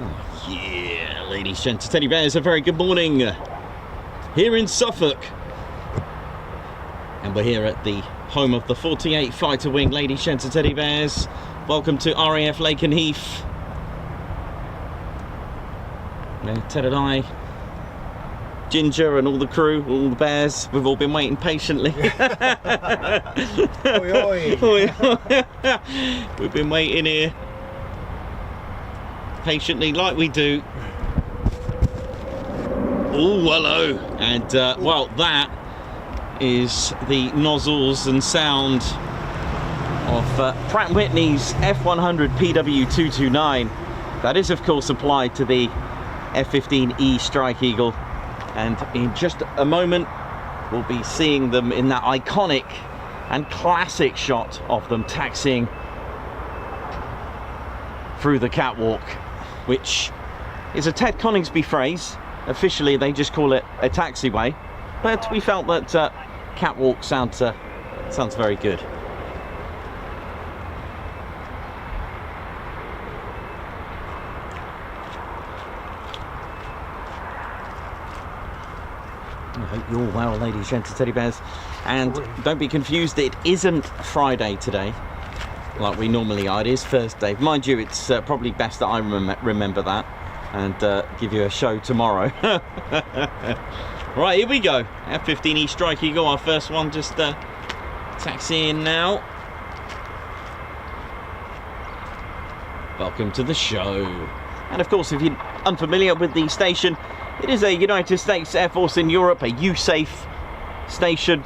Oh, yeah, ladies, gents, teddy bears, a very good morning here in Suffolk. And we're here at the home of the 48 Fighter Wing, ladies, gents, teddy bears. Welcome to RAF Lakenheath. Ted and I, Ginger and all the crew, all the bears, we've all been waiting patiently. Oi, oi. We've been waiting here patiently like we do. Oh, hello. And well, that is the nozzles and sound of Pratt & Whitney's F-100 PW229. That is of course applied to the F-15E Strike Eagle, and in just a moment we'll be seeing them in that iconic and classic shot of them taxiing through the catwalk, which is a Ted Coningsby phrase. Officially they just call it a taxiway, but we felt that catwalk sounds very good. I hope you're all well, ladies, gents, teddy bears. And don't be confused, it isn't Friday today, like we normally are. It is Thursday. Mind you, it's probably best that I remember that and give you a show tomorrow. Right, here we go. F-15E Strike Eagle, our first one, just taxiing now. Welcome to the show. And of course, if you're unfamiliar with the station, it is a United States Air Force in Europe, a USAF station,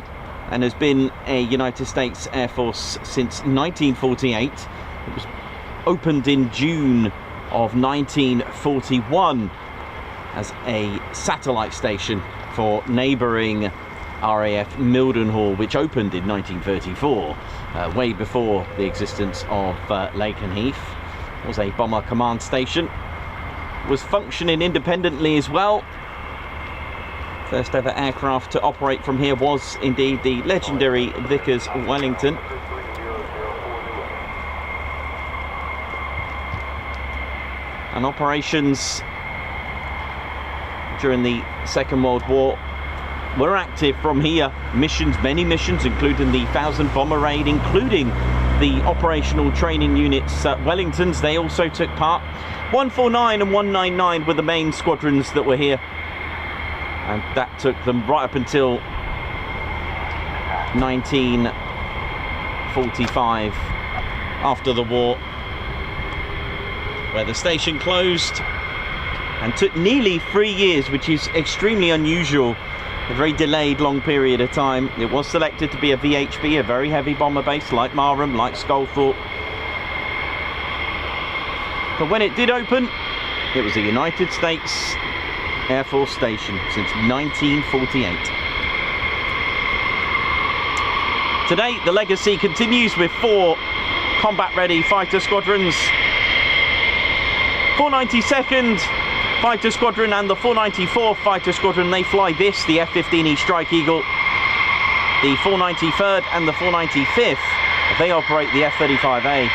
and has been a United States Air Force since 1948. It was opened in June of 1941 as a satellite station for neighbouring RAF Mildenhall, which opened in 1934, way before the existence of Lakenheath. It was a bomber command station. Was functioning independently as well. First ever aircraft to operate from here was indeed the legendary Vickers Wellington. And operations during the Second World War were active from here. Missions, many missions, including the 1000 bomber raid, including the operational training units Wellingtons. They also took part. 149 and 199 were the main squadrons that were here, and that took them right up until 1945, after the war, where the station closed, and took nearly 3 years, which is extremely unusual. A very delayed long period of time. It was selected to be a VHB, a very heavy bomber base, like Marham, like Sculthorpe. But when it did open, it was a United States Air Force station since 1948. Today, the legacy continues with 4 combat-ready fighter squadrons. 492nd Fighter Squadron and the 494th Fighter Squadron, they fly this, the F-15E Strike Eagle. The 493rd and the 495th, they operate the F-35A.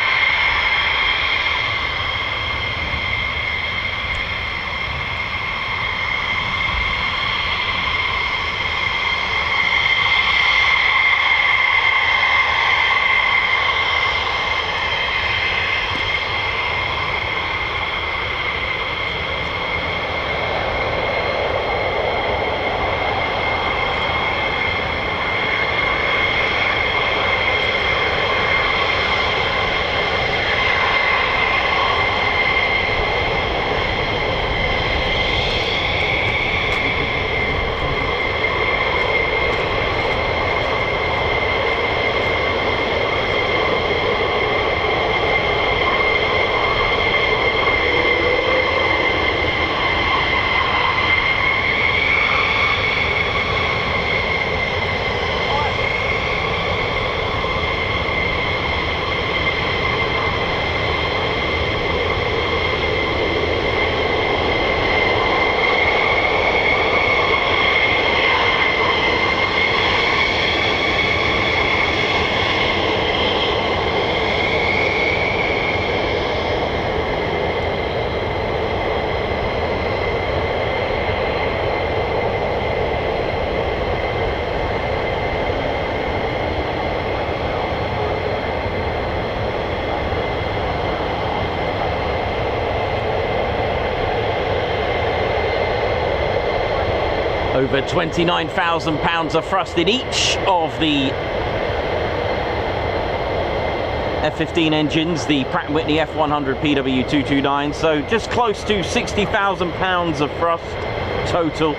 Over 29,000 pounds of thrust in each of the F-15 engines, the Pratt & Whitney F100 PW229, so just close to 60,000 pounds of thrust total.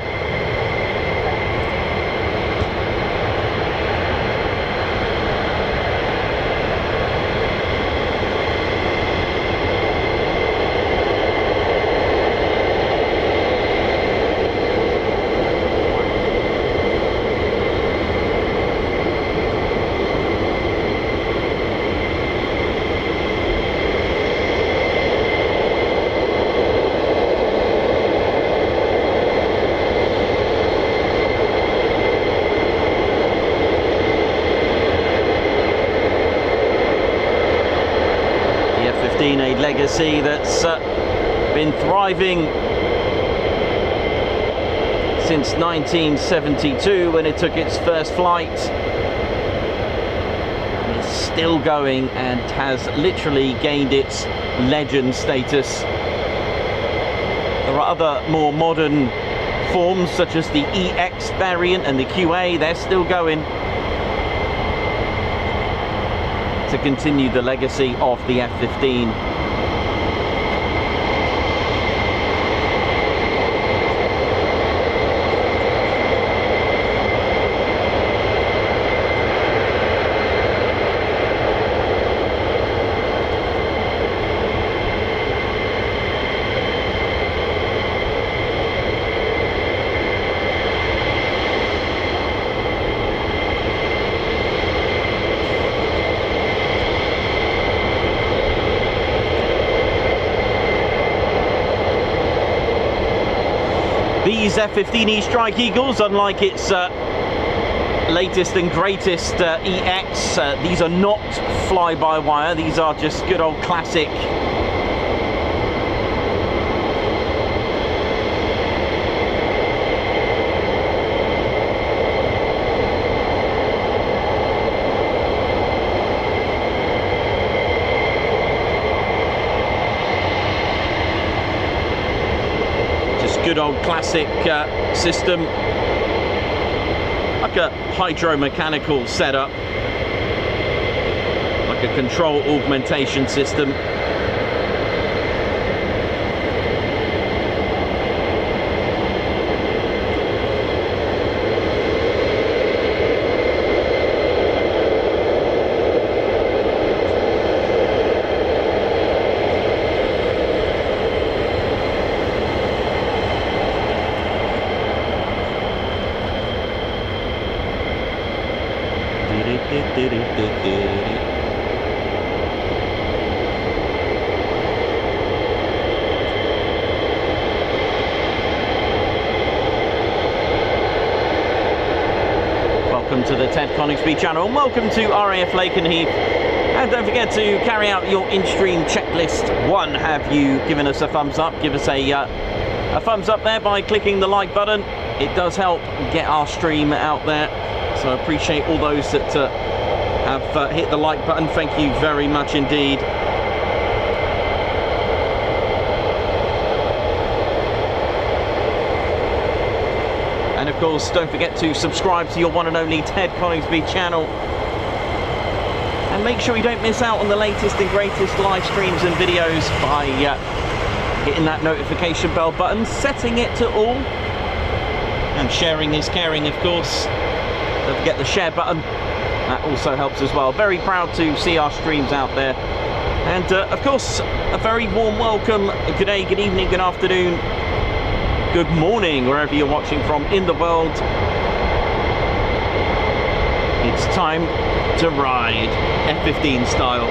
A legacy that's been thriving since 1972 when it took its first flight. And it's still going and has literally gained its legend status. There are other more modern forms such as the EX variant and the QA. They're still going to continue the legacy of the F-15. These F-15E Strike Eagles, unlike its latest and greatest EX, these are not fly-by-wire, these are just good old classic classic system, like a hydro-mechanical setup, like a control augmentation system. Welcome to the Ted Coningsby channel, and welcome to RAF Lakenheath. And don't forget to carry out your in-stream checklist. One, have you given us a thumbs up? Give us a thumbs up there by clicking the like button. It does help get our stream out there, so I appreciate all those that have hit the like button. Thank you very much indeed. And of course, don't forget to subscribe to your one and only Ted Coningsby channel. And make sure you don't miss out on the latest and greatest live streams and videos by hitting that notification bell button, setting it to all. And sharing is caring, of course. Don't forget the share button. That also helps as well. Very proud to see our streams out there. And of course, a very warm welcome. Good day, good evening, good afternoon, good morning, wherever you're watching from in the world. It's time to ride F-15 style.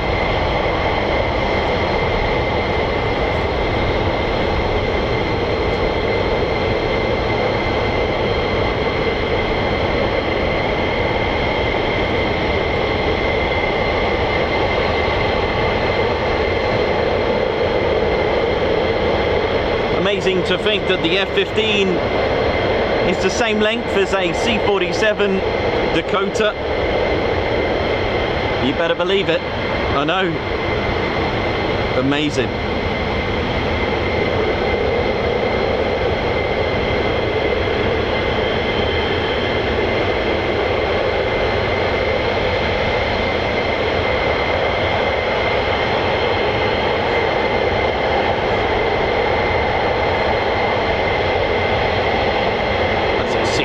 Amazing to think that the F-15 is the same length as a C-47 Dakota. You better believe it. I know. Amazing.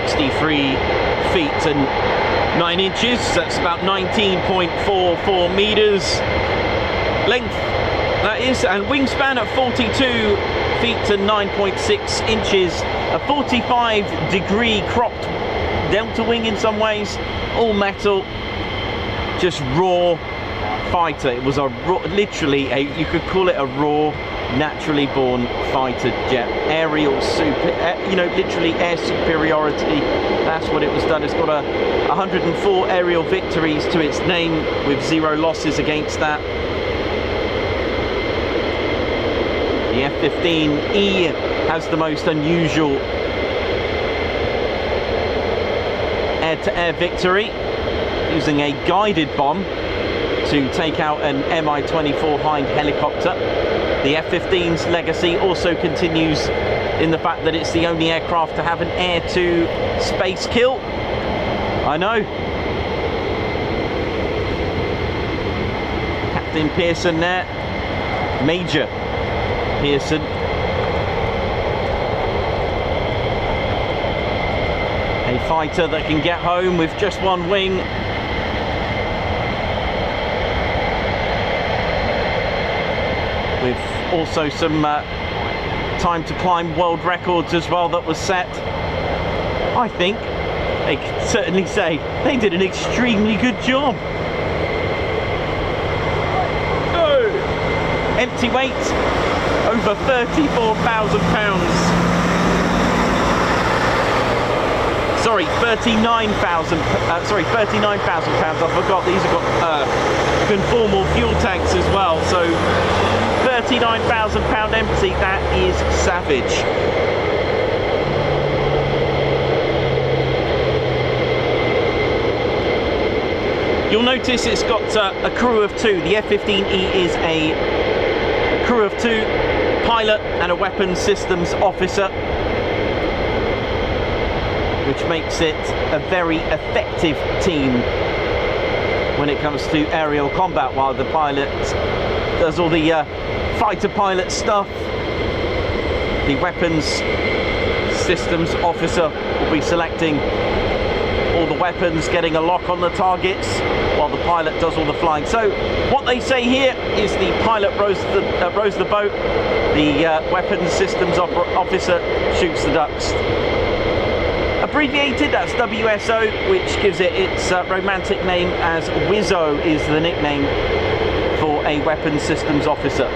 63 feet and 9 inches. That's about 19.44 meters length, that is, and wingspan at 42 feet and 9.6 inches. A 45-degree cropped delta wing in some ways, all metal, just raw fighter. It was a raw, literally you could call it a raw, naturally born fighter jet. Aerial literally air superiority. That's what it was done. It's got 104 aerial victories to its name, with 0 losses against that. The F-15E has the most unusual air-to-air victory, using a guided bomb to take out an Mi-24 Hind helicopter. The F-15's legacy also continues in the fact that it's the only aircraft to have an air-to-space kill. I know. Captain Pearson there. Major Pearson. A fighter that can get home with just one wing. With also some time to climb world records as well that was set. I think they can certainly say they did an extremely good job. Oh, empty weight, over 34,000 pounds. Sorry, 39,000. Sorry, 39,000 pounds. I forgot these have got conformal fuel tanks as well. So 39,000 pound empty. That is savage. You'll notice it's got a crew of 2. The F-15E is a crew of 2, pilot and a weapons systems officer, which makes it a very effective team when it comes to aerial combat, while the pilot does all the fighter pilot stuff. The weapons systems officer will be selecting all the weapons, getting a lock on the targets, while the pilot does all the flying. So what they say here is the pilot rows the boat, the weapons systems officer shoots the ducks. Abbreviated, that's WSO, which gives it its romantic name as Wizzo is the nickname for a weapons systems officer.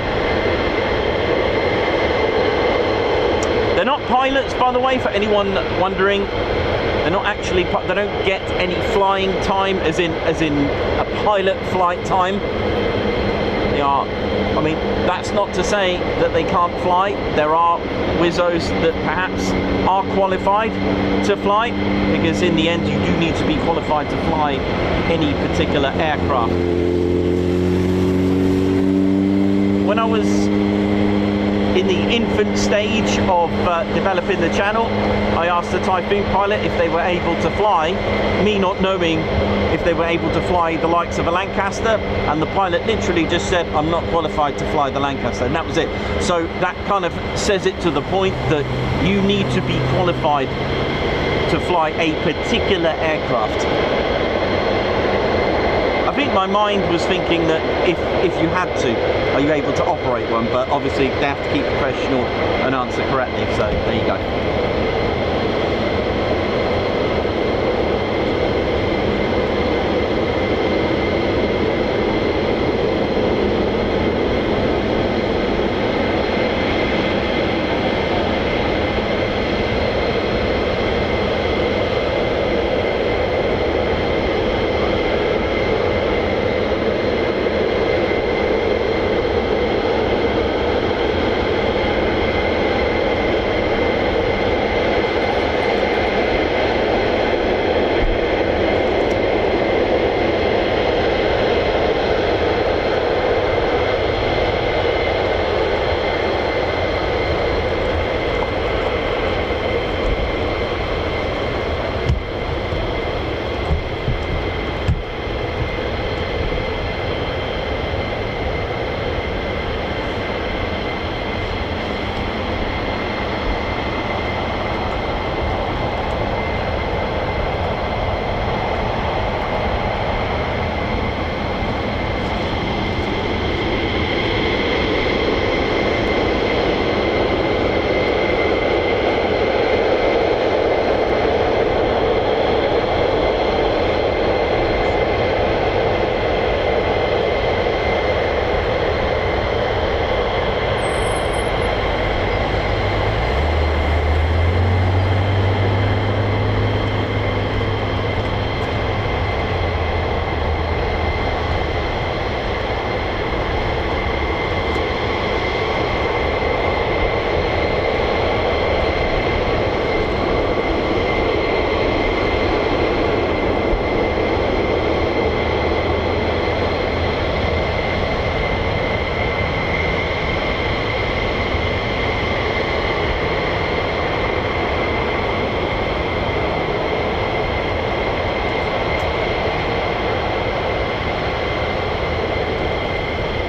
They're not pilots, by the way, for anyone wondering. They're not actually, they don't get any flying time as in a pilot flight time. They are, I mean, that's not to say that they can't fly. There are Wizzos that perhaps are qualified to fly, because in the end you do need to be qualified to fly any particular aircraft. When I was in the infant stage of developing the channel, I asked the Typhoon pilot if they were able to fly, me not knowing if they were able to fly the likes of a Lancaster, and the pilot literally just said, I'm not qualified to fly the Lancaster, and that was it. So that kind of says it to the point that you need to be qualified to fly a particular aircraft. I think my mind was thinking that if you had to, are you able to operate one? But obviously they have to keep professional and answer correctly, so there you go.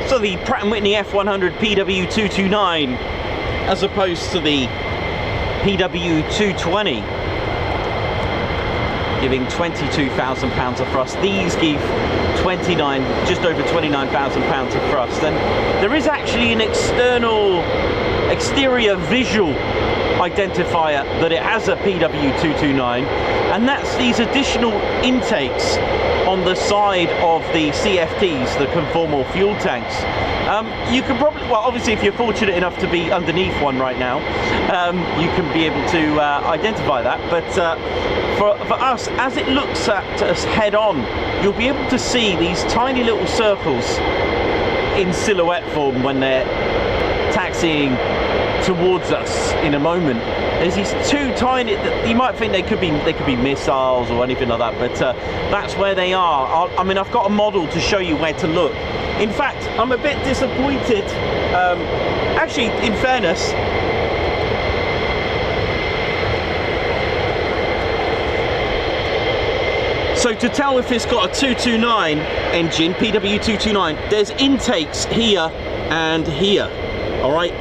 So the Pratt & Whitney F100 PW229 as opposed to the PW220, giving 22,000 pounds of thrust. These give just over 29,000 pounds of thrust. And there is actually an exterior visual identifier that it has a PW229, and that's these additional intakes on the side of the CFTs, the conformal fuel tanks. You can probably, well, obviously if you're fortunate enough to be underneath one right now, you can be able to identify that, but for us, as it looks at us head on, you'll be able to see these tiny little circles in silhouette form when they're taxiing towards us in a moment. There's these two tiny, you might think they could be missiles or anything like that, but that's where they are. I mean, I've got a model to show you where to look. In fact, I'm a bit disappointed, actually, in fairness, so to tell if it's got a 229 engine, PW229, there's intakes here and here, all right?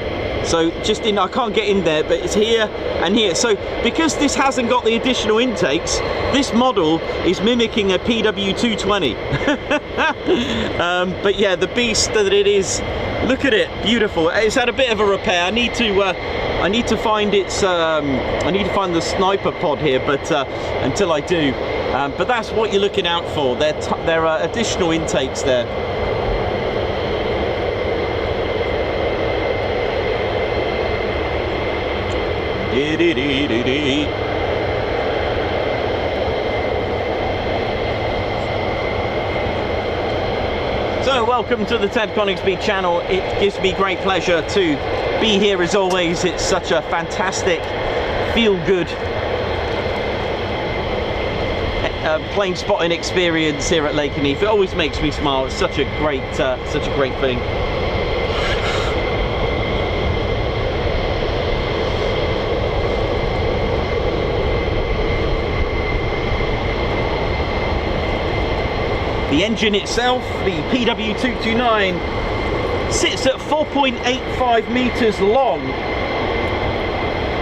So just in, I can't get in there, but it's here and here. So because this hasn't got the additional intakes, this model is mimicking a PW220. But yeah, the beast that it is, look at it, beautiful. It's had a bit of a repair. I need to find its, I need to find the sniper pod here, but until I do, but that's what you're looking out for. There are additional intakes there. So welcome to the Ted Coningsby channel. It gives me great pleasure to be here as always. It's such a fantastic, feel-good plane spotting experience here at Lakenheath. It always makes me smile. It's such a great thing. The engine itself, the PW229, sits at 4.85 meters long.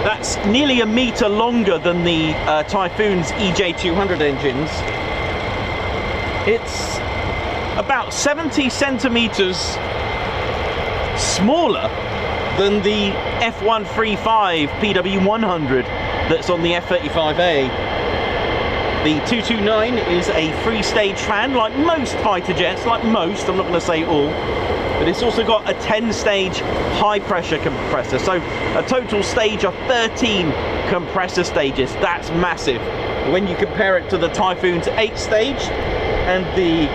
That's nearly a meter longer than the Typhoon's EJ200 engines. It's about 70 centimeters smaller than the F-135 PW100 that's on the F-35A. The 229 is a three-stage fan, like most fighter jets, like most, I'm not going to say all, but it's also got a 10-stage high-pressure compressor, so a total stage of 13 compressor stages. That's massive. When you compare it to the Typhoon's 8-stage and the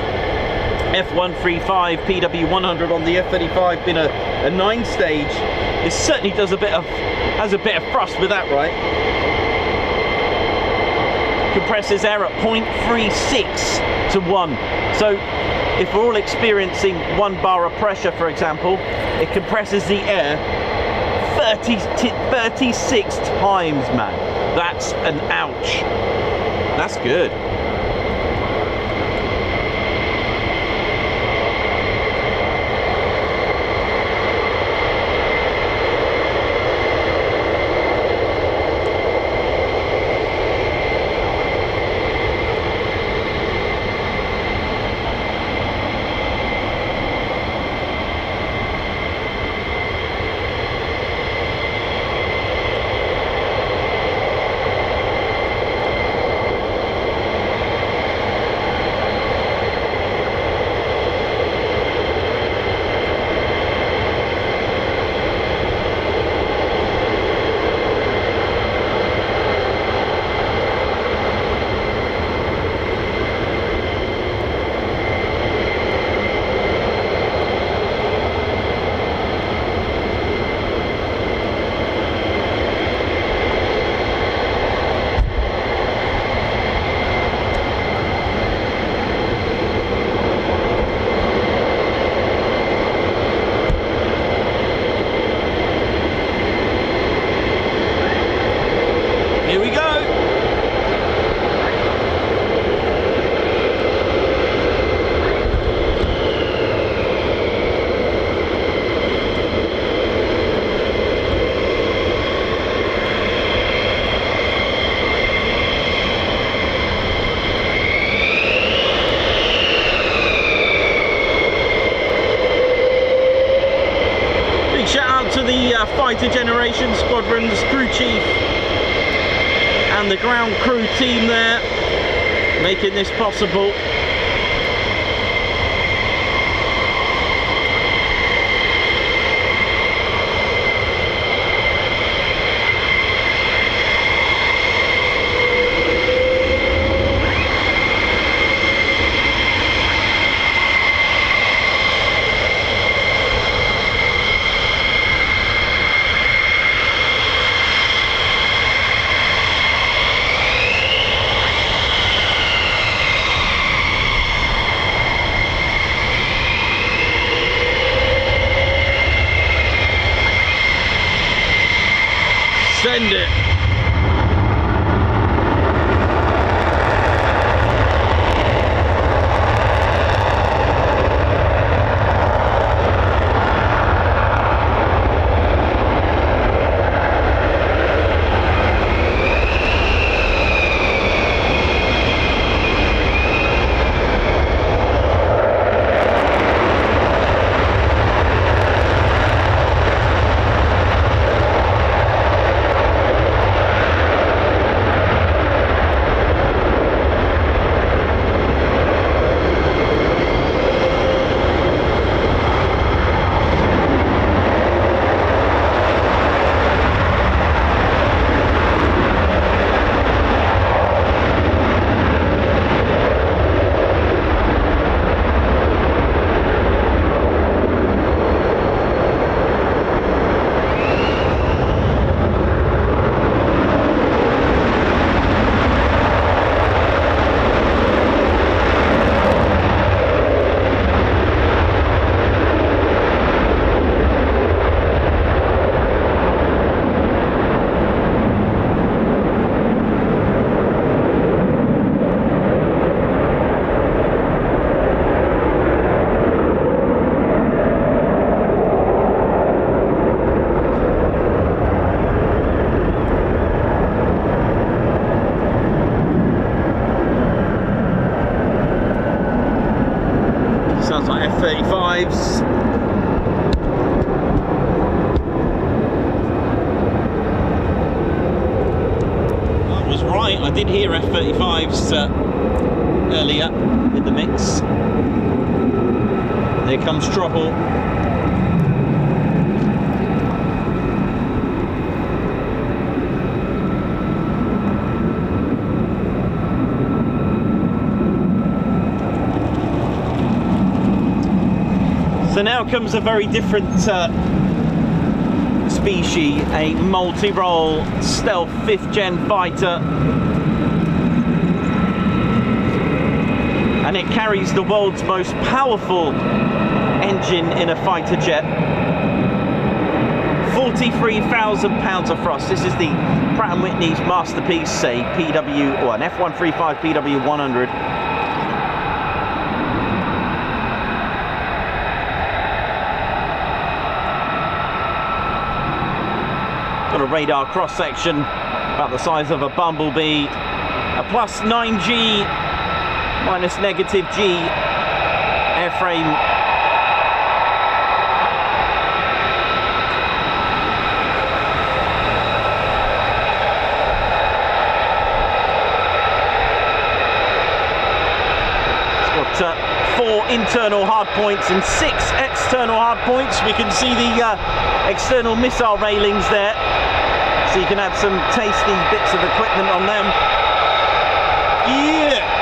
F-135 PW100 on the F-35 being a 9-stage, it certainly has a bit of thrust with that, right? Compresses air at 0.36 to 1. So if we're all experiencing 1 bar of pressure, for example, it compresses the air 36 times, man. That's an ouch. That's good. the fighter generation squadrons, crew chief and the ground crew team there making this possible. Send it. Sounds like F-35s. I was right, I did hear F-35s earlier in the mix. There comes trouble. So now comes a very different species, a multi-role stealth 5th gen fighter, and it carries the world's most powerful engine in a fighter jet. 43,000 pounds of thrust. This is the Pratt & Whitney's masterpiece, a PW, or an F-135 PW100. Got a radar cross section about the size of a bumblebee, a plus 9G minus negative G airframe. It's got 4 internal hard points and 6 external hard points. We can see the external missile railings there, so you can add some tasty bits of equipment on them. Yeah!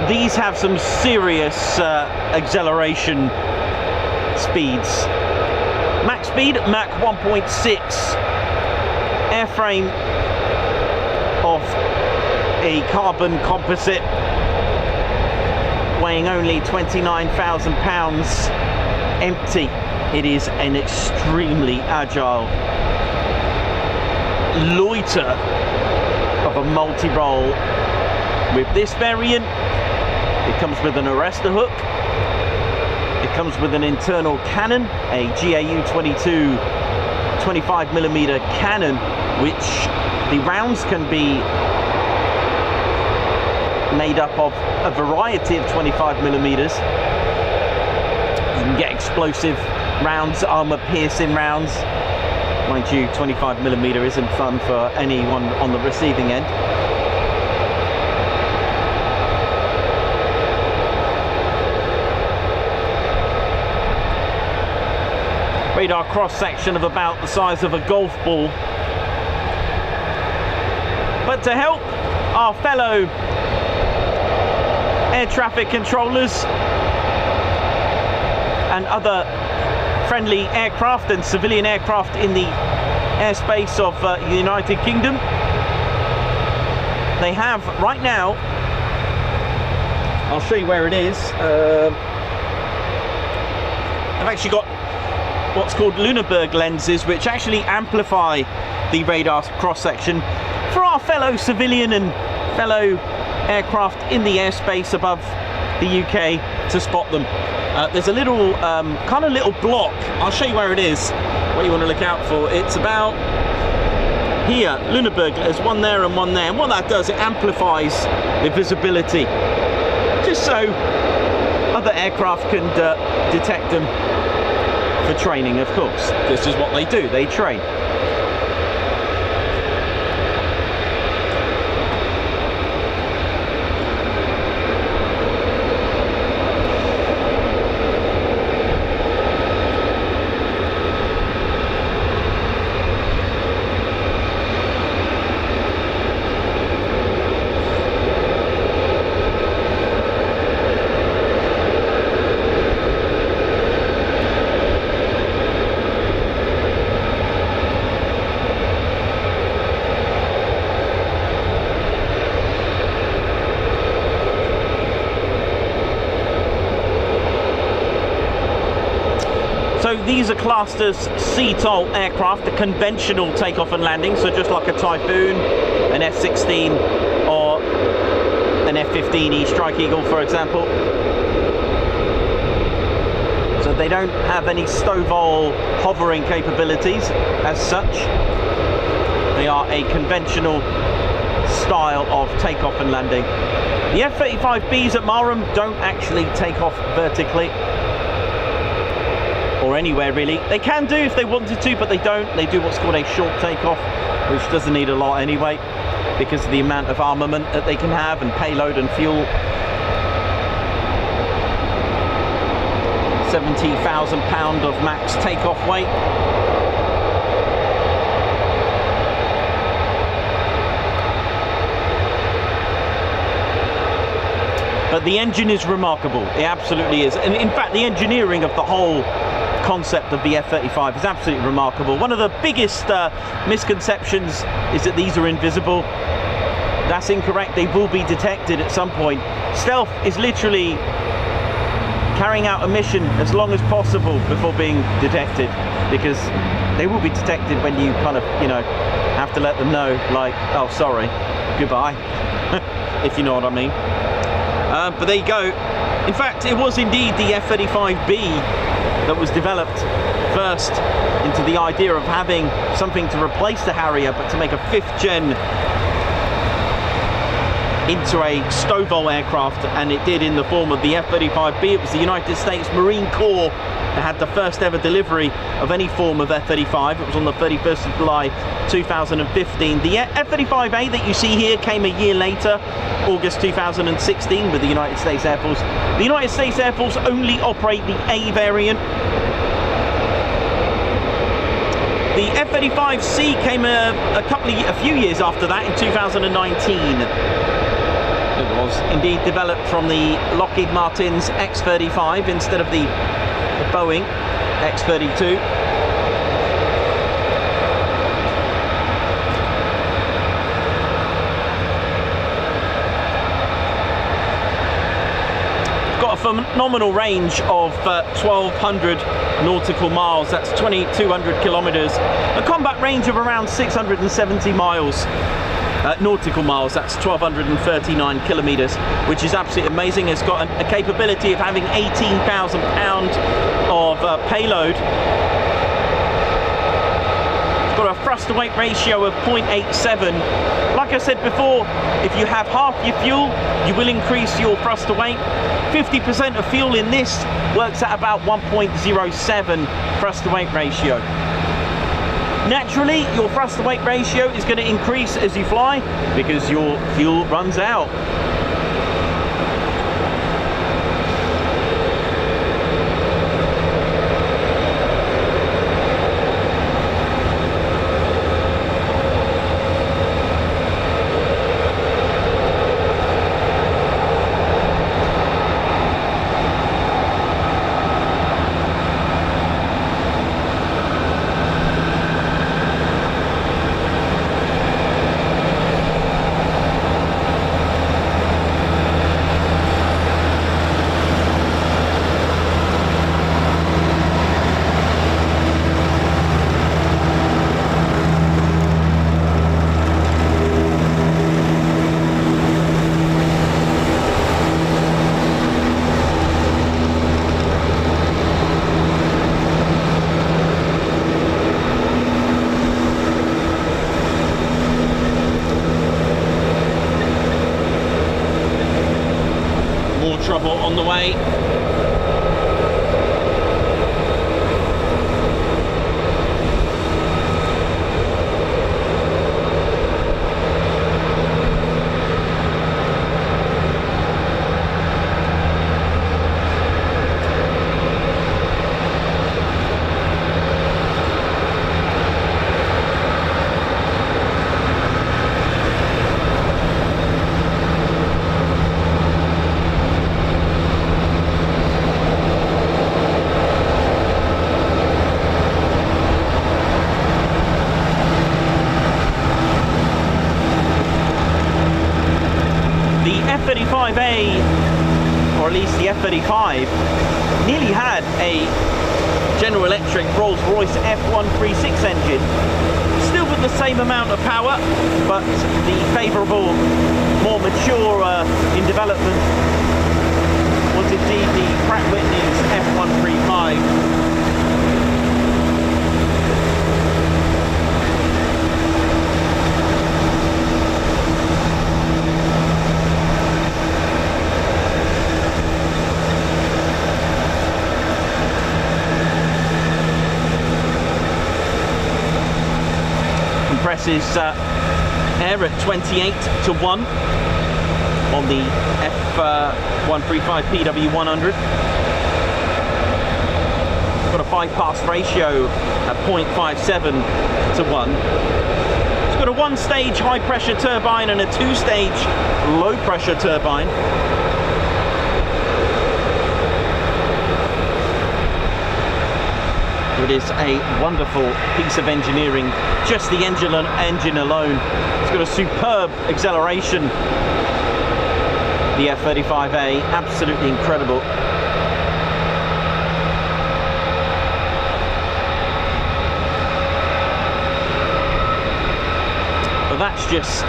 these have some serious acceleration speeds. Max speed Mach 1.6. Airframe of a carbon composite, weighing only 29,000 pounds, empty. It is an extremely agile loiter of a multi-role. With this variant, it comes with an arrestor hook. It comes with an internal cannon, a GAU 22 25mm cannon, which the rounds can be made up of a variety of 25mm. You can get explosive rounds, armor-piercing rounds. Mind you, 25mm isn't fun for anyone on the receiving end. Radar cross-section of about the size of a golf ball. But to help our fellow air traffic controllers and other friendly aircraft and civilian aircraft in the airspace of the United Kingdom, they have right now, I'll show you where it is, they've actually got what's called Lüneburg lenses, which actually amplify the radar cross-section for our fellow civilian and fellow aircraft in the airspace above the UK to spot them. There's a little kind of little block. I'll show you where it is, what you want to look out for. It's about here, Lüneburg. There's one there and one there, and what that does, it amplifies the visibility, just so other aircraft can detect them for training. Of course, this is what they do, they train. So these are classed as CTOL aircraft, the conventional takeoff and landing, so just like a Typhoon, an F-16 or an F-15E Strike Eagle, for example. So they don't have any STOVL hovering capabilities as such. They are a conventional style of takeoff and landing. The F-35Bs at Marham don't actually take off vertically, or anywhere really. They can do if they wanted to, but they don't. They do what's called a short takeoff, which doesn't need a lot anyway, because of the amount of armament that they can have and payload and fuel. 70,000 pound of max takeoff weight. But the engine is remarkable. It absolutely is. And in fact, the engineering of the whole concept of the F-35 is absolutely remarkable. One of the biggest misconceptions is that these are invisible. That's incorrect. They will be detected at some point. Stealth is literally carrying out a mission as long as possible before being detected, because they will be detected when you kind of, you know, have to let them know, like, oh, sorry, goodbye, if you know what I mean. But there you go. In fact, it was indeed the F-35B that was developed first into the idea of having something to replace the Harrier, but to make a 5th gen into a STOVL aircraft, and it did in the form of the F-35B. It was the United States Marine Corps that had the first ever delivery of any form of F-35. It was on the 31st of July 2015. The F-35A that you see here came a year later, August 2016, with the United States Air Force. The United States Air Force only operate the A variant. The F-35C came a few years after that, in 2019. It was indeed developed from the Lockheed Martin's X-35 instead of the Boeing X-32. Got a phenomenal range of 1,200 nautical miles. That's 2,200 kilometers. A combat range of around 670 miles. Nautical miles, that's 1,239 kilometers, which is absolutely amazing. It's got a capability of having 18,000 pounds of payload. It's got a thrust to weight ratio of 0.87. Like I said before, if you have half your fuel, you will increase your thrust to weight. 50% of fuel in this works at about 1.07 thrust to weight ratio. Naturally, your thrust to weight ratio is going to increase as you fly because your fuel runs out. Trouble on the way. F-35A, or at least the F-35, nearly had a General Electric Rolls-Royce F136 engine, still with the same amount of power, but the favourable, more mature in development was indeed the Pratt & Whitney's F135. Compresses air at 28 to 1 on the F135 PW100. Got a bypass ratio at 0.57 to 1. It's got a one-stage high-pressure turbine and a two-stage low-pressure turbine. It is a wonderful piece of engineering, just the engine alone. It's got a superb acceleration. The F-35A, absolutely incredible. But that's just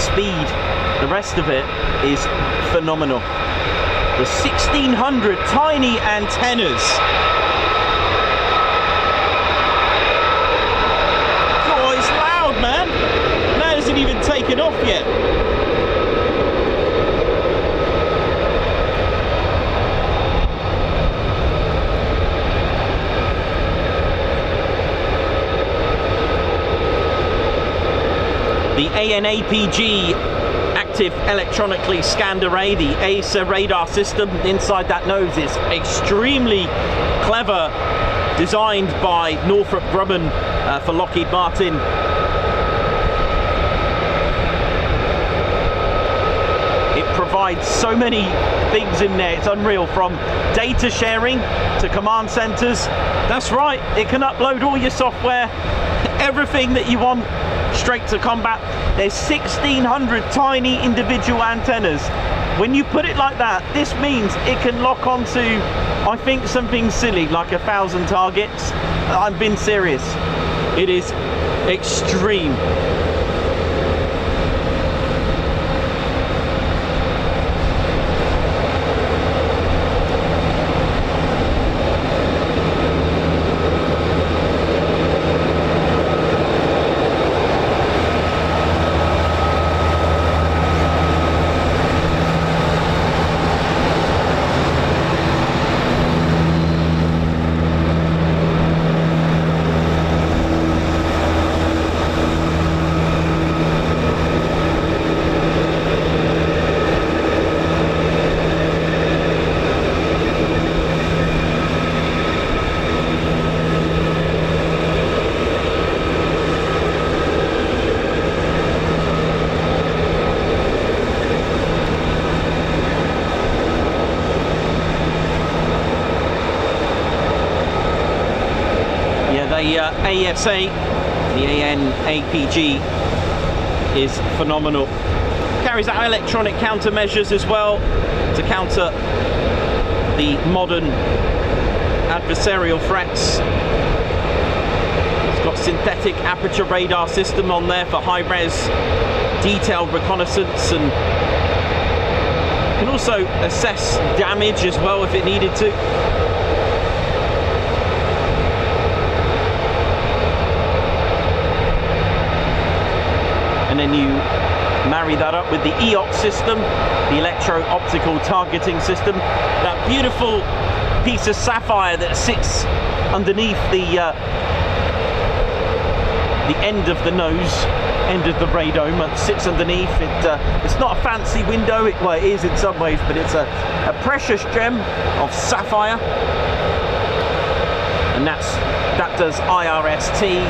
speed. The rest of it is phenomenal. The 1,600 tiny antennas. Man, that hasn't even taken off yet. The ANAPG active electronically scanned array, the ASA radar system inside that nose is extremely clever, designed by Northrop Grumman for Lockheed Martin. provides so many things in there. It's unreal, from data sharing to command centers. That's right, it can upload all your software, everything that you want, straight to combat. There's 1,600 tiny individual antennas. When you put it like that, this means it can lock onto, I think, something silly like 1,000 targets. I'm being serious. It is extreme. ASA, the AN-APG, is phenomenal. Carries out electronic countermeasures as well to counter the modern adversarial threats. It's got synthetic aperture radar system on there for high-res detailed reconnaissance, and can also assess damage as well if it needed to. And then you marry that up with the EOC system, the electro-optical targeting system, that beautiful piece of sapphire that sits underneath the end of the nose, end of the radome. It sits underneath it. It's not a fancy window, well, it is in some ways, but it's a precious gem of sapphire, and that does IRST.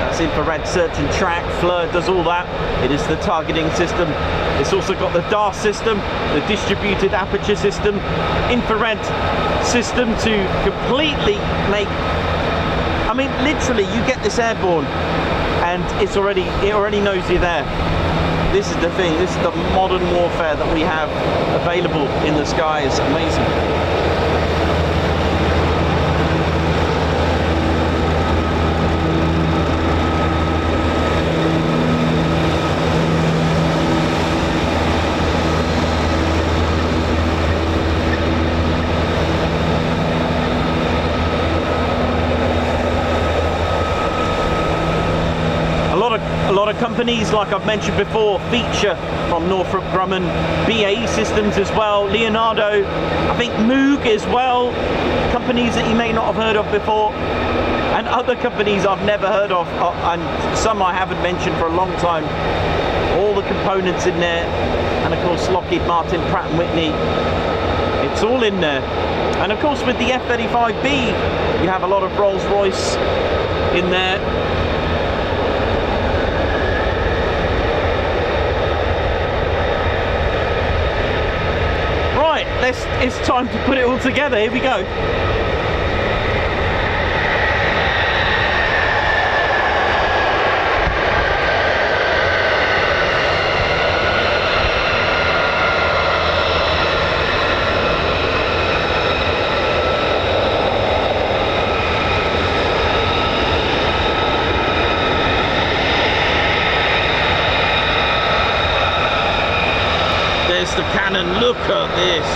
That's infrared search and track. FLIR does all that. It is the targeting system. It's also got the DAR system, the distributed aperture system, infrared system to completely make, I mean, literally, you get this airborne and it already knows you're there. This is the thing. This is the modern warfare that we have available in the sky. It's amazing. A lot of companies, like I've mentioned before, feature from Northrop Grumman, BAE Systems as well, Leonardo, I think Moog as well, companies that you may not have heard of before, and other companies I've never heard of, and some I haven't mentioned for a long time. All the components in there, and of course Lockheed Martin, Pratt & Whitney, it's all in there. And of course with the F-35B, you have a lot of Rolls-Royce in there. It's time to put it all together. Here we go. There's the cannon. Look at this.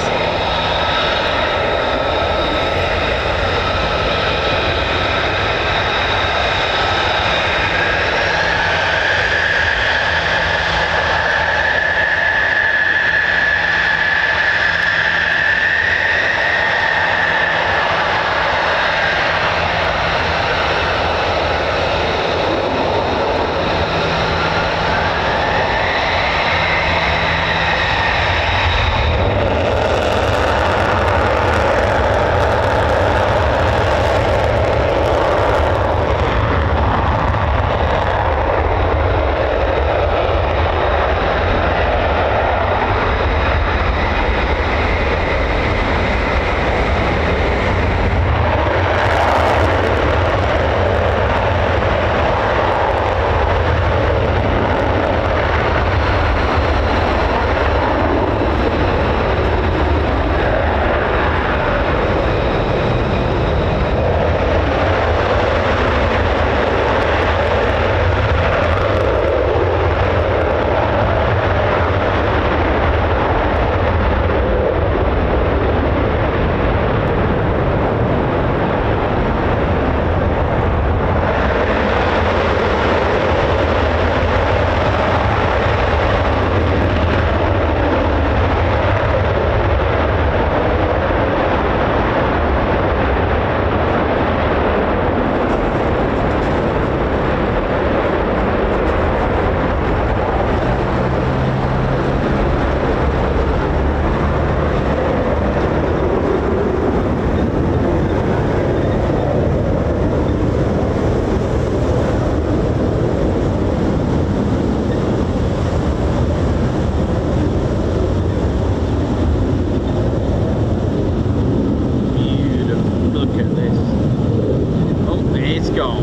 go.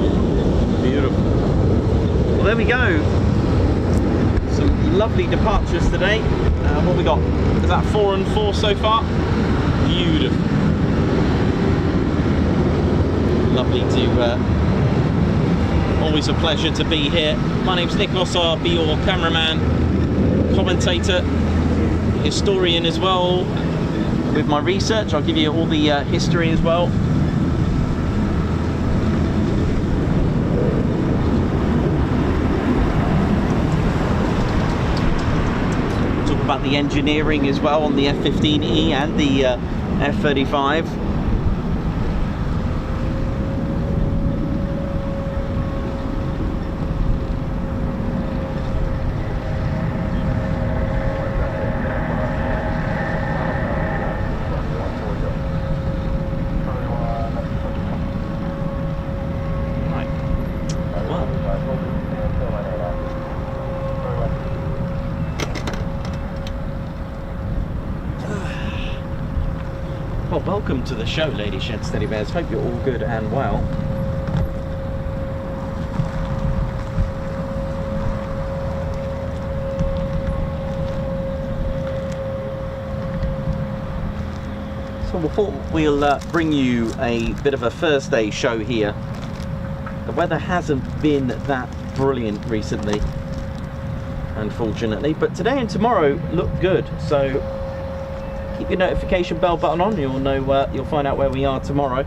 Beautiful. Well, there we go. Some lovely departures today. What we got? Is that 4 and 4 so far? Beautiful. Lovely to, always a pleasure to be here. My name's Nicholas, I'll be your cameraman, commentator, historian as well. With my research, I'll give you all the history as well. Talk about the engineering as well on the F-15E and the F-35. Well, welcome to the show, ladies and teddy bears. Hope you're all good and well. So we thought we'll bring you a bit of a Thursday show here. The weather hasn't been that brilliant recently, unfortunately, but today and tomorrow look good. So keep your notification bell button on. You'll know. You'll find out where we are tomorrow.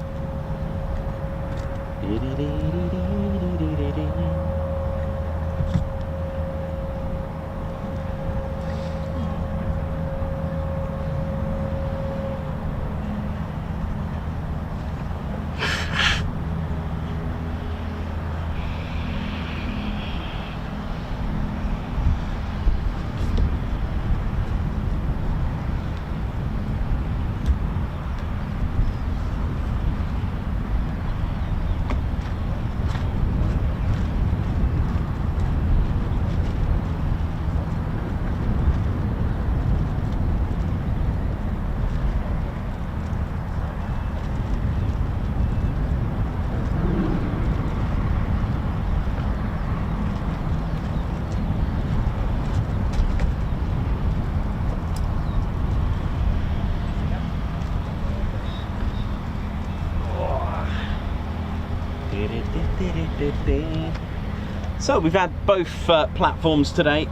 So we've had both platforms today,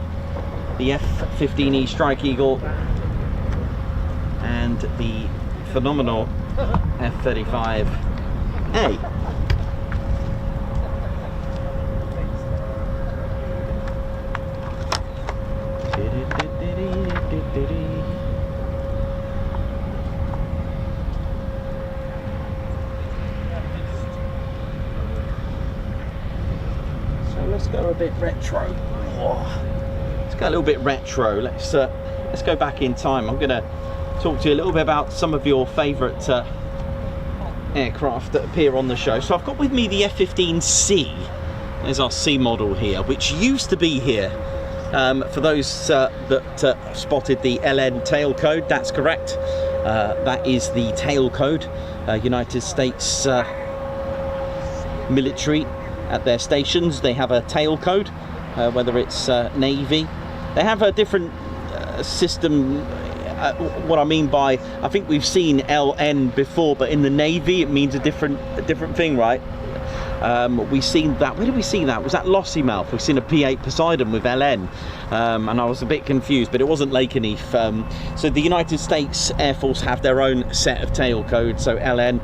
the F-15E Strike Eagle and the phenomenal F-35A. Let's go a bit retro. Let's go a little bit retro. Let's go back in time. I'm going to talk to you a little bit about some of your favourite aircraft that appear on the show. So I've got with me the F-15C. There's our C model here, which used to be here. For those that spotted the LN tail code, that's correct. That is the tail code. United States military. At their stations they have a tail code, whether it's Navy. They have a different system. What I mean by, I think we've seen LN before, but in the Navy it means a different thing, right? We've seen that. Where did we see that? Was that Lossiemouth? We've seen a P8 Poseidon with LN, and I was a bit confused, but it wasn't Lakenheath. So the United States Air Force have their own set of tail codes, so LN.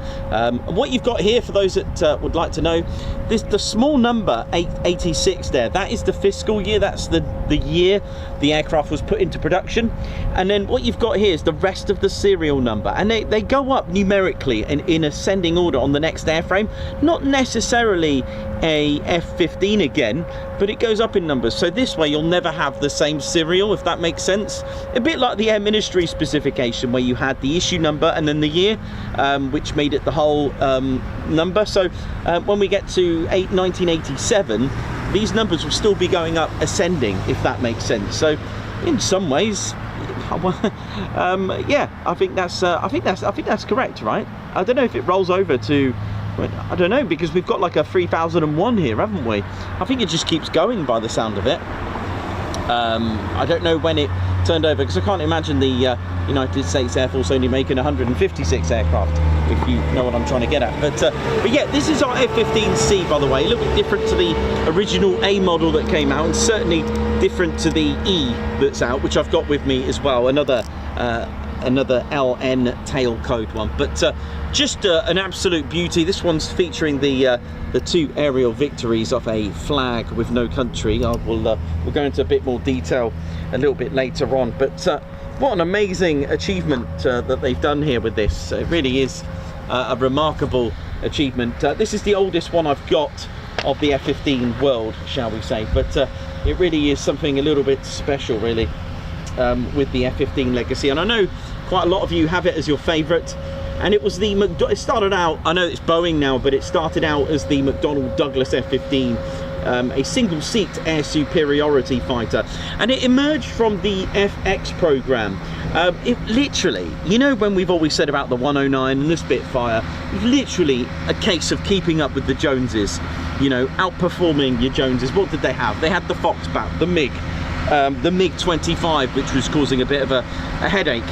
What you've got here, for those that would like to know, the small number 886 there, that is the fiscal year. That's the year the aircraft was put into production. And then what you've got here is the rest of the serial number, and they go up numerically in ascending order on the next airframe. Not necessarily a F-15 again, but it goes up in numbers. So this way you'll never have the same serial, if that makes sense. A bit like the Air Ministry specification, where you had the issue number and then the year, which made it the whole number. So when we get to 1987, these numbers will still be going up ascending, if that makes sense. So in some ways, yeah, I think that's correct, right? I don't know if it rolls over to I don't know, because we've got like a 3001 here, haven't we? I think it just keeps going by the sound of it. I don't know when it turned over, because I can't imagine the United States Air Force only making 156 aircraft, if you know what I'm trying to get at. But yeah, this is our F-15C, by the way, a little bit different to the original A model that came out, and certainly different to the E that's out, which I've got with me as well, another LN tail code one. But just an absolute beauty. This one's featuring the 2 aerial victories of a flag with no country. We'll go into a bit more detail a little bit later on. But what an amazing achievement that they've done here with this. It really is a remarkable achievement. This is the oldest one I've got of the F-15 world, shall we say. But it really is something a little bit special, really, with the F-15 legacy. And I know quite a lot of you have it as your favourite. And it was it started out, I know it's Boeing now, but it started out as the McDonnell Douglas F-15, a single-seat air superiority fighter. And it emerged from the FX program. It literally, you know, when we've always said about the 109 and the Spitfire, literally a case of keeping up with the Joneses, you know, outperforming your Joneses. What did they have? They had the Foxbat, the MiG, the MiG-25, which was causing a bit of a headache.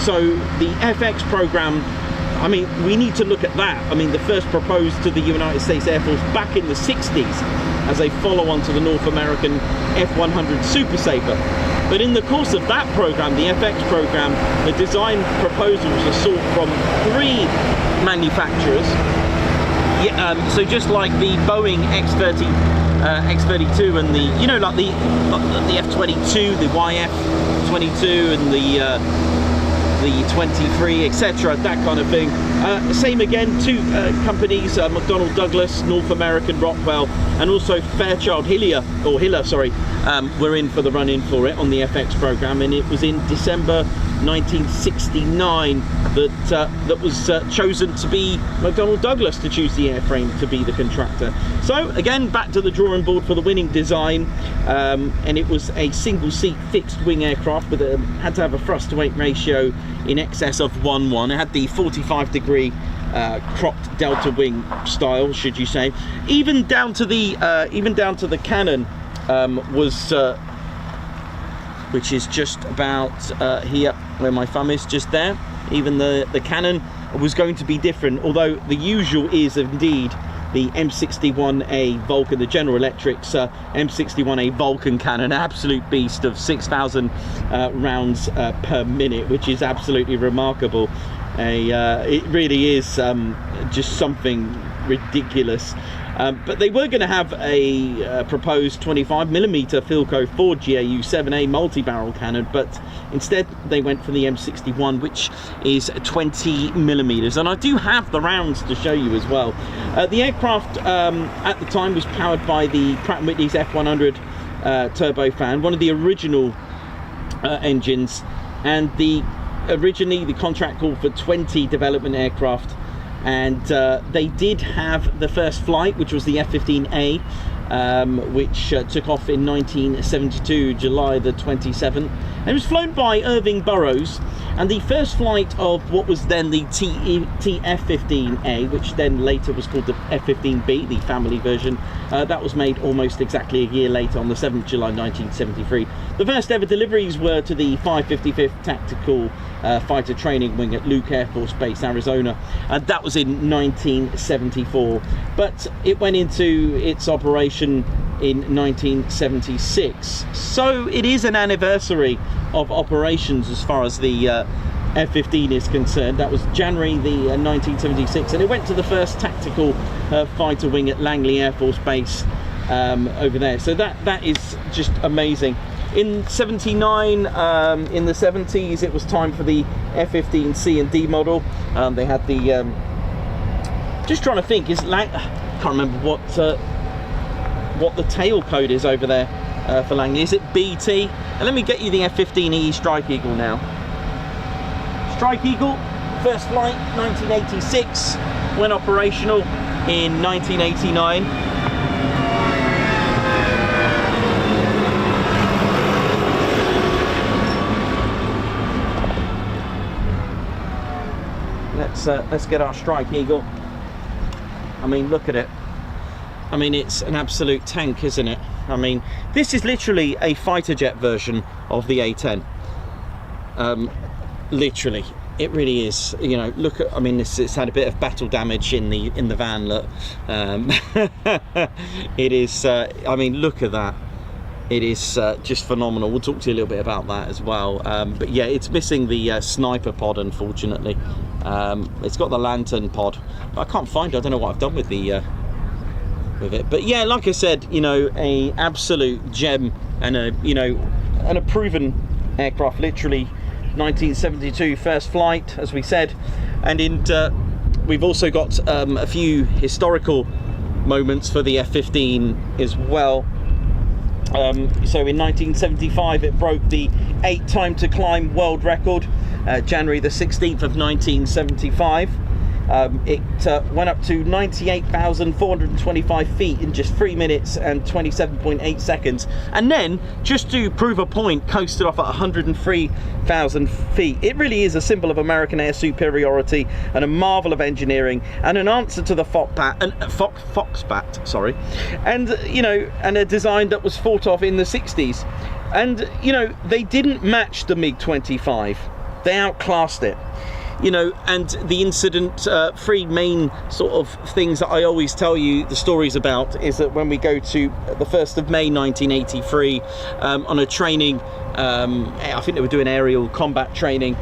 So the FX program, I mean, we need to look at that. I mean, the first proposed to the United States Air Force back in the 60s as a follow-on to the North American F-100 Super Sabre. But in the course of that program, the FX program, the design proposals are sought from 3 manufacturers. Yeah, so just like the Boeing X-32 and the, you know, like the F-22, the YF-22 and the 23, etc., that kind of thing. Same again, 2 companies, McDonnell Douglas, North American Rockwell, and also Fairchild Hiller, were in for the run-in for it on the FX program. And it was in December 1969 that was chosen to be McDonnell Douglas to choose the airframe to be the contractor. So again, back to the drawing board for the winning design, and it was a single-seat fixed-wing aircraft with had to have a thrust-to-weight ratio in excess of 1:1. It had the 45-degree cropped delta wing style, should you say. Even down to the cannon was. Which is just about here where my thumb is, just there. Even the cannon was going to be different, although the usual is indeed the M61A Vulcan, the General Electric's M61A Vulcan cannon, an absolute beast of 6,000 rounds per minute, which is absolutely remarkable. It really is just something ridiculous. But they were going to have a proposed 25mm Philco Ford GAU 7A multi-barrel cannon, but instead they went for the M61, which is 20mm. And I do have the rounds to show you as well. The aircraft at the time was powered by the Pratt & Whitney's F100 turbofan, one of the original engines, and originally the contract called for 20 development aircraft. And they did have the first flight, which was the F-15A, which took off in 1972, July the 27th. And it was flown by Irving Burroughs. And the first flight of what was then the TF-15A, which then later was called the F-15B, the family version, that was made almost exactly a year later on the 7th July 1973. The first ever deliveries were to the 555th Tactical Fighter Training Wing at Luke Air Force Base, Arizona, and that was in 1974. But it went into its operation in 1976. So it is an anniversary of operations as far as the F-15 is concerned. That was January the 1976, and it went to the first tactical fighter wing at Langley Air Force Base over there. So that is just amazing. In 79, in the 70s, it was time for the F-15C and D model. They had the just trying to think, I can't remember what the tail code is over there for Langley. Is it BT? And let me get you the F-15E Strike Eagle now. Strike Eagle, first flight 1986, went operational in 1989. Let's get our Strike Eagle I mean, look at it. I mean, it's an absolute tank, isn't it? I mean, this is literally a fighter jet version of the A10. Literally, it really is. You know, look at. I mean, it's had a bit of battle damage in the van. Look, it is. I mean, look at that. It is just phenomenal. We'll talk to you a little bit about that as well. But yeah, it's missing the sniper pod, unfortunately. It's got the lantern pod. I can't find it. I don't know what I've done with the with it. But yeah, like I said, you know, a absolute gem and a proven aircraft. Literally, 1972 first flight, as we said, and we've also got a few historical moments for the F-15 as well. So in 1975 it broke the 8 time to climb world record, January the 16th of 1975. It went up to 98,425 feet in just 3 minutes and 27.8 seconds, and then, just to prove a point, coasted off at 103,000 feet. It really is a symbol of American air superiority and a marvel of engineering, and an answer to the Foxbat, sorry, and you know, and a design that was thought of in the 60s. And you know, they didn't match the MiG-25; they outclassed it. You know, and the incident, 3 main sort of things that I always tell you the stories about is that when we go to the 1st of May 1983 on a training, I think they were doing aerial combat training,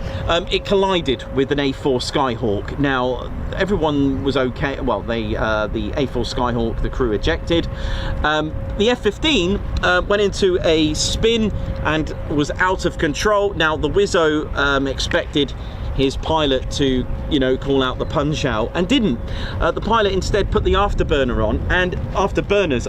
it collided with an A4 Skyhawk. Now, everyone was okay. Well, the A4 Skyhawk, the crew ejected. The F-15 went into a spin and was out of control. Now, the Wizzo expected his pilot to, you know, call out the punch out, and didn't. The pilot instead put the afterburners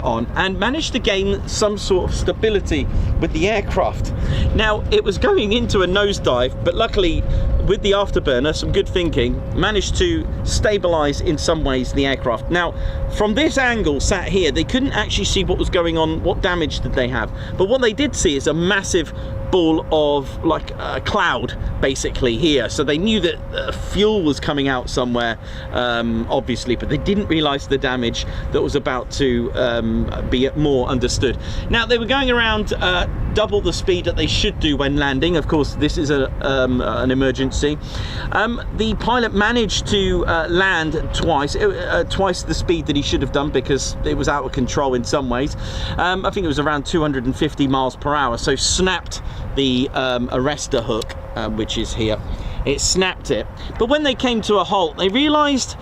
on and managed to gain some sort of stability with the aircraft. Now, it was going into a nosedive, but luckily with the afterburner, some good thinking, managed to stabilize in some ways the aircraft. Now, from this angle sat here, they couldn't actually see what was going on, what damage did they have, but what they did see is a massive ball of like a cloud basically here, so they knew that fuel was coming out somewhere, obviously, but they didn't realize the damage that was about to be more understood. Now, they were going around double the speed that they should do when landing. Of course, this is an emergency. The pilot managed to land twice the speed that he should have done, because it was out of control in some ways. I think it was around 250 miles per hour, so snapped the arrestor hook, which is here. It snapped it, but when they came to a halt, they realized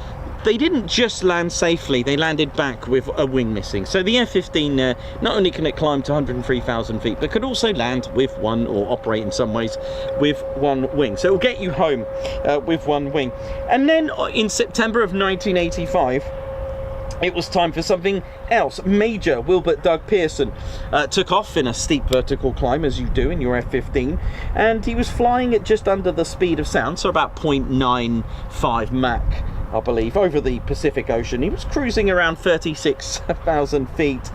they didn't just land safely, they landed back with a wing missing. So the F-15 not only can it climb to 103,000 feet, but could also land with one, or operate in some ways with one wing. So it'll get you home with one wing. And then in September of 1985, it was time for something else. Major Wilbert Doug Pearson took off in a steep vertical climb, as you do in your F-15, and he was flying at just under the speed of sound, so about 0.95 Mach, I believe, over the Pacific Ocean. He was cruising around 36,000 feet,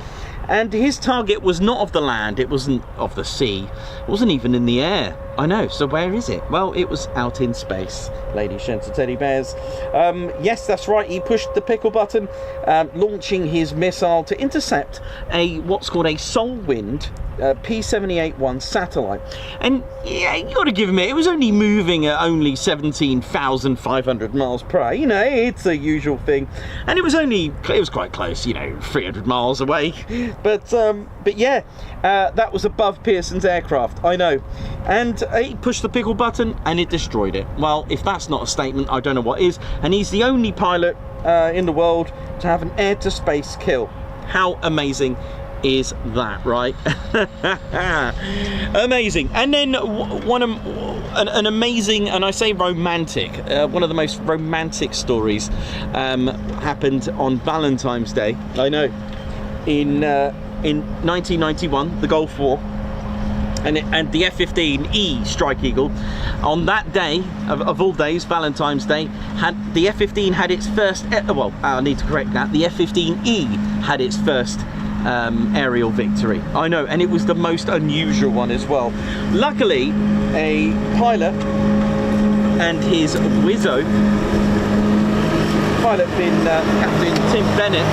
and his target was not of the land, it wasn't of the sea, it wasn't even in the air. I know, so where is it? Well, it was out in space, ladies, gents and teddy bears. Yes, that's right, he pushed the pickle button, launching his missile to intercept what's called a Solwind P-78-1 satellite. And yeah, you got to give him it. It was only moving at only 17,500 miles per hour. You know, it's a usual thing. And it was quite close, you know, 300 miles away. But yeah, that was above Pearson's aircraft, I know. And he pushed the pickle button and it destroyed it. Well, if that's not a statement, I don't know what is. And he's the only pilot in the world to have an air-to-space kill. How amazing is that, right? Amazing. And then an amazing, and I say romantic, one of the most romantic stories happened on Valentine's Day. I know, in 1991, the Gulf War, and the F-15E Strike Eagle, on that day of all days, Valentine's Day, the F-15 had its first, well, I need to correct that, the F-15E had its first aerial victory. I know, and it was the most unusual one as well. Luckily, a pilot and his Wizzo pilot being Captain Tim Bennett.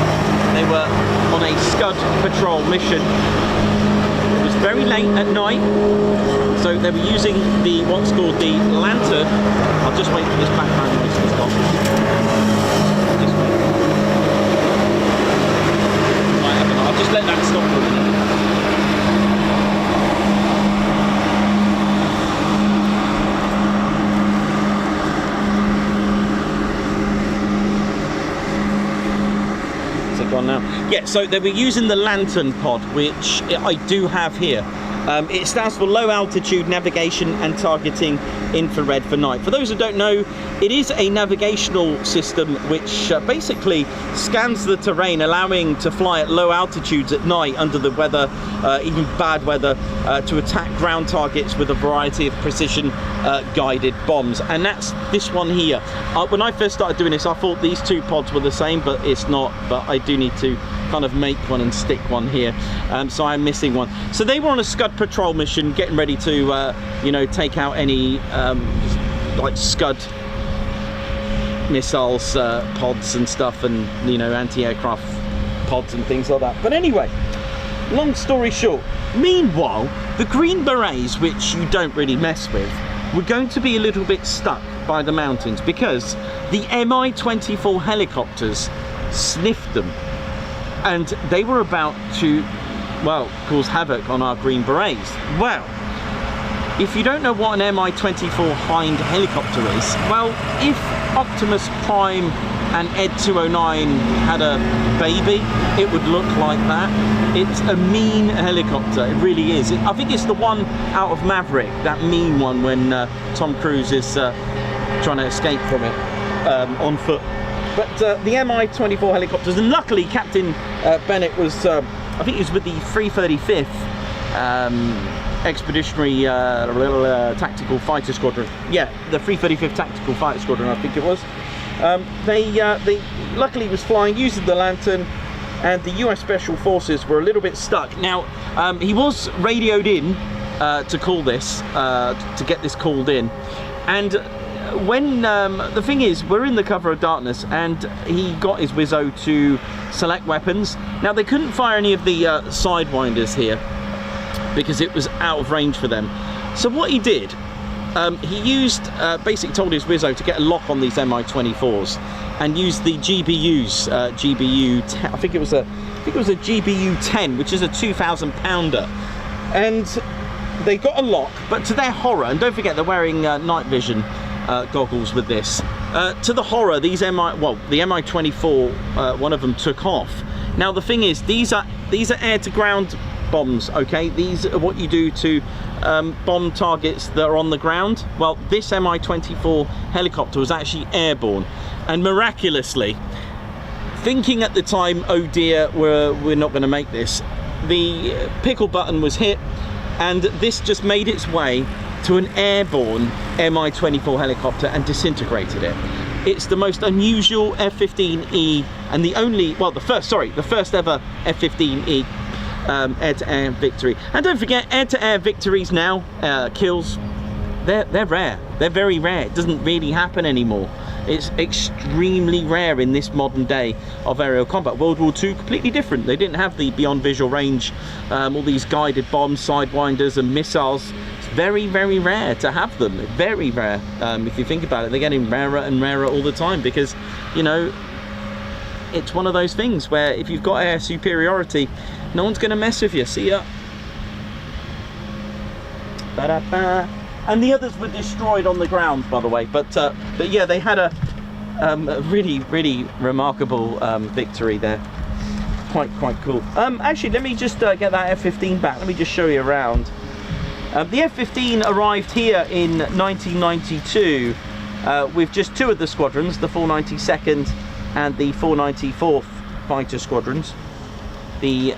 They were on a Scud patrol mission. It was very late at night, so they were using the what's called the lantern. I'll just wait for this background noise to stop. Just wait. I'll just let that stop for a minute. Gone now. Yeah, so they were using the lantern pod, which I do have here. It stands for Low Altitude Navigation and Targeting Infrared for Night. For those who don't know, it is a navigational system which basically scans the terrain, allowing to fly at low altitudes at night under the weather, even bad weather, to attack ground targets with a variety of precision guided bombs. And that's this one here. When I first started doing this, I thought these two pods were the same, but it's not. But I do need to kind of make one and stick one here, so I'm missing one. So they were on a Scud patrol mission, getting ready to you know, take out any like Scud missiles, pods and stuff, and you know, anti-aircraft pods and things like that. But anyway, long story short, meanwhile the Green Berets, which you don't really mess with, were going to be a little bit stuck by the mountains because the Mi-24 helicopters sniffed them, and they were about to, well, cause havoc on our Green Berets. Well, if you don't know what an Mi-24 Hind helicopter is, well, if Optimus Prime and Ed 209 had a baby, it would look like that. It's a mean helicopter, it really is. I think it's the one out of Maverick, that mean one when Tom Cruise is trying to escape from it on foot. But the Mi-24 helicopters, and luckily Captain Bennett was, I think he was with the 335th Expeditionary Tactical Fighter Squadron. Yeah, the 335th Tactical Fighter Squadron, I think it was. They luckily was flying using the lantern, and the US Special Forces were a little bit stuck. Now, he was radioed in to call this, to get this called in, and when the thing is, we're in the cover of darkness, and he got his Wizzo to select weapons. Now, they couldn't fire any of the sidewinders here because it was out of range for them. So what he did, he used, basically told his Wizzo to get a lock on these Mi-24s and use the GBUs, I think it was a GBU 10, which is a 2,000 pounder, and they got a lock. But to their horror, and don't forget they're wearing night vision goggles with this. To the horror, these the Mi-24, one of them took off. Now the thing is, these are air-to-ground bombs. Okay, these are what you do to bomb targets that are on the ground. Well, this Mi-24 helicopter was actually airborne, and miraculously, thinking at the time, oh dear, we're not going to make this, the pickle button was hit, and this just made its way to an airborne Mi-24 helicopter and disintegrated it. It's the most unusual F-15E, and the first ever F-15E air-to-air victory. And don't forget, air-to-air victories now, kills, they're rare. They're very rare. It doesn't really happen anymore. It's extremely rare in this modern day of aerial combat. World War II, completely different. They didn't have the beyond visual range, all these guided bombs, sidewinders and missiles. It's very, very rare to have them. Very rare. If you think about it, they're getting rarer and rarer all the time because, you know, it's one of those things where if you've got air superiority, no one's going to mess with you. See ya. Ba-da-ba. And the others were destroyed on the ground, by the way. But yeah, they had a really, really remarkable victory there. Quite cool. Actually, let me just get that F-15 back. Let me just show you around. The F-15 arrived here in 1992 with just two of the squadrons, the 492nd and the 494th Fighter Squadrons. The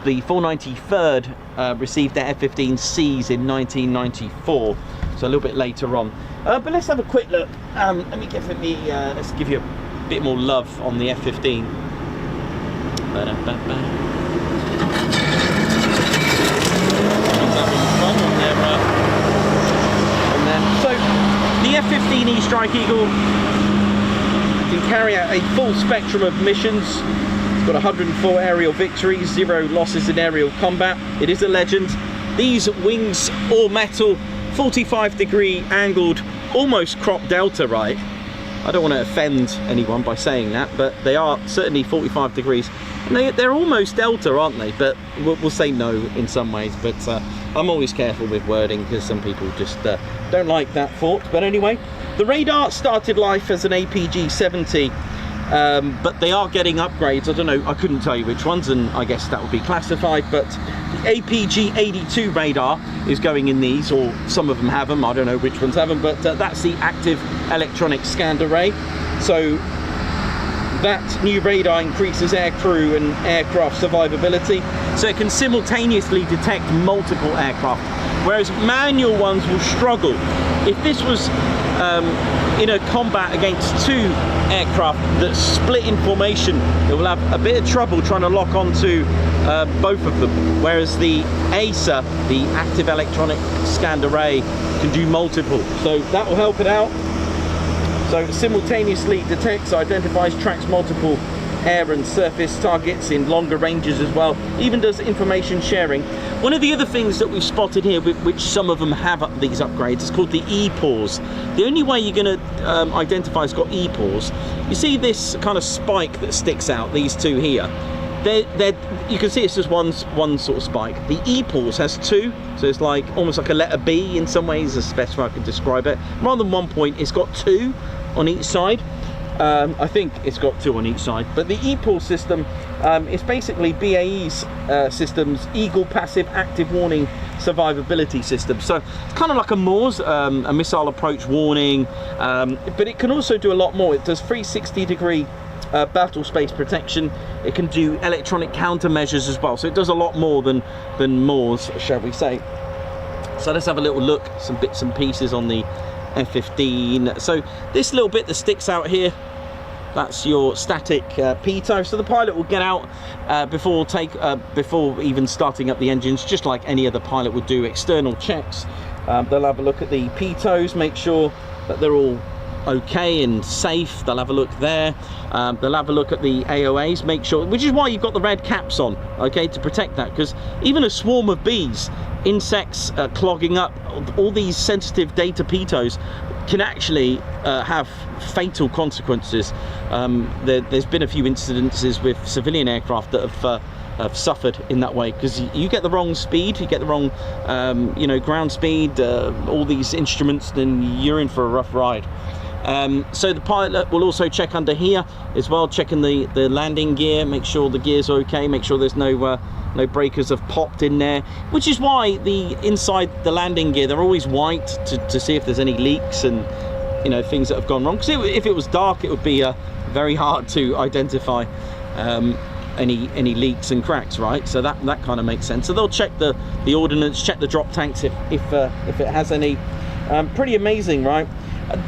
493rd received their F-15Cs in 1994, so a little bit later on. But let's have a quick look. Let me give let's give you a bit more love on the F-15. So the F-15E Strike Eagle can carry out a full spectrum of missions. It's got 104 aerial victories, 0 losses in aerial combat. It is a legend. These wings, all metal, 45-degree angled, almost crop delta, right? I don't want to offend anyone by saying that, but they are certainly 45 degrees. And they're almost delta, aren't they? But we'll say no in some ways. But I'm always careful with wording because some people just don't like that thought. But anyway, the radar started life as an APG-70, but they are getting upgrades. I don't know, I couldn't tell you which ones, and I guess that would be classified. But the APG-82 radar is going in these, or some of them have them. I don't know which ones have them, but that's the active electronic scanned array. So that new radar increases aircrew and aircraft survivability, so it can simultaneously detect multiple aircraft, whereas manual ones will struggle. If this was in a combat against 2 aircraft that split in formation, it will have a bit of trouble trying to lock onto both of them, whereas the ASA, the active electronic scanned array, can do multiple, so that will help it out. So it simultaneously detects, identifies, tracks multiple air and surface targets in longer ranges as well, even does information sharing. One of the other things that we've spotted here, which some of them have these upgrades, is called the E-pause. The only way you're going to identify it's got E-pause, you see this kind of spike that sticks out, these 2 here. You can see it's just one sort of spike. The E-pause has 2, so it's like almost like a letter B in some ways, is the best way I can describe it. Rather than 1 point, it's got 2 on each side. I think it's got 2 on each side, but the E-pause system is basically BAE's system's Eagle passive active warning survivability system. So it's kind of like a MAWS, a missile approach warning, but it can also do a lot more. It does 360-degree battle space protection. It can do electronic countermeasures as well, so it does a lot more than MAWS, shall we say. So let's have a little look, some bits and pieces on the F-15. So this little bit that sticks out here, that's your static pitot. So the pilot will get out before even starting up the engines, just like any other pilot would do external checks. They'll have a look at the pitots, make sure that they're all okay and safe. They'll have a look there. They'll have a look at the AOAs, make sure, which is why you've got the red caps on, okay, to protect that, because even a swarm of bees, insects clogging up all these sensitive data pitots can actually have fatal consequences. There's been a few incidences with civilian aircraft that have suffered in that way, because you get the wrong speed, you get the wrong you know, ground speed, all these instruments, then you're in for a rough ride. So the pilot will also check under here as well, checking the landing gear, make sure the gears are okay, make sure there's no breakers have popped in there, which is why inside the landing gear they're always white to see if there's any leaks and, you know, things that have gone wrong, because if it was dark it would be very hard to identify any leaks and cracks, right? So that kind of makes sense. So they'll check the ordnance, check the drop tanks if it has any. Pretty amazing, right?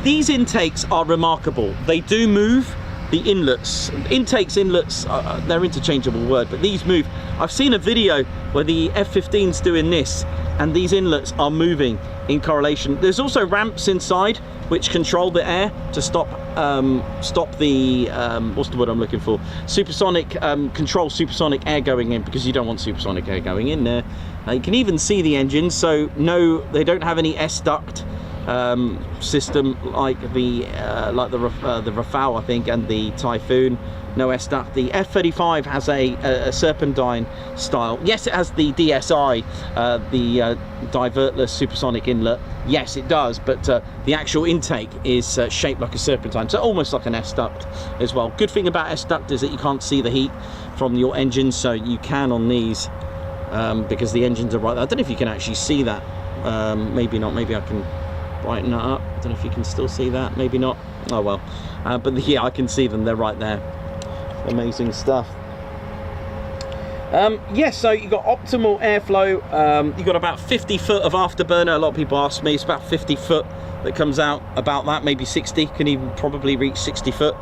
These intakes are remarkable. They do move. The inlets, inlets, they're interchangeable word, but these move. I've seen a video where the F-15's doing this, and these inlets are moving in correlation. There's also ramps inside which control the air to stop the what's the word I'm looking for? Supersonic, control supersonic air going in, because you don't want supersonic air going in there. You can even see the engines, so no, they don't have any S-duct system like the Rafale, I think, and the Typhoon. No S-duct. The F-35 has a serpentine style. Yes, it has the DSI, the divertless supersonic inlet. Yes, it does, but the actual intake is shaped like a serpentine, so almost like an S-duct as well. Good thing about S-duct is that you can't see the heat from your engine, so you can on these, because the engines are right there. I don't know if you can actually see that. Maybe not. Maybe I can brighten that up. I don't know if you can still see that. Maybe not. Oh well. But yeah, I can see them. They're right there. Amazing stuff. Yes, so you've got optimal airflow. You've got about 50 foot of afterburner. A lot of people ask me, it's about 50 foot that comes out, about that, maybe 60, can even probably reach 60 foot,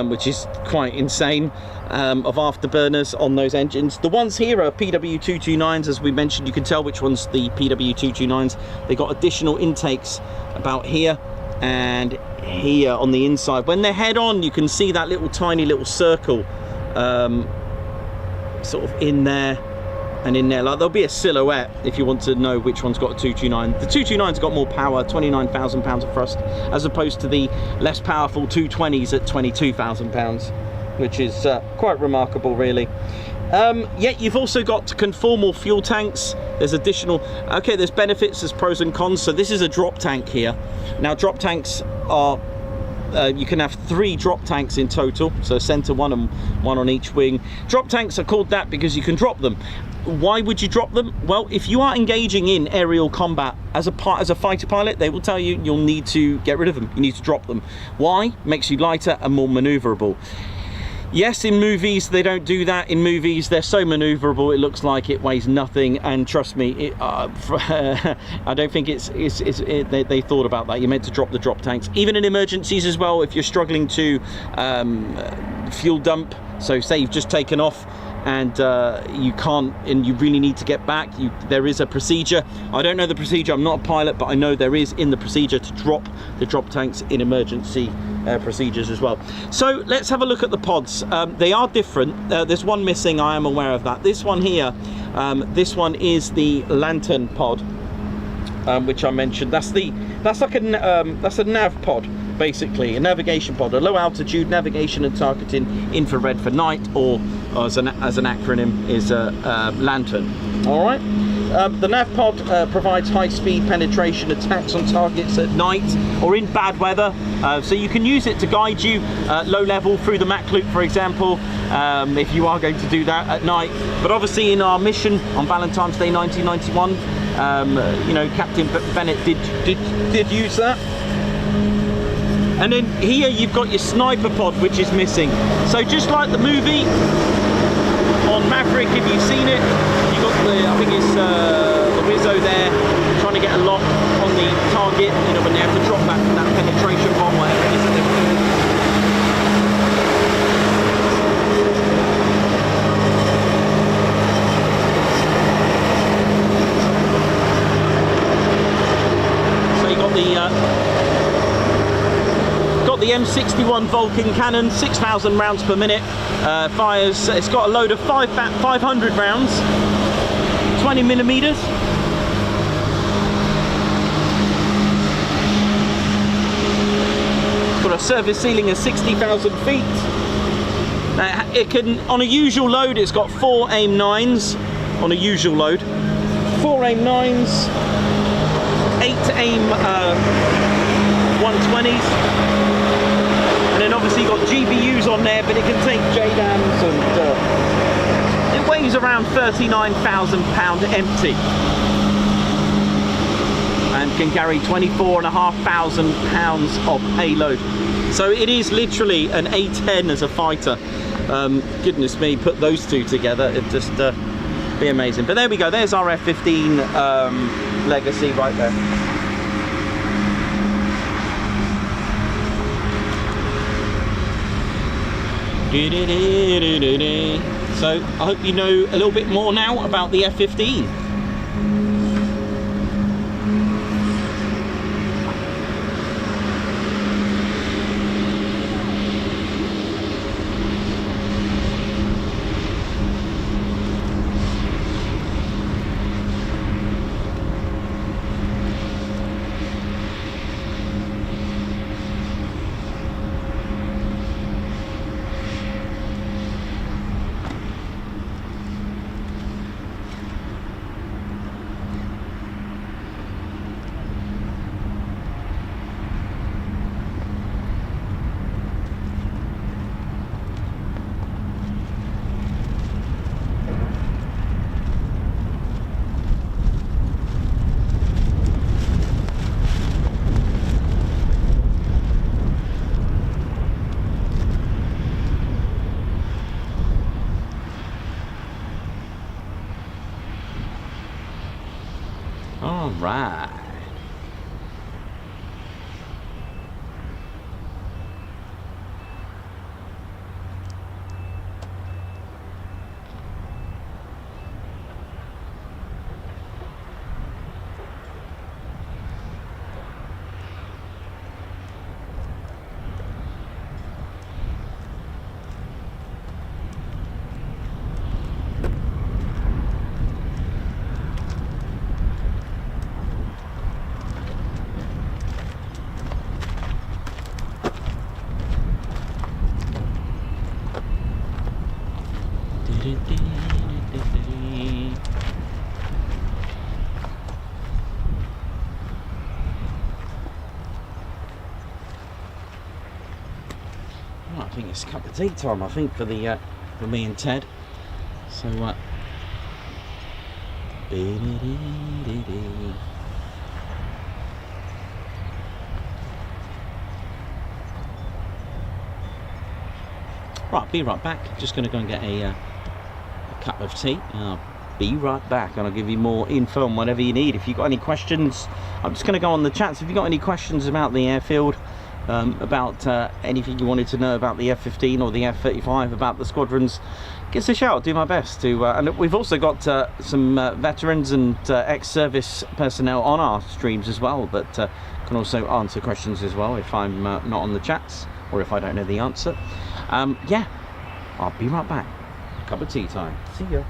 which is quite insane, of afterburners on those engines. The ones here are PW229s, as we mentioned. You can tell which one's the PW229s. They got additional intakes about here, and here on the inside, when they're head on, you can see that little tiny little circle sort of in there and in there. Like, there'll be a silhouette if you want to know which one's got a 229. The 229's got more power, 29,000 pounds of thrust, as opposed to the less powerful 220s at 22,000 pounds, which is quite remarkable, really. Yet you've also got conformal fuel tanks. There's additional, okay, there's benefits, there's pros and cons. So this is a drop tank here. Now drop tanks are, you can have 3 drop tanks in total, so center one and one on each wing. Drop tanks are called that because you can drop them. Why would you drop them? Well, if you are engaging in aerial combat as a fighter pilot, they will tell you you'll need to get rid of them. You need to drop them. Why? Makes you lighter and more maneuverable. Yes, in movies they don't do that. In movies they're so maneuverable it looks like it weighs nothing, and trust me, I don't think they thought about that. You're meant to drop the drop tanks, even in emergencies as well. If you're struggling to fuel dump, so say you've just taken off and you can't, and you really need to get back, there is a procedure. I don't know the procedure, I'm not a pilot, but I know there is in the procedure to drop the drop tanks in emergency procedures as well. So let's have a look at the pods. They are different. There's one missing, I am aware of that. This one here, this one is the lantern pod, which I mentioned. That's like a nav pod, basically a navigation pod, a low altitude navigation and targeting infrared for night, or as an acronym is lantern. All right. The nav pod provides high-speed penetration attacks on targets at night or in bad weather, so you can use it to guide you low level through the Mach Loop, for example, if you are going to do that at night. But obviously in our mission on Valentine's Day 1991, you know, Captain Bennett did use that. And then here you've got your sniper pod, which is missing. So just like the movie on Maverick, if you've seen it, you've got the, I think it's the Wizzo there, trying to get a lock on the target, you know, when they have to drop that penetration bomb, whatever it is that they're doing. So you got the M61 Vulcan cannon, 6,000 rounds per minute, fires, it's got a load of 500 rounds, 20 millimeters. It's got a surface ceiling of 60,000 feet. It can, on a usual load, it's got 4 AIM-9s on a usual load, 4 AIM-9s, 8 AIM-120s. And then obviously you've got GBUs on there, but it can take JDAMs, and it weighs around 39,000 pound empty and can carry 24,500 pounds of payload. So it is literally an A-10 as a fighter. Goodness me, put those two together, it'd just be amazing. But there we go, there's our F-15 legacy right there. So I hope you know a little bit more now about the F-15. All right. I think it's cup of tea time, I think, for me and Ted. So right, be right back. Just going to go and get a cup of tea. I'll be right back, and I'll give you more info on whatever you need. If you've got any questions, I'm just going to go on the chats. If you've got any questions about the airfield, about anything you wanted to know about the F-15 or the F-35, about the squadrons, give us a shout. I'll do my best to. And we've also got some veterans and ex-service personnel on our streams as well, that can also answer questions as well if I'm not on the chats or if I don't know the answer. Yeah, I'll be right back. Cup of tea time. See ya.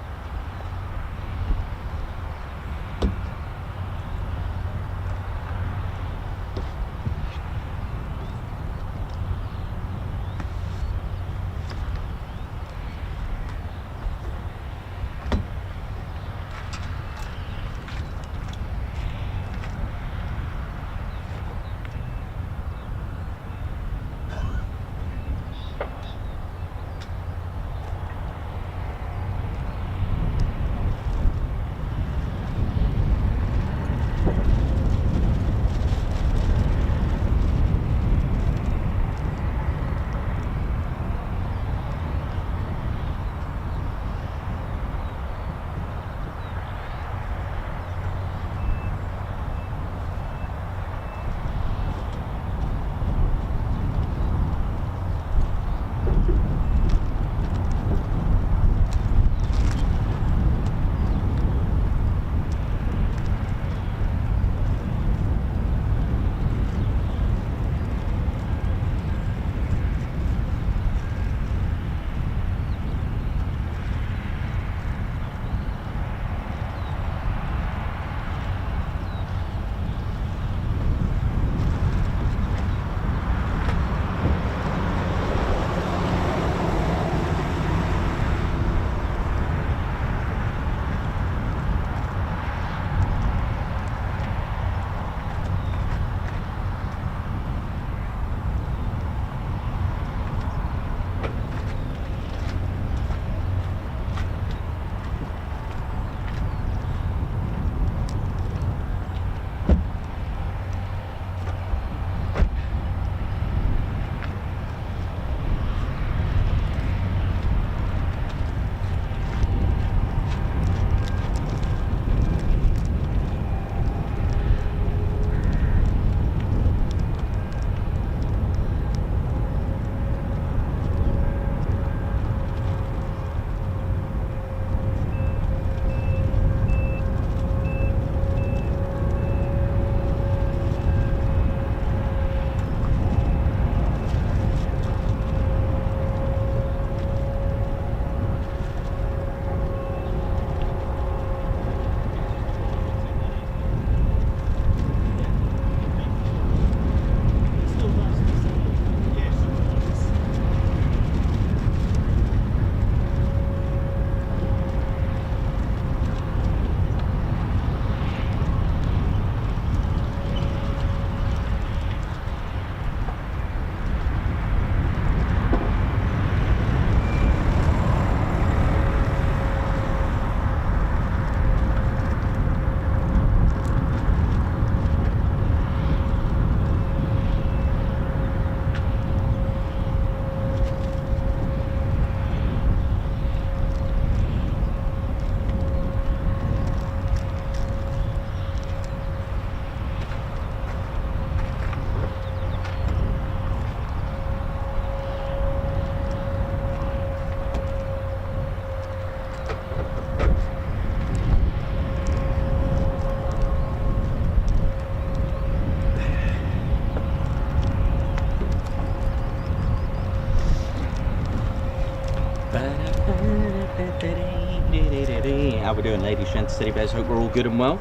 How we doing, ladies, gents, teddy bears? Hope we're all good and well.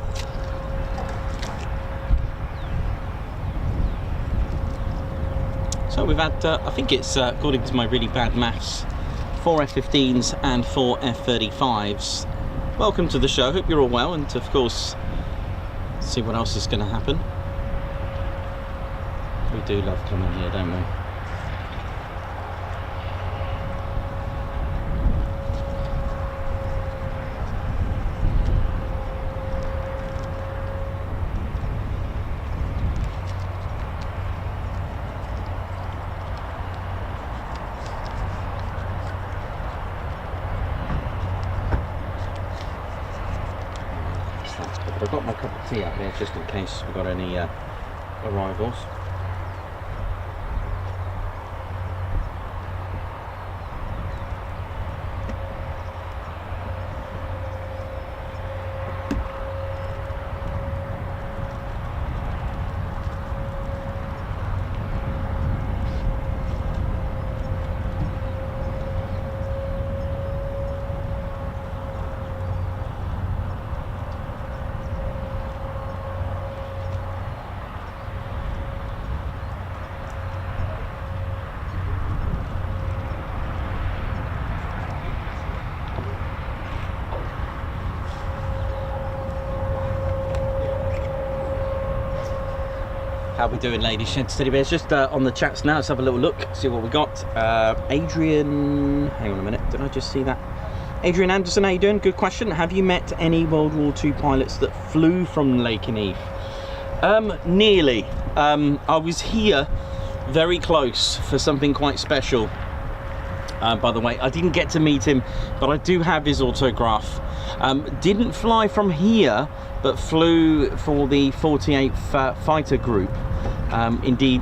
So we've had, I think it's, according to my really bad maths, 4 F-15s and 4 F-35s. Welcome to the show, hope you're all well, and of course, see what else is going to happen. We do love coming here, don't we? But I've got my cup of tea out there just in case we've got any arrivals. How we doing, ladies, gents, teddy bears? Just on the chats now, let's have a little look, see what we got. Adrian, hang on a minute, did I just see that? Adrian Anderson, how you doing? Good question. Have you met any World War II pilots that flew from Lakenheath? Nearly. I was here very close for something quite special. By the way, I didn't get to meet him, but I do have his autograph. Didn't fly from here, but flew for the 48th Fighter Group. Indeed,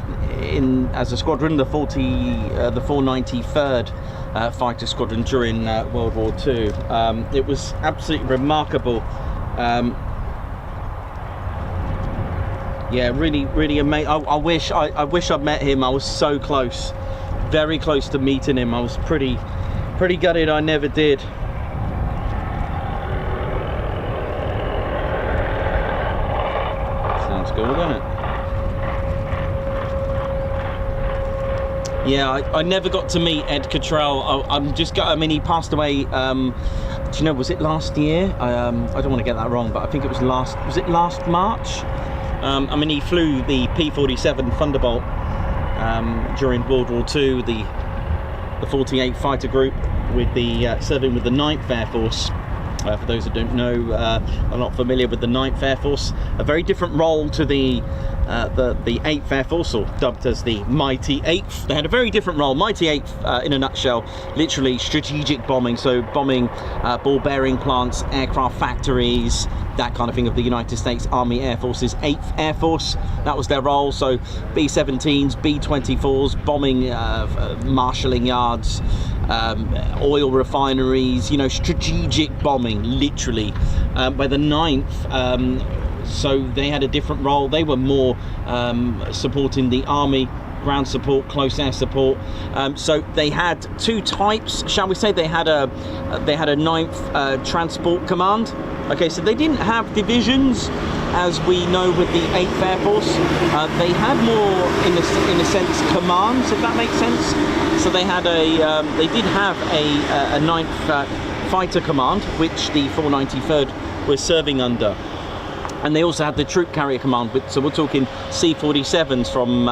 as a squadron, the 493rd Fighter Squadron during World War II. It was absolutely remarkable. Yeah, really amazing. I wish I'd met him. I was so close, very close to meeting him. I was pretty gutted I never did. Sounds good, doesn't it? Yeah, I never got to meet Ed Cottrell. I mean, he passed away, do you know, was it last year? I don't want to get that wrong, but I think it was last March? I mean, he flew the P-47 Thunderbolt during World War II, the 48th Fighter Group, with the serving with the 9th Air Force. For those that don't know, are not familiar with the 9th Air Force, a very different role to the 8th Air Force, or dubbed as the Mighty 8th. They had a very different role. Mighty 8th, in a nutshell, literally strategic bombing, so bombing ball bearing plants, aircraft factories, that kind of thing, of the United States Army Air Force's 8th Air Force. That was their role. So B-17s, B-24s, bombing marshalling yards, oil refineries, you know, strategic bombing, literally. By the 9th, so they had a different role. They were more supporting the Army, ground support, close air support. So they had two types, shall we say. They had a 9th Transport Command. Okay, so they didn't have divisions as we know with the 8th Air Force. They had more, in a sense, commands, if that makes sense. So they had they did have a 9th Fighter Command, which the 493rd was serving under. And they also had the Troop Carrier Command, so we're talking C-47s from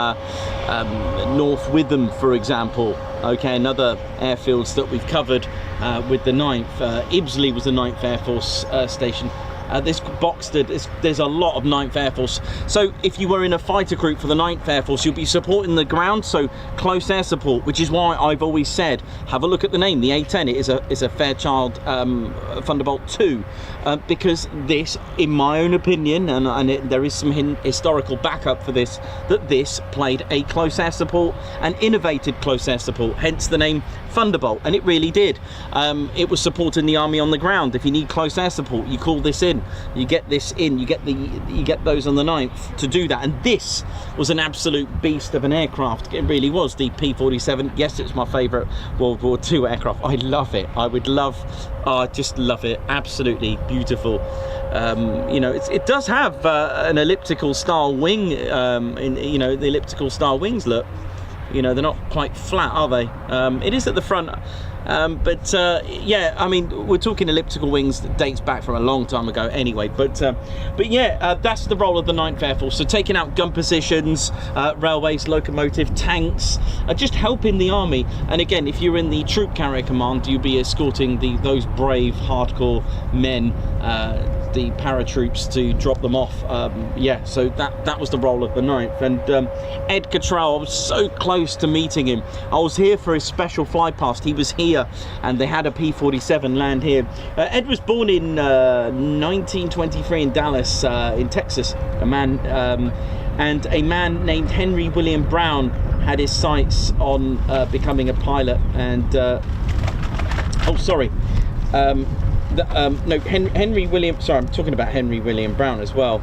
North Witham, for example. Okay, another airfields that we've covered with the 9th. Ibsley was the 9th Air Force station. This Boxted, there's a lot of 9th Air Force. So if you were in a fighter group for the 9th Air Force, you'll be supporting the ground, so close air support, which is why I've always said, have a look at the name, the A-10. It is a Fairchild Thunderbolt II, because this, in my own opinion, and there is some historical backup for this, that this played a close air support, and innovated close air support, hence the name Thunderbolt, and it really did. It was supporting the Army on the ground. If you need close air support, you call this in. You get this in. You get those on the 9th to do that. And this was an absolute beast of an aircraft. It really was. The P-47. Yes, it's my favourite World War II aircraft. I love it. I just love it. Absolutely beautiful. You know, it does have an elliptical style wing. The elliptical style wings look. You know, they're not quite flat, are they? It is at the front, but yeah, I mean, we're talking elliptical wings that dates back from a long time ago anyway, but yeah, that's the role of the 9th Air Force. So taking out gun positions, railways, locomotive, tanks, just helping the army. And again, if you're in the troop carrier command, you'll be escorting those brave, hardcore men, the paratroops, to drop them off. Yeah, so that was the role of the 9th. And Ed Cottrell, I was so close to meeting him. I was here for his special fly past. He was here and they had a P-47 land here. Ed was born in 1923 in Dallas, in Texas. A man named Henry William Brown had his sights on becoming a pilot. And oh, sorry. No, Henry William, sorry, I'm talking about Henry William Brown as well.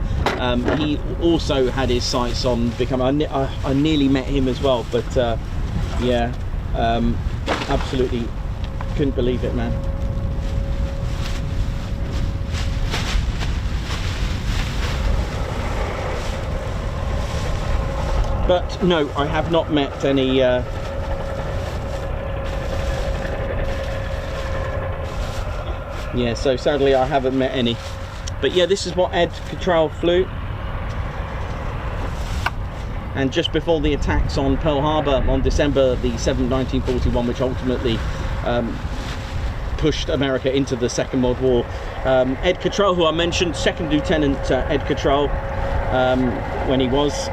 He also had his sights on becoming, I nearly met him as well, but yeah, absolutely couldn't believe it, man. But no, I have not met any yeah, so sadly I haven't met any. But yeah, this is what Ed Cottrell flew. And just before the attacks on Pearl Harbor on December the 7th, 1941, which ultimately pushed America into the Second World War, Ed Cottrell, who I mentioned, Second Lieutenant Ed Cottrell, when he was,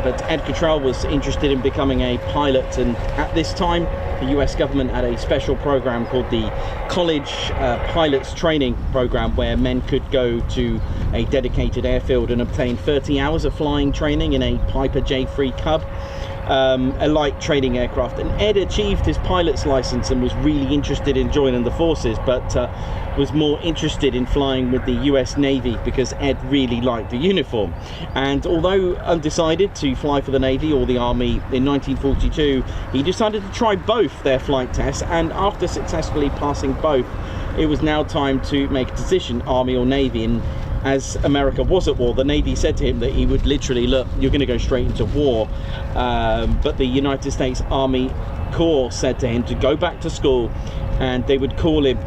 but Ed Cottrell was interested in becoming a pilot, and at this time the US government had a special program called the College Pilots Training Program, where men could go to a dedicated airfield and obtain 30 hours of flying training in a Piper J3 Cub, a light training aircraft. And Ed achieved his pilot's license and was really interested in joining the forces, but was more interested in flying with the US Navy because Ed really liked the uniform. And although undecided to fly for the Navy or the Army in 1942, he decided to try both their flight tests, and after successfully passing both, it was now time to make a decision, Army or Navy. And as America was at war, the Navy said to him that he would literally, look, you're going to go straight into war. But the United States Army Corps said to him to go back to school, and they would call him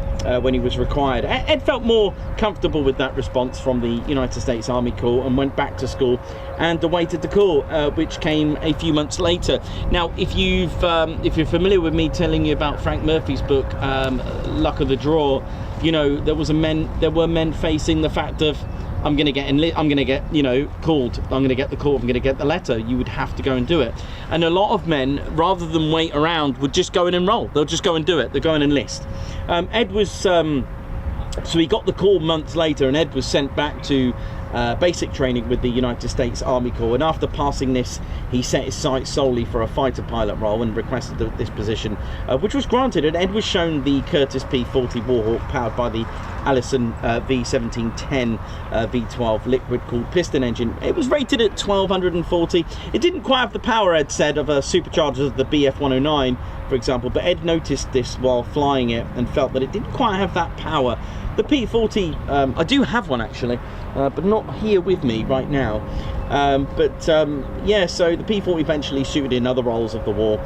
when he was required. Ed felt more comfortable with that response from the United States Army Corps and went back to school and awaited the call, which came a few months later. Now, if you're familiar with me telling you about Frank Murphy's book, Luck of the Draw, you know, there were men facing the fact of, I'm going to get you know, called, I'm going to get the call, I'm going to get the letter. You would have to go and do it. And a lot of men, rather than wait around, would just go and enroll. They'll just go and do it. They'll go and enlist. Ed was, so he got the call months later, and Ed was sent back to basic training with the United States Army Corps. And after passing this, he set his sights solely for a fighter pilot role and requested this position, which was granted. And Ed was shown the Curtiss P-40 Warhawk, powered by the Allison V1710 V12 liquid-cooled piston engine. It was rated at 1240. It didn't quite have the power, Ed said, of a supercharger of the BF-109, for example, but Ed noticed this while flying it and felt that it didn't quite have that power. The P-40, I do have one actually, but not here with me right now. Yeah, so the P-40 eventually suited in other roles of the war,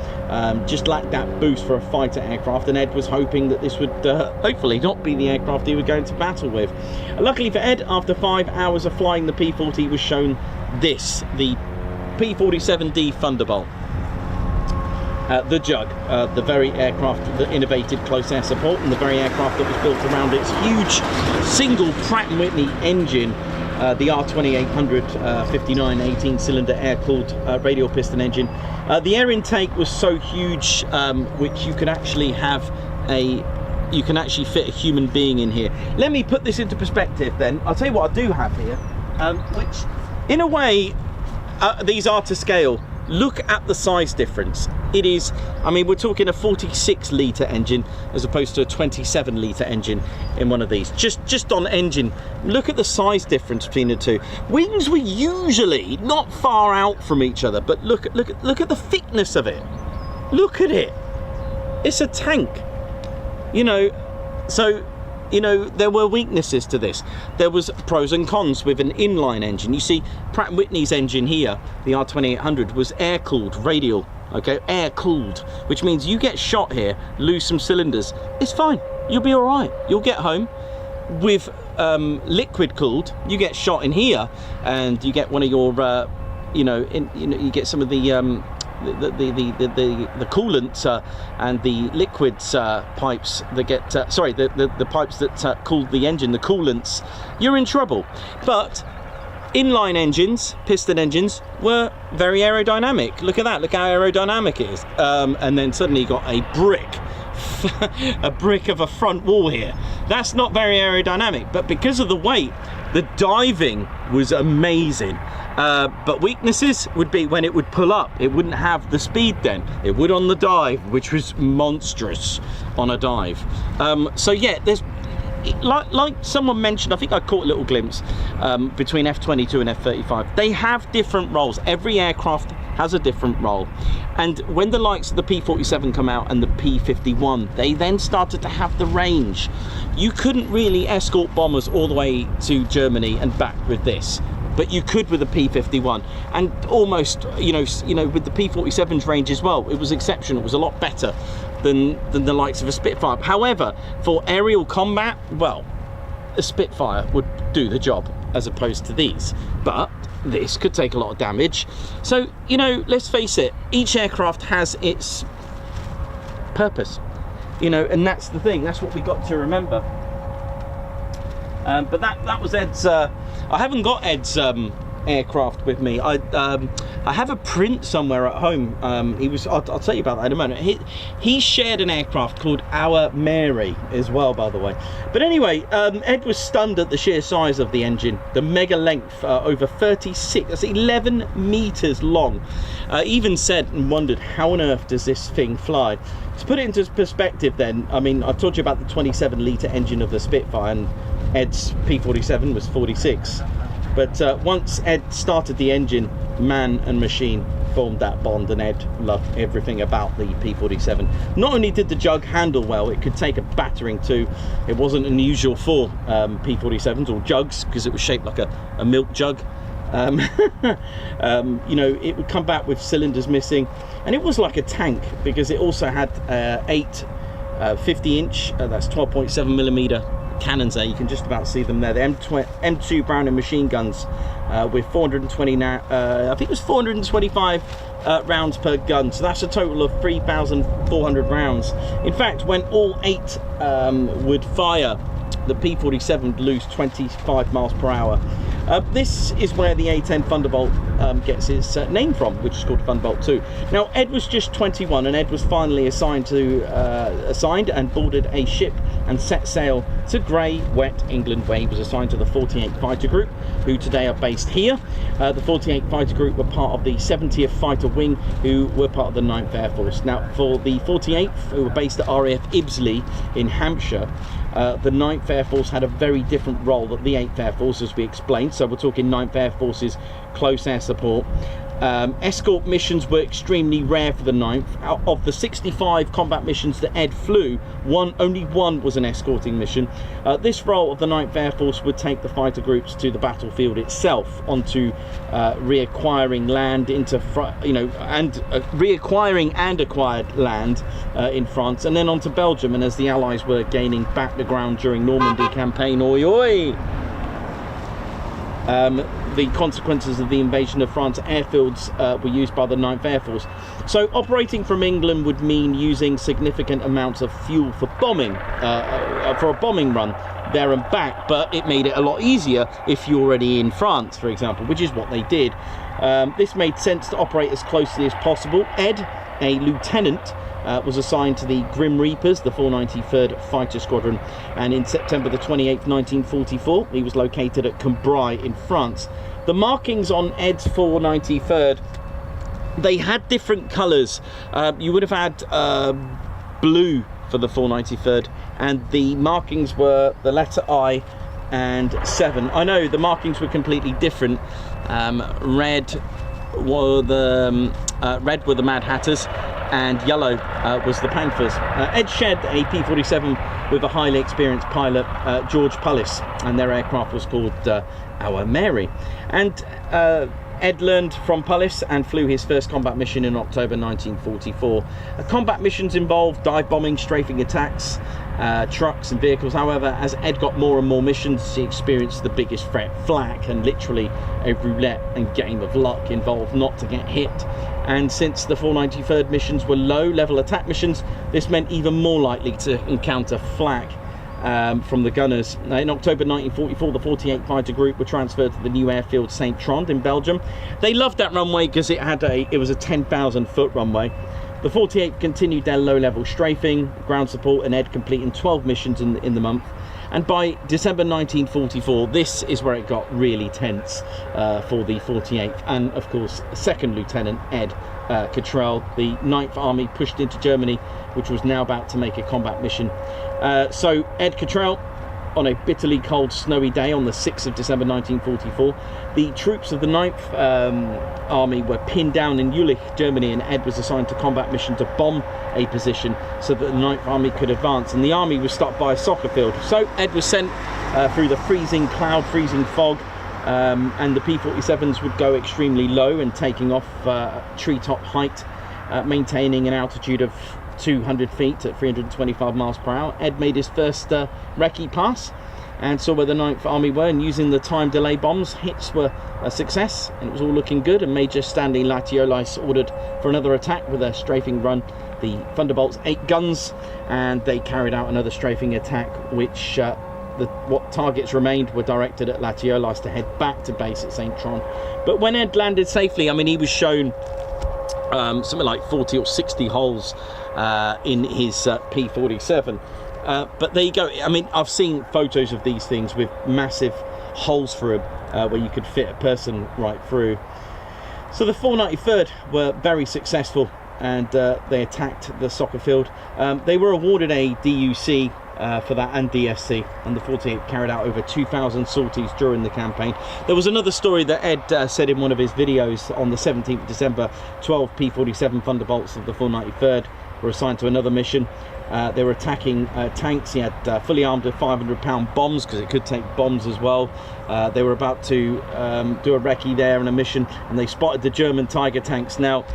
just lacked that boost for a fighter aircraft, and Ed was hoping that this would hopefully not be the aircraft he would go into battle with. Luckily for Ed, after 5 hours of flying the P-40, he was shown this, the P-47D Thunderbolt. The Jug, the very aircraft that innovated close air support, and the very aircraft that was built around its huge single Pratt & Whitney engine, the R2800 59 18-cylinder air-cooled radial piston engine. The air intake was so huge, which you can actually fit a human being in here. Let me put this into perspective then. I'll tell you what I do have here, which in a way, these are to scale. Look at the size difference. It is, I mean, we're talking a 46 litre engine as opposed to a 27 litre engine in one of these. Just on engine, look at the size difference between the two. Wings were usually not far out from each other, but look at the thickness of it. Look at it. It's a tank, you know. So you know, there were weaknesses to this. There was pros and cons with an inline engine. You see, Pratt & Whitney's engine here, the R2800, was air-cooled, radial, okay, air-cooled, which means you get shot here, lose some cylinders, it's fine, you'll be all right, you'll get home. With liquid cooled, you get shot in here, and you get one of your, you get some of the coolant and the liquids pipes that get the pipes that cool the engine, the coolants, you're in trouble. But inline engines, piston engines, were very aerodynamic. Look at that, look how aerodynamic it is. And then suddenly you got a brick of a front wall here. That's not very aerodynamic, but because of the weight, the diving was amazing. But weaknesses would be when it would pull up, it wouldn't have the speed then. It would on the dive, which was monstrous on a dive. So yeah, there's, like someone mentioned, I think I caught a little glimpse between F-22 and F-35. They have different roles. Every aircraft has a different role. And when the likes of the P-47 come out and the P-51, they then started to have the range. You couldn't really escort bombers all the way to Germany and back with this, but you could with the P-51, and almost, you know, with the P-47's range as well, it was exceptional. It was a lot better than the likes of a Spitfire. However, for aerial combat, well, a Spitfire would do the job as opposed to these, but this could take a lot of damage. So, you know, let's face it, each aircraft has its purpose, you know, and that's the thing, that's what we got to remember. But that was Ed's. I haven't got Ed's aircraft with me. I have a print somewhere at home. I'll tell you about that in a moment. He shared an aircraft called Our Mary as well, by the way. But anyway, Ed was stunned at the sheer size of the engine, the mega length, over 36. That's 11 meters long. Even said and wondered, how on earth does this thing fly? To put it into perspective, then, I mean, I told you about the 27-litre engine of the Spitfire, and Ed's P-47 was 46. But once Ed started the engine, man and machine formed that bond, and Ed loved everything about the P-47. Not only did the jug handle well, it could take a battering too. It wasn't unusual for P-47s or jugs, because it was shaped like a milk jug. You know, it would come back with cylinders missing, and it was like a tank, because it also had 8 50-inch, that's 12.7mm cannons there. You can just about see them there. The M2 Browning machine guns with 420 now. I think it was 425 rounds per gun. So that's a total of 3,400 rounds. In fact, when all 8 would fire, the P-47 would lose 25 miles per hour. This is where the A-10 Thunderbolt gets its name from, which is called Thunderbolt 2. Now, Ed was just 21, and Ed was finally assigned and boarded a ship and set sail to grey, wet England, where he was assigned to the 48 Fighter Group, who today are based here. The 48 Fighter Group were part of the 70th Fighter Wing, who were part of the 9th Air Force. Now, for the 48th, who were based at RAF Ibsley in Hampshire, the 9th Air Force had a very different role than the 8th Air Force, as we explained. So we're talking 9th Air Force's close air support. Escort missions were extremely rare for the 9th. Out of the 65 combat missions that Ed flew, only one was an escorting mission. This role of the 9th Air Force would take the fighter groups to the battlefield itself, onto reacquiring land reacquiring and acquired land in France, and then onto Belgium. And as the Allies were gaining back the ground during Normandy campaign, oi oi! The consequences of the invasion of France, airfields were used by the 9th Air Force. So operating from England would mean using significant amounts of fuel for bombing, for a bombing run there and back, but it made it a lot easier if you're already in France, for example, which is what they did. This made sense to operate as closely as possible. Ed, a lieutenant, was assigned to the Grim Reapers, the 493rd Fighter Squadron, and in September the 28th, 1944, he was located at Coningsby in France. The markings on Ed's 493rd, they had different colours. You would have had blue for the 493rd, and the markings were the letter I and 7. I know the markings were completely different. Red were the Mad Hatters, and yellow was the Panthers. Ed shared a P-47 with a highly experienced pilot, George Pullis, and their aircraft was called Our Mary. And Ed learned from Pullis and flew his first combat mission in October 1944. Combat missions involved dive bombing, strafing attacks, trucks and vehicles. However, as Ed got more and more missions, he experienced the biggest threat, flak, and literally a roulette and game of luck involved not to get hit. And since the 493rd missions were low-level attack missions, this meant even more likely to encounter flak from the gunners. In October 1944, the 48 Fighter Group were transferred to the new airfield St. Trond in Belgium. They loved that runway because it was a 10,000-foot runway. The 48 continued their low-level strafing, ground support, and Ed completing 12 missions in the month. And by December 1944, this is where it got really tense for the 48th. And of course, Second Lieutenant Ed Cottrell, the 9th Army, pushed into Germany, which was now about to make a combat mission. So Ed Cottrell, on a bitterly cold, snowy day on the 6th of December 1944, the troops of the 9th Army were pinned down in Jülich, Germany, and Ed was assigned to combat mission to bomb a position so that the 9th Army could advance. And the army was stopped by a soccer field. So Ed was sent through the freezing cloud, freezing fog, and the P-47s would go extremely low and taking off treetop height, maintaining an altitude of 200 feet at 325 miles per hour. Ed made his first recce pass and saw where the 9th Army were, and using the time delay bombs, hits were a success and it was all looking good. And Major Stanley Latiolais ordered for another attack with a strafing run, the Thunderbolt's 8 guns, and they carried out another strafing attack, which what targets remained were directed at Latiolais to head back to base at St. Trond. But when Ed landed safely, I mean, he was shown something like 40 or 60 holes in his P-47. But there you go. I mean, I've seen photos of these things with massive holes through them where you could fit a person right through. So the 493rd were very successful, and they attacked the soccer field. They were awarded a DUC for that and DSC, and the 48 carried out over 2,000 sorties during the campaign. There was another story that Ed said in one of his videos. On the 17th of December, 12 P-47 Thunderbolts of the 493rd were assigned to another mission. They were attacking tanks. He had fully armed with 500-pound bombs, because it could take bombs as well. They were about to do a recce there on a mission, and they spotted the German Tiger tanks. Now,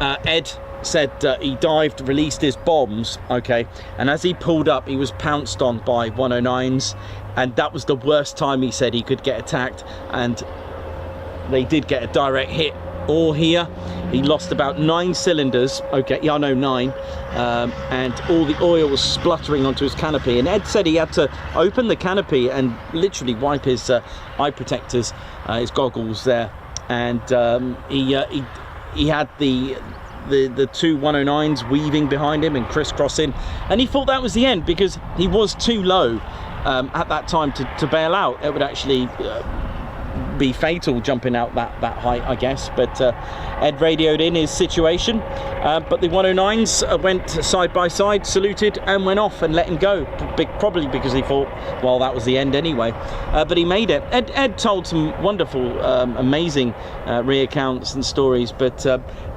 Ed said he dived, released his bombs, okay, and as he pulled up, he was pounced on by 109s, and that was the worst time he said he could get attacked. And they did get a direct hit all here. He lost about 9 cylinders, okay, yeah, no, 9, and all the oil was spluttering onto his canopy. And Ed said he had to open the canopy and literally wipe his eye protectors, his goggles there, and he had the 2 109s weaving behind him and crisscrossing, and he thought that was the end, because he was too low at that time to bail out. It would actually be fatal jumping out that height, I guess. But Ed radioed in his situation, but the 109s went side by side, saluted, and went off and let him go, probably because he thought, well, that was the end anyway. But he made it. Ed told some wonderful, amazing reaccounts and stories. But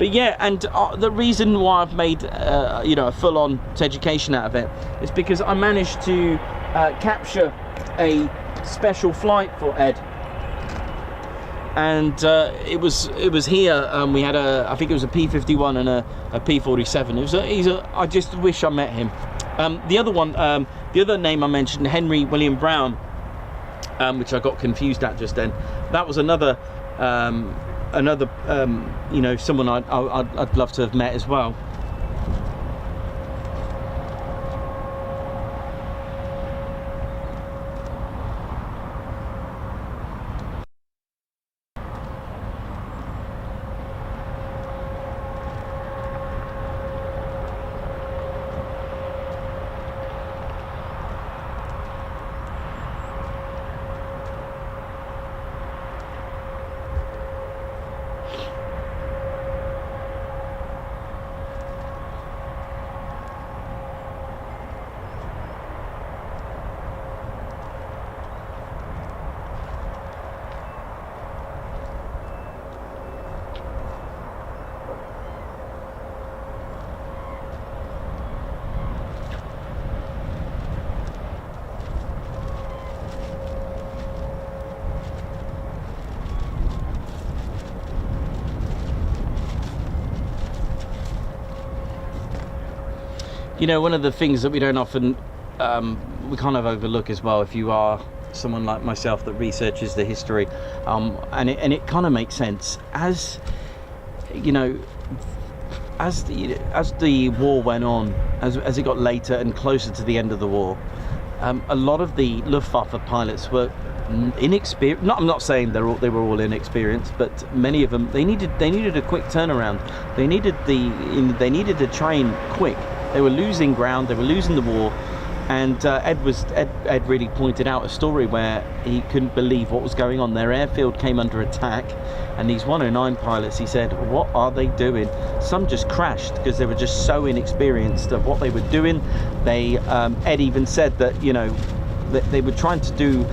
yeah, and the reason why I've made a full-on education out of it is because I managed to capture a special flight for Ed. And it was here. We had I think it was a P-51 and a P-47. I just wish I met him. The other name I mentioned, Henry William Brown, which I got confused at just then. That was another someone I'd love to have met as well. You know, one of the things that we don't often, we kind of overlook as well, if you are someone like myself that researches the history, and it kind of makes sense, as you know, as the war went on, as it got later and closer to the end of the war, a lot of the Luftwaffe pilots were inexperienced. I'm not saying they were all inexperienced, but many of them, they needed a quick turnaround. They needed to train quick. They were losing ground. They were losing the war. And Ed really pointed out a story where he couldn't believe what was going on. Their airfield came under attack, and these 109 pilots, he said, what are they doing? Some just crashed because they were just so inexperienced of what they were doing. They Ed even said that, you know, that they were trying to do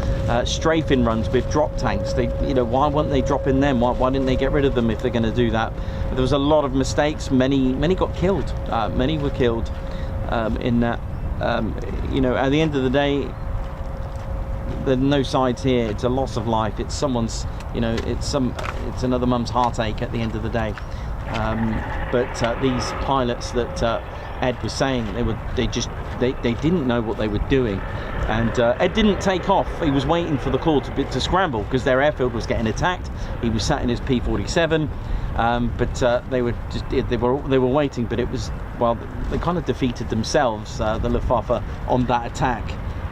strafing runs with drop tanks. They, you know, why weren't they dropping them? Why didn't they get rid of them if they're going to do that? But there was a lot of mistakes. Many got killed. Many were killed in that. You know, at the end of the day, there's no sides here. It's a loss of life. It's someone's, you know, it's another mum's heartache at the end of the day. But these pilots that Ed was saying, they didn't know what they were doing, and Ed didn't take off. He was waiting for the call to scramble because their airfield was getting attacked. He was sat in his P-47, but they were waiting. But it was, well, they kind of defeated themselves, the Luftwaffe, on that attack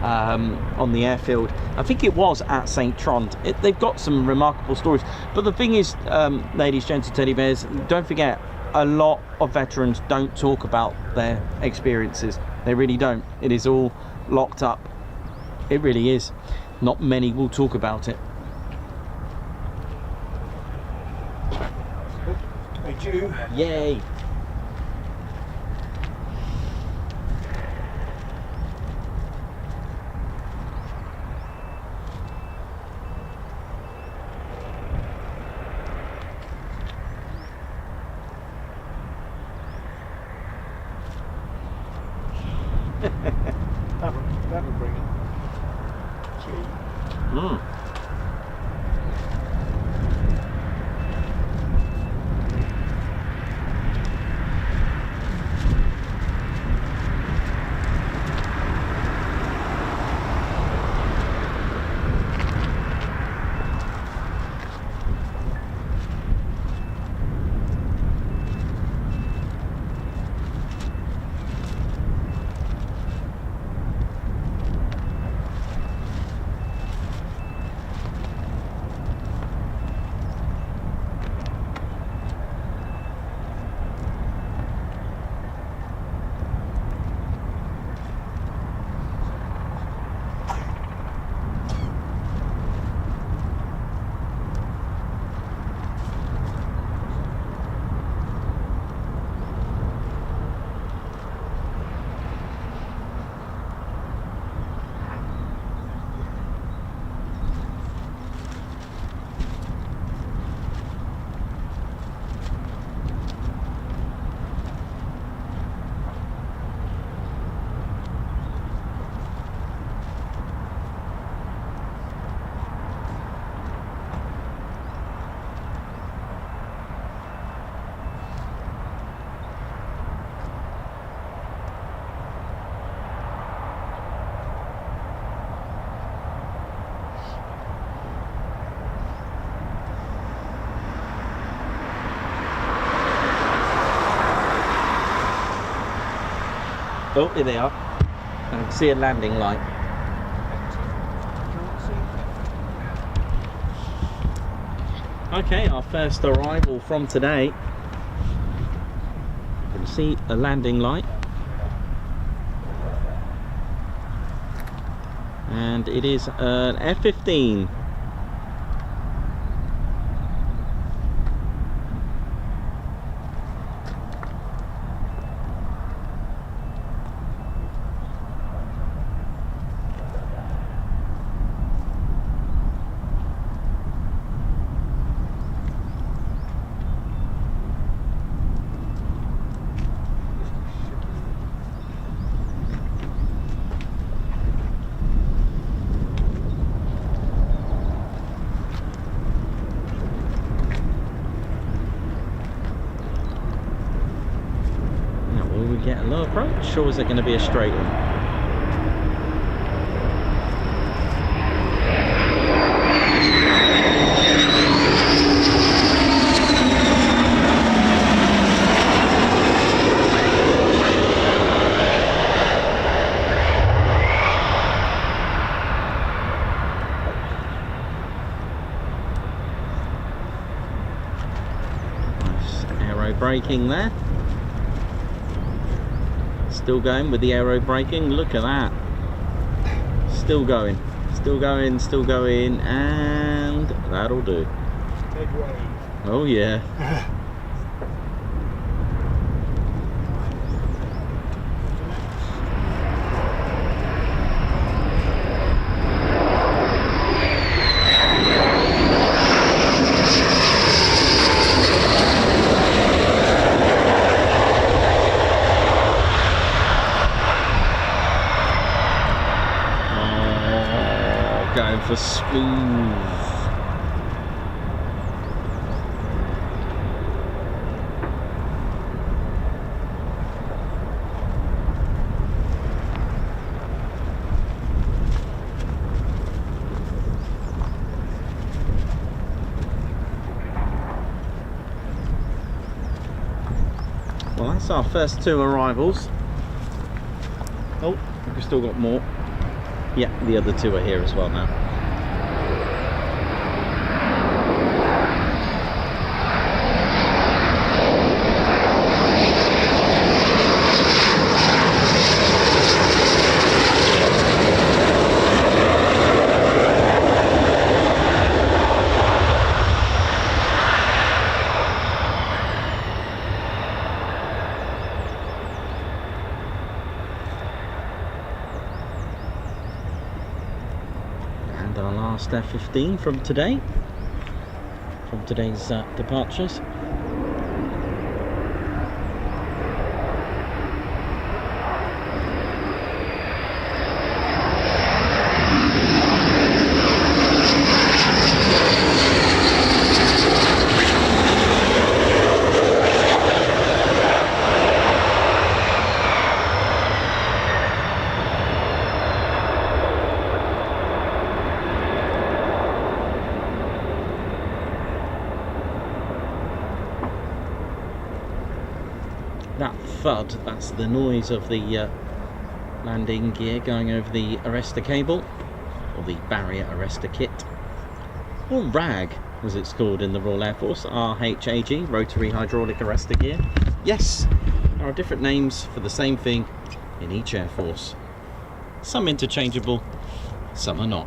on the airfield. I think it was at St. Trond. They've got some remarkable stories. But the thing is, ladies, gents and teddy bears, don't forget, a lot of veterans don't talk about their experiences. They really don't. It is all locked up. It really is. Not many will talk about it. They do. Yay! that would bring it. Mm. Oh, here they are. I can see a landing light. Okay, our first arrival from today. You can see a landing light. And it is an F-15. approach, or is it going to be a straight one? Braking there, still going with the aero braking. Look at that, still going, and that'll do. Oh yeah. For smooth. Well, that's our first 2 arrivals. Oh, we've still got more. Yeah, the other 2 are here as well now. Our last F-15 from today's departures. That thud, that's the noise of the landing gear going over the arrestor cable, or the barrier arrestor kit, or RAG as it's called in the Royal Air Force, RHAG, rotary hydraulic arrestor gear. Yes, there are different names for the same thing in each Air Force. Some interchangeable, some are not,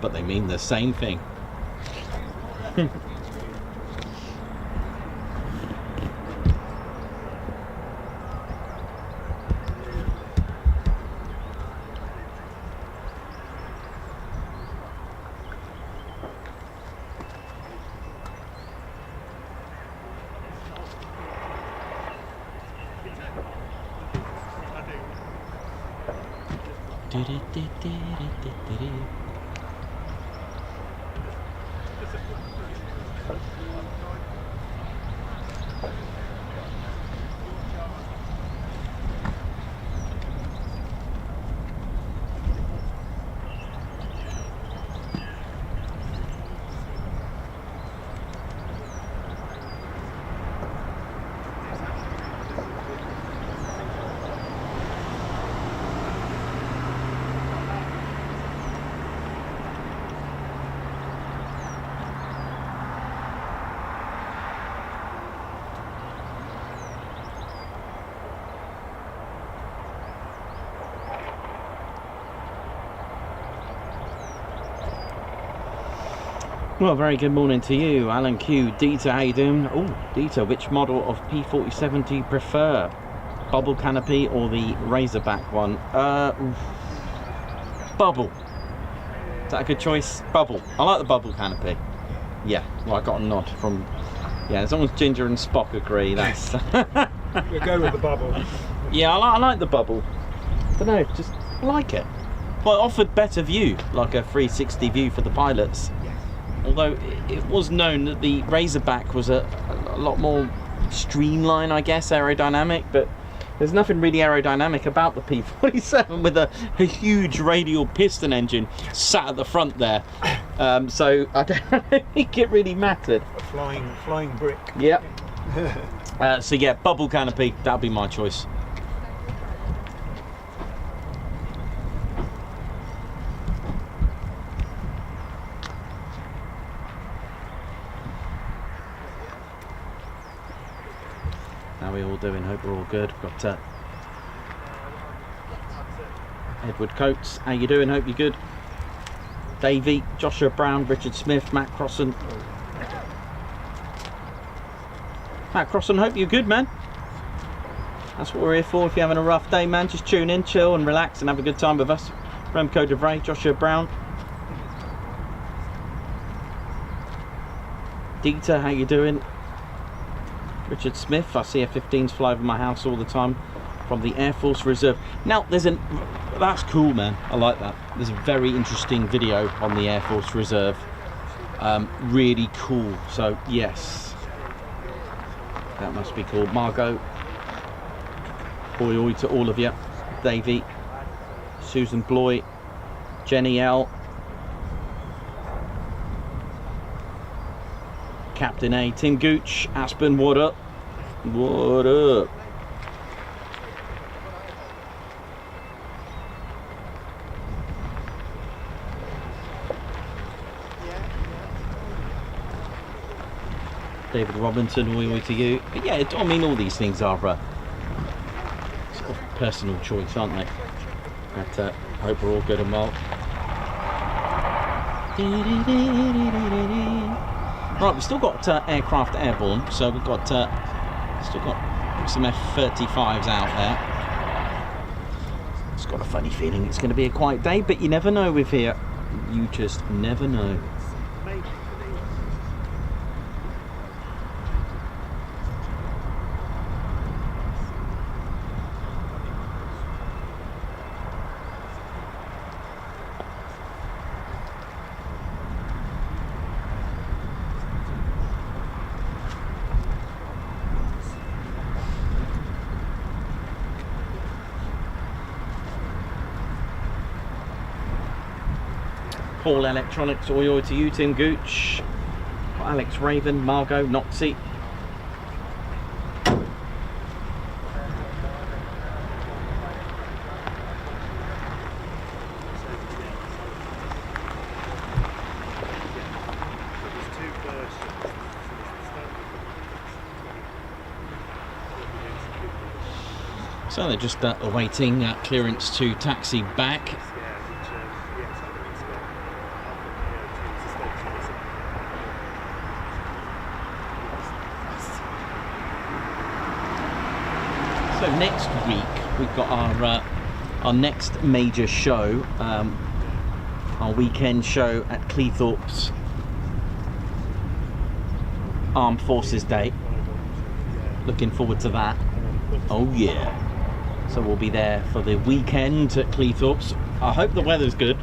but they mean the same thing. Well, very good morning to you, Alan Q. Dieter, how you doing? Oh, Dieter, which model of P-47 do you prefer? Bubble canopy or the Razorback one? Bubble. Is that a good choice? Bubble. I like the bubble canopy. Yeah, well, I got a nod from... Yeah, as long as Ginger and Spock agree, that's... We'll go with the bubble. Yeah, I like the bubble. I don't know, just I like it. Well, it offered better view, like a 360 view for the pilots. Although it was known that the Razorback was a lot more streamlined, I guess, aerodynamic, but There's nothing really aerodynamic about the P-47 with a huge radial piston engine sat at the front there. So I don't think it really mattered. A flying brick. Yep. So yeah, bubble canopy, that'll be my choice. How are we all doing? Hope we're all good. We've got Edward Coates, how you doing? Hope you're good. Davey, Joshua Brown, Richard Smith, Matt Crossan. Matt Crossan, hope you're good, man. That's what we're here for. If you're having a rough day, man, just tune in, chill and relax and have a good time with us. Remco de Vray, Joshua Brown. Dieter, how you doing? Richard Smith, I see F-15s fly over my house all the time from the Air Force Reserve. Now, that's cool, man. I like that. There's a very interesting video on the Air Force Reserve. Really cool. So, yes. That must be cool. Margot. Oi, oi to all of you. Davey. Susan Bloy. Jenny L. Captain A, Tim Gooch, Aspen, what up? What up? David Robinson, oi to you. But yeah, I mean, all these things are sort of personal choice, aren't they? But hope we're all good and well. Right, we've still got aircraft airborne, so we've got still got some F-35s out there. It's got a funny feeling it's going to be a quiet day, but you never know with here. You just never know. Paul Electronics, oi to you, Tim Gooch, Alex Raven, Margot, Noxie. So they're just awaiting clearance to taxi back. So next week we've got our next major show, our weekend show at Cleethorpes Armed Forces Day. Looking forward to that. Oh yeah. So we'll be there for the weekend at Cleethorpes. I hope the weather's good.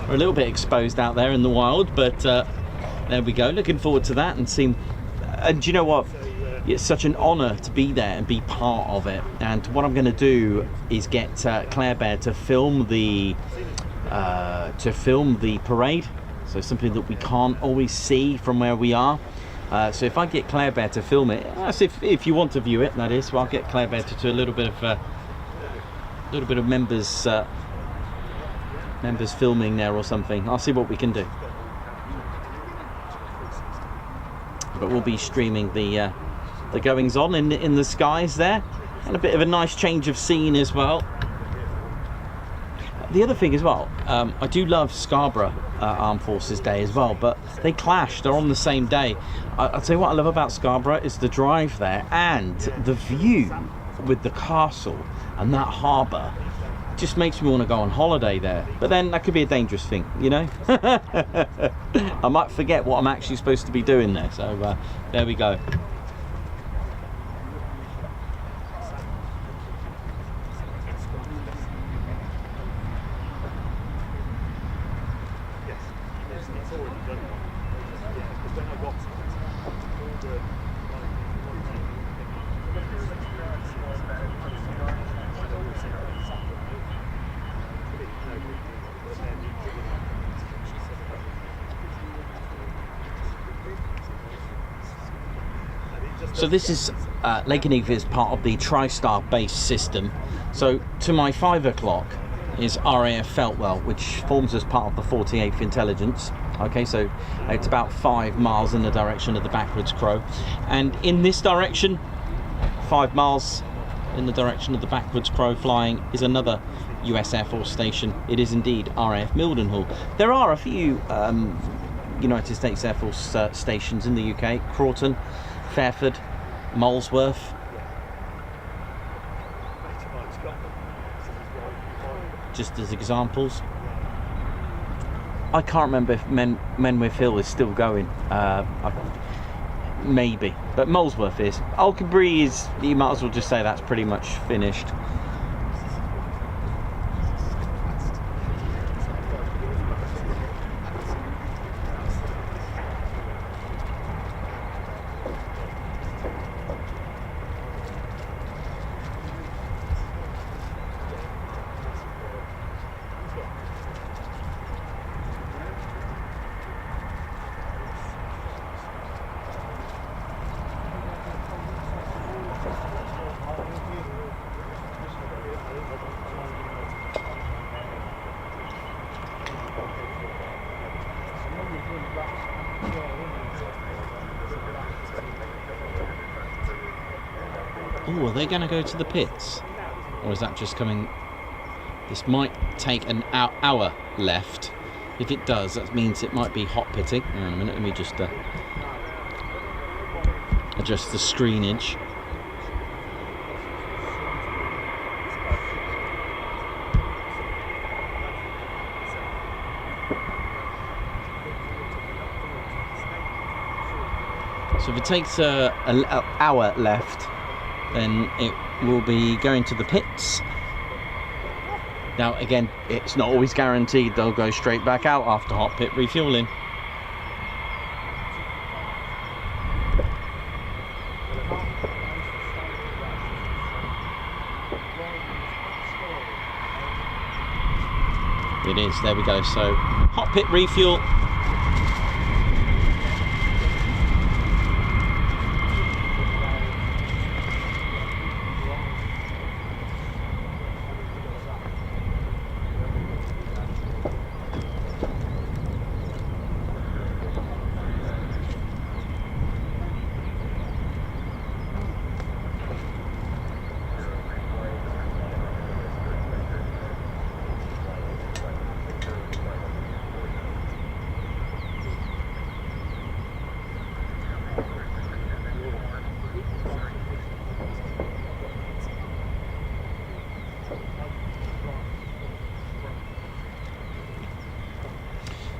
We're a little bit exposed out there in the wild, but there we go. Looking forward to that and seeing. And do you know what? It's such an honour to be there and be part of it. And what I'm going to do is get Claire Bear to film the parade. So something that we can't always see from where we are. So if I get Claire Bear to film it, that's if you want to view it, that is. So I'll get Claire Bear to do a little bit of members filming there or something. I'll see what we can do. But we'll be streaming the goings on in the skies there, and a bit of a nice change of scene as well. The other thing as well, I do love Scarborough Armed Forces Day as well, but they clash. They're on the same day. I'll tell you what I love about Scarborough is the drive there and the view with the castle and that harbour. Just makes me want to go on holiday there, but then that could be a dangerous thing, you know. I might forget what I'm actually supposed to be doing there, so there we go. So this is Lakenheath is part of the TriStar base system. So to my 5 o'clock is RAF Feltwell, which forms as part of the 48th Intelligence. Okay, so it's about 5 miles in the direction of the backwards crow, and in this direction, 5 miles in the direction of the backwards crow flying, is another US Air Force station. It is indeed RAF Mildenhall. There are a few United States Air Force stations in the UK: Crawton, Fairford, Molesworth. Just as examples. I can't remember if Menwith Hill is still going. Maybe, but Molesworth is. Alconbury is, you might as well just say that's pretty much finished. Oh, are they going to go to the pits? Or is that just coming? This might take an hour left. If it does, that means it might be hot pitting. Hang on a minute, let me just adjust the screenage. So if it takes an hour left, then it will be going to the pits. Now again, it's not always guaranteed they'll go straight back out after hot pit refueling. It is, there we go. So hot pit refuel.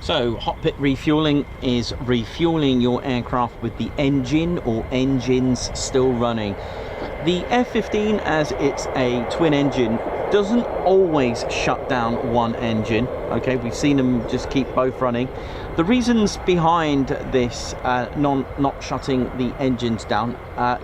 So hot pit refueling is refueling your aircraft with the engine or engines still running. The F-15, as it's a twin engine, doesn't always shut down one engine. Okay, we've seen them just keep both running. The reasons behind this not shutting the engines down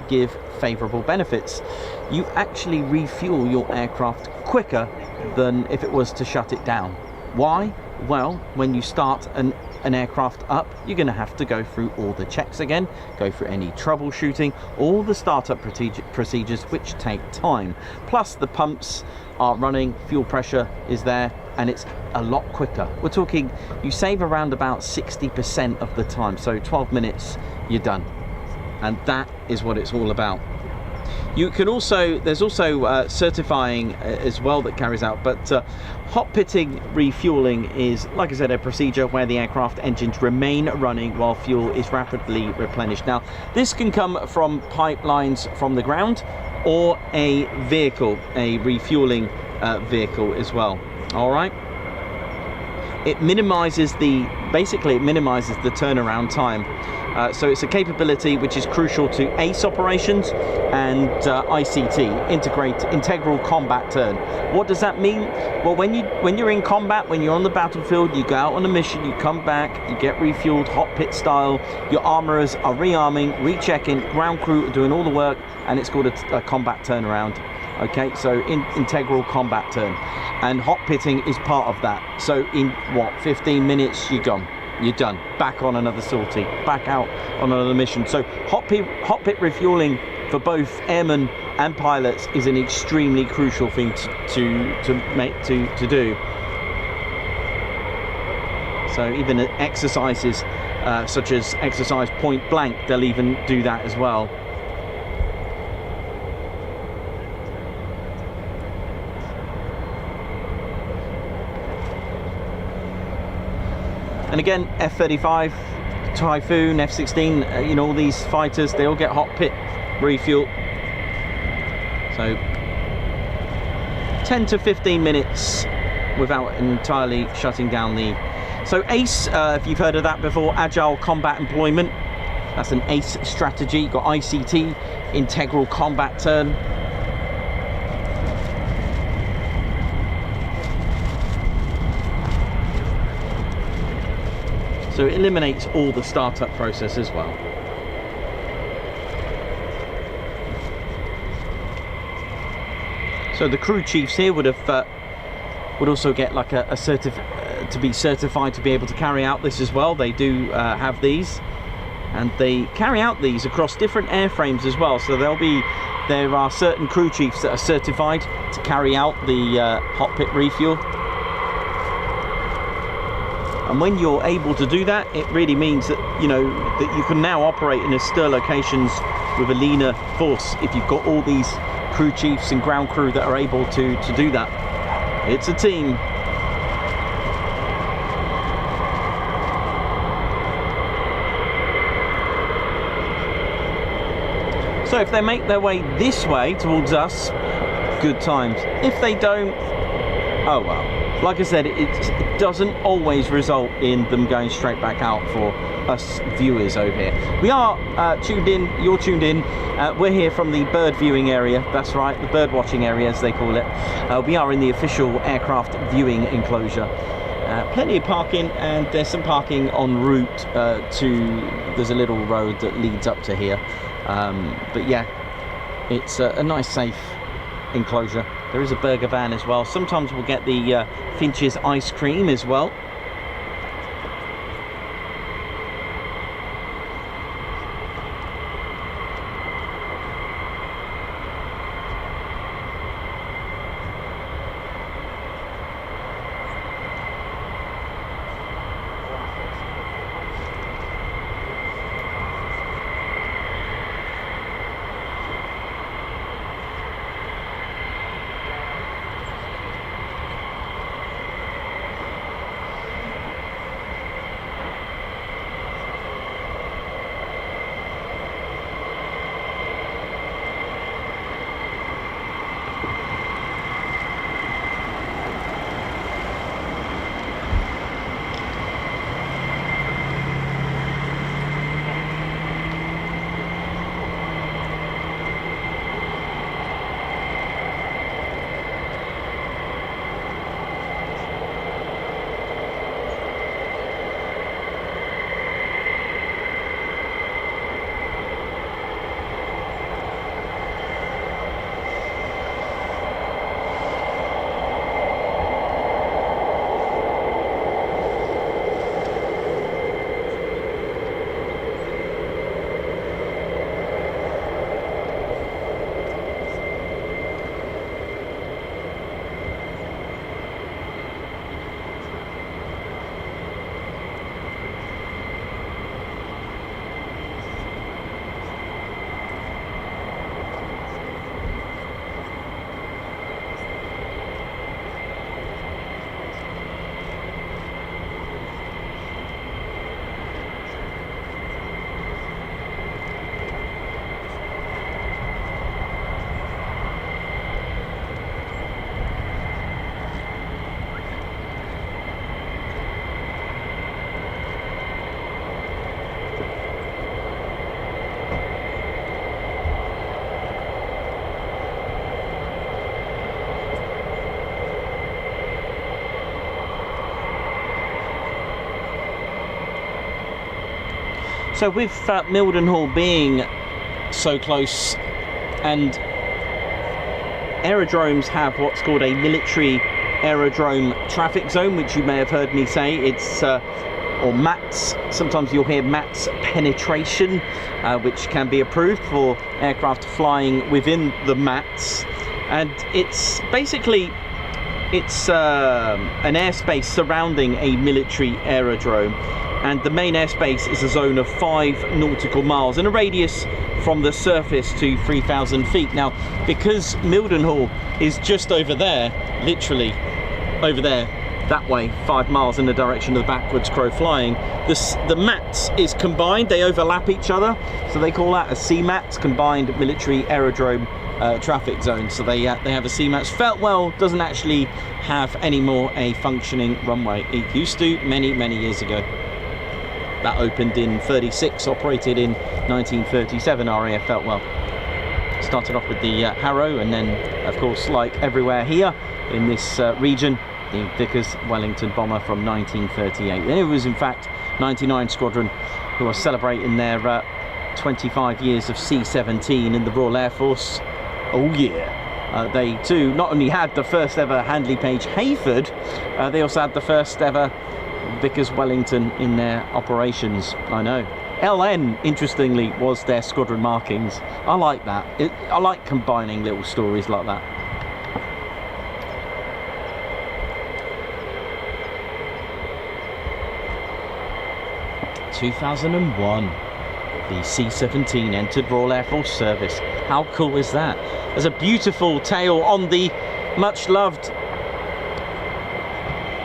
give favourable benefits. You actually refuel your aircraft quicker than if it was to shut it down. Why? Well, when you start an aircraft up, you're going to have to go through all the checks again, go through any troubleshooting, all the startup procedures, which take time. Plus the pumps are running, fuel pressure is there, and it's a lot quicker. We're talking, you save around about 60% of the time, so 12 minutes, you're done. And that is what it's all about. You can also, there's also certifying as well that carries out, but hot pitting refueling is, like I said, a procedure where the aircraft engines remain running while fuel is rapidly replenished. Now, this can come from pipelines from the ground or a vehicle, a refueling vehicle as well. All right. It minimizes basically it minimizes the turnaround time. So it's a capability which is crucial to ACE operations and ICT, integral combat turn. What does that mean? Well, when you're in combat, when you're on the battlefield, you go out on a mission, you come back, you get refueled, hot pit style. Your armourers are rearming, rechecking, ground crew are doing all the work, and it's called a combat turnaround. Okay, so integral combat turn, and hot pitting is part of that. So in what, 15 minutes you're gone. you're done. Back on another sortie, back out on another mission. So hot pit refueling for both airmen and pilots is an extremely crucial thing to do. So even exercises such as exercise point blank, they'll even do that as well. And again, F-35, Typhoon, F-16, you know, all these fighters, they all get hot pit refuel. So 10 to 15 minutes without entirely shutting down the... So ACE, if you've heard of that before, Agile Combat Employment. That's an ACE strategy. You've got ICT, Integral Combat Turn. So it eliminates all the startup process as well. So the crew chiefs here would also get like a to be certified to be able to carry out this as well. They do have these, and they carry out these across different airframes as well. So there are certain crew chiefs that are certified to carry out the hot pit refuel. And when you're able to do that, it really means that, you know, that you can now operate in austere locations with a leaner force if you've got all these crew chiefs and ground crew that are able to do that. It's a team. So if they make their way this way towards us, good times. If they don't, oh well. Like I said, it doesn't always result in them going straight back out for us viewers over here. We are tuned in, you're tuned in. We're here from the bird viewing area, that's right, the bird watching area as they call it. We are in the official aircraft viewing enclosure. Plenty of parking, and there's some parking en route there's a little road that leads up to here. But yeah, it's a nice safe enclosure. There is a burger van as well. Sometimes we'll get the Finch's ice cream as well. So with Mildenhall being so close, and aerodromes have what's called a military aerodrome traffic zone, which you may have heard me say. It's or MATS. Sometimes you'll hear MATS penetration, which can be approved for aircraft flying within the MATS. And it's basically, it's an airspace surrounding a military aerodrome. And the main airspace is a zone of 5 nautical miles and a radius from the surface to 3,000 feet. Now, because Mildenhall is just over there, literally over there, that way, 5 miles in the direction of the backwards crow flying, the MATS is combined, they overlap each other, so they call that a CMATS, Combined Military Aerodrome Traffic Zone. So they have a CMATS. Feltwell doesn't actually have any more a functioning runway. It used to many years ago. That opened in 36, operated in 1937, RAF Feltwell. Started off with the Harrow, and then, of course, like everywhere here in this region, the Vickers Wellington bomber from 1938. And it was, in fact, 99 Squadron who are celebrating their 25 years of C-17 in the Royal Air Force. Oh yeah! They too not only had the first ever Handley Page Hayford, they also had the first ever Vickers Wellington in their operations. I know. LN, interestingly, was their squadron markings. I like that. I like combining little stories like that. (2001). The C-17 entered Royal Air Force service. How cool is that? There's a beautiful tail on the much loved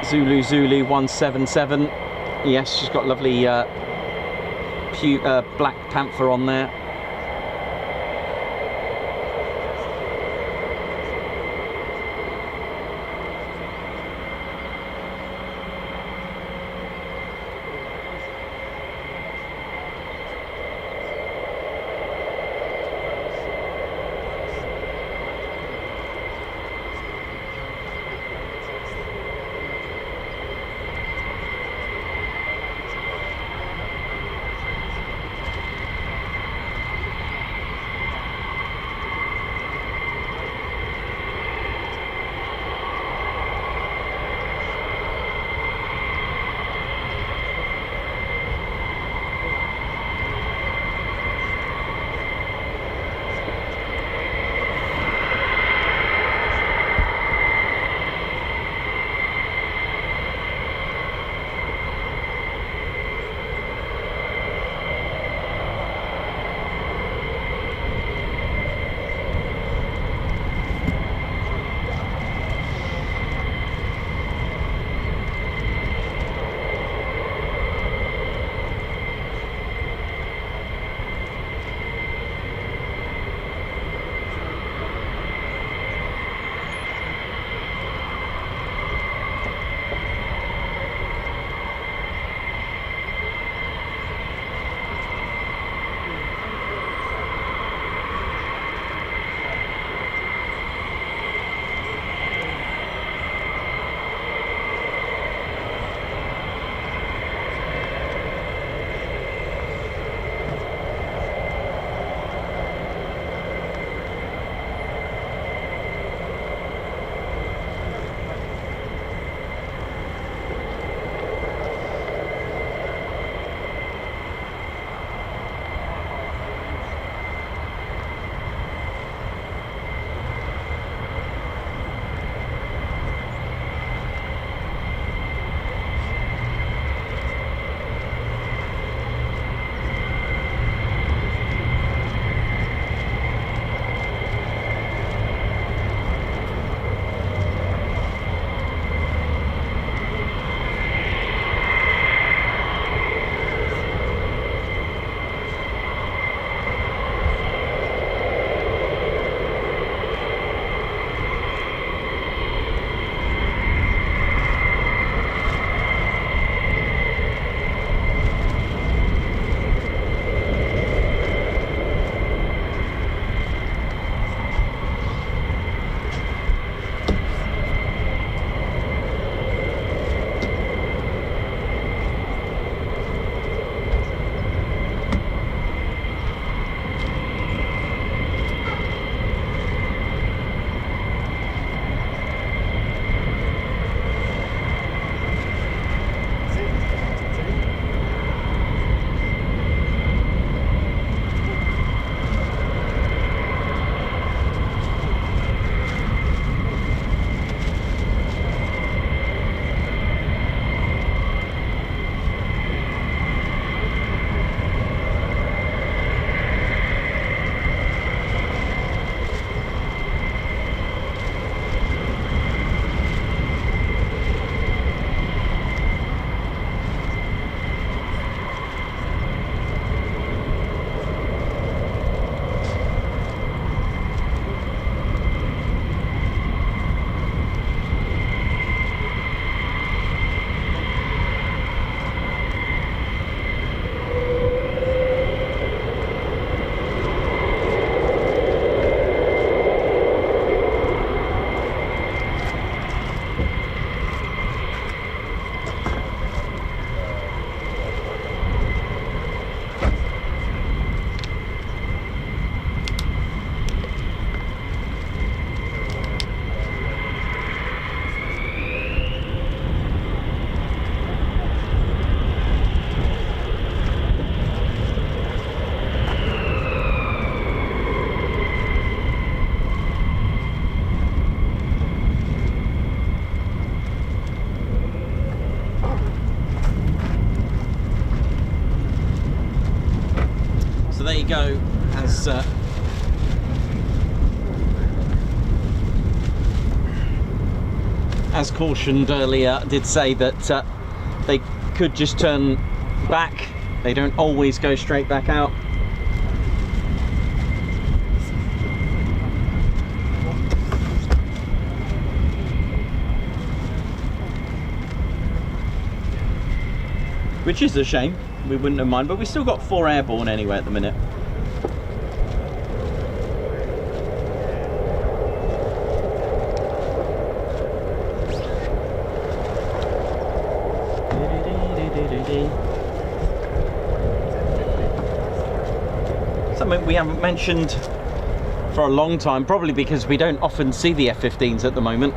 Zulu 177. Yes, she's got lovely Black Panther on there. you go. As cautioned earlier, I did say that they could just turn back. They don't always go straight back out. Which is a shame. We wouldn't have minded, but we still got 4 airborne anyway at the minute. Something we haven't mentioned for a long time, probably because we don't often see the F-15s at the moment.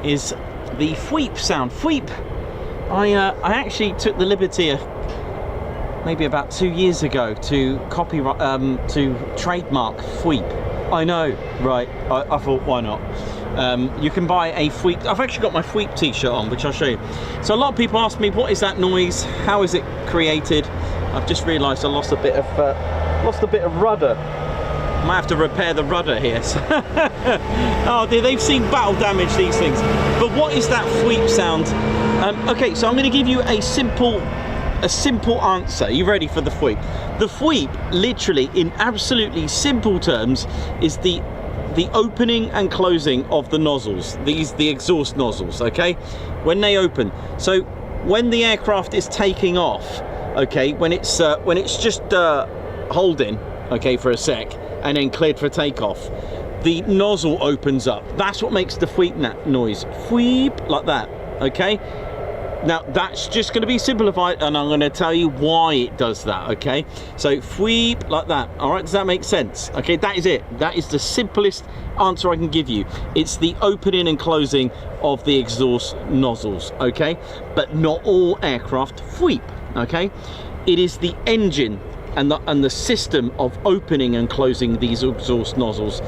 Is the Fweep sound. Fweep. I actually took the liberty maybe about 2 years ago to copyright to trademark Fweep. I know, right? I thought, why not? You can buy a Fweep. I've actually got my Fweep t-shirt on, which I'll show you. So a lot of people ask me, what is that noise? How is it created? I've just realised I lost a bit of rudder. Might have to repair the rudder here. Oh dear, they've seen battle damage, these things. But what is that Fweep sound? Okay, so I'm going to give you a simple answer. Are you ready for the Fweep? The Fweep, literally, in absolutely simple terms, is the opening and closing of the nozzles. The exhaust nozzles. Okay, when they open. So when the aircraft is taking off, okay, when it's just holding, okay, for a sec, and then cleared for takeoff, the nozzle opens up. That's what makes the Fweep noise. Fweep, like that, okay? Now, that's just going to be simplified, and I'm going to tell you why it does that, okay? So, Fweep, like that, all right? Does that make sense? Okay, that is it. That is the simplest answer I can give you. It's the opening and closing of the exhaust nozzles, okay? But not all aircraft Fweep, okay? It is the engine and the system of opening and closing these exhaust nozzles.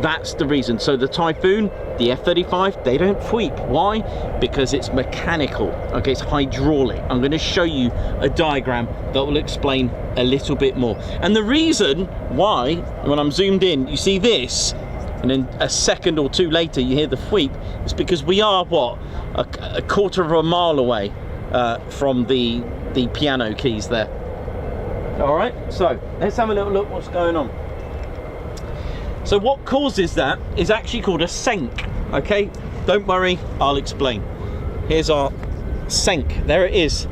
That's the reason. So the Typhoon, the F-35, they don't Fweep. Why? Because it's mechanical. Okay, it's hydraulic. I'm going to show you a diagram that will explain a little bit more. And the reason why, when I'm zoomed in, you see this, and then a second or two later you hear the Fweep, is because we are, what, a quarter of a mile away from the piano keys there. All right, so let's have a little look what's going on. So what causes that is actually called a senk, okay? Don't worry, I'll explain. Here's our senk, there it is.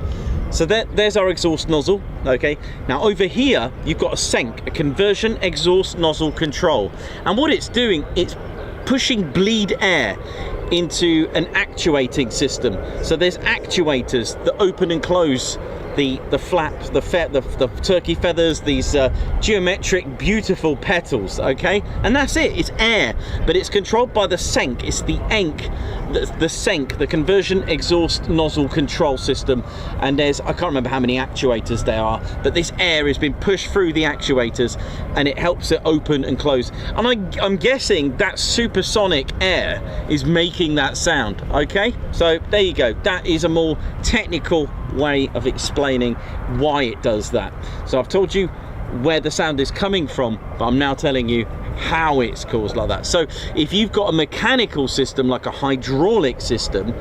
So there's our exhaust nozzle, okay? Now over here, you've got a senk, a conversion exhaust nozzle control. And what it's doing, it's pushing bleed air into an actuating system. So there's actuators that open and close the flap, the turkey feathers, these geometric, beautiful petals, okay? And that's it, it's air, but it's controlled by the senk. It's the ENC, the senk, the conversion exhaust nozzle control system. And there's, I can't remember how many actuators there are, but this air has been pushed through the actuators and it helps it open and close. And I'm guessing that supersonic air is making that sound, okay? So there you go, that is a more technical way of explaining why it does that. So I've told you where the sound is coming from, but I'm now telling you how it's caused like that. So if you've got a mechanical system like a hydraulic system,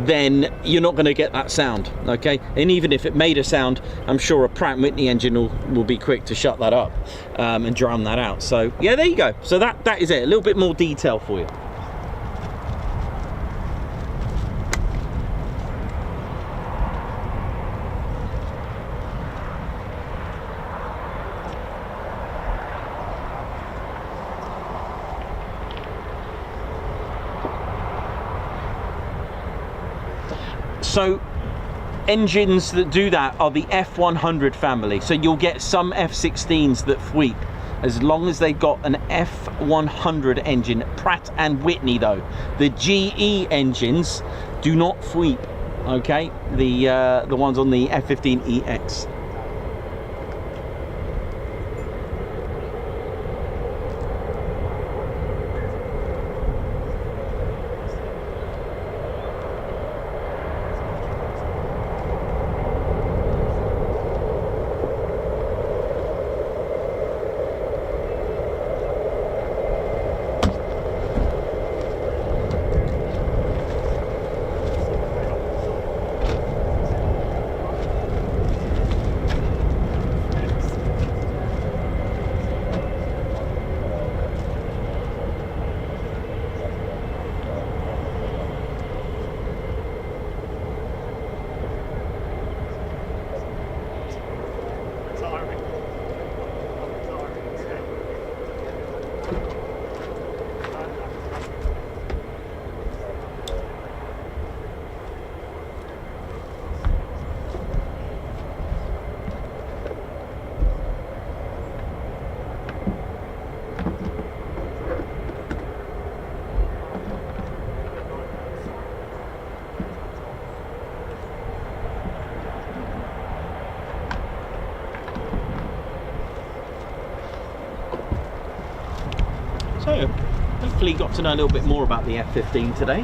then you're not going to get that sound, okay? And even if it made a sound, I'm sure a Pratt & Whitney engine will be quick to shut that up and drown that out. So yeah, there you go. So that is it, a little bit more detail for you. So engines that do that are the F100 family. So you'll get some F-16s that Fweep, as long as they've got an F100 engine. Pratt & Whitney though, the GE engines do not Fweep, okay? The ones on the F-15EX. hopefully got to know a little bit more about the F-15 today.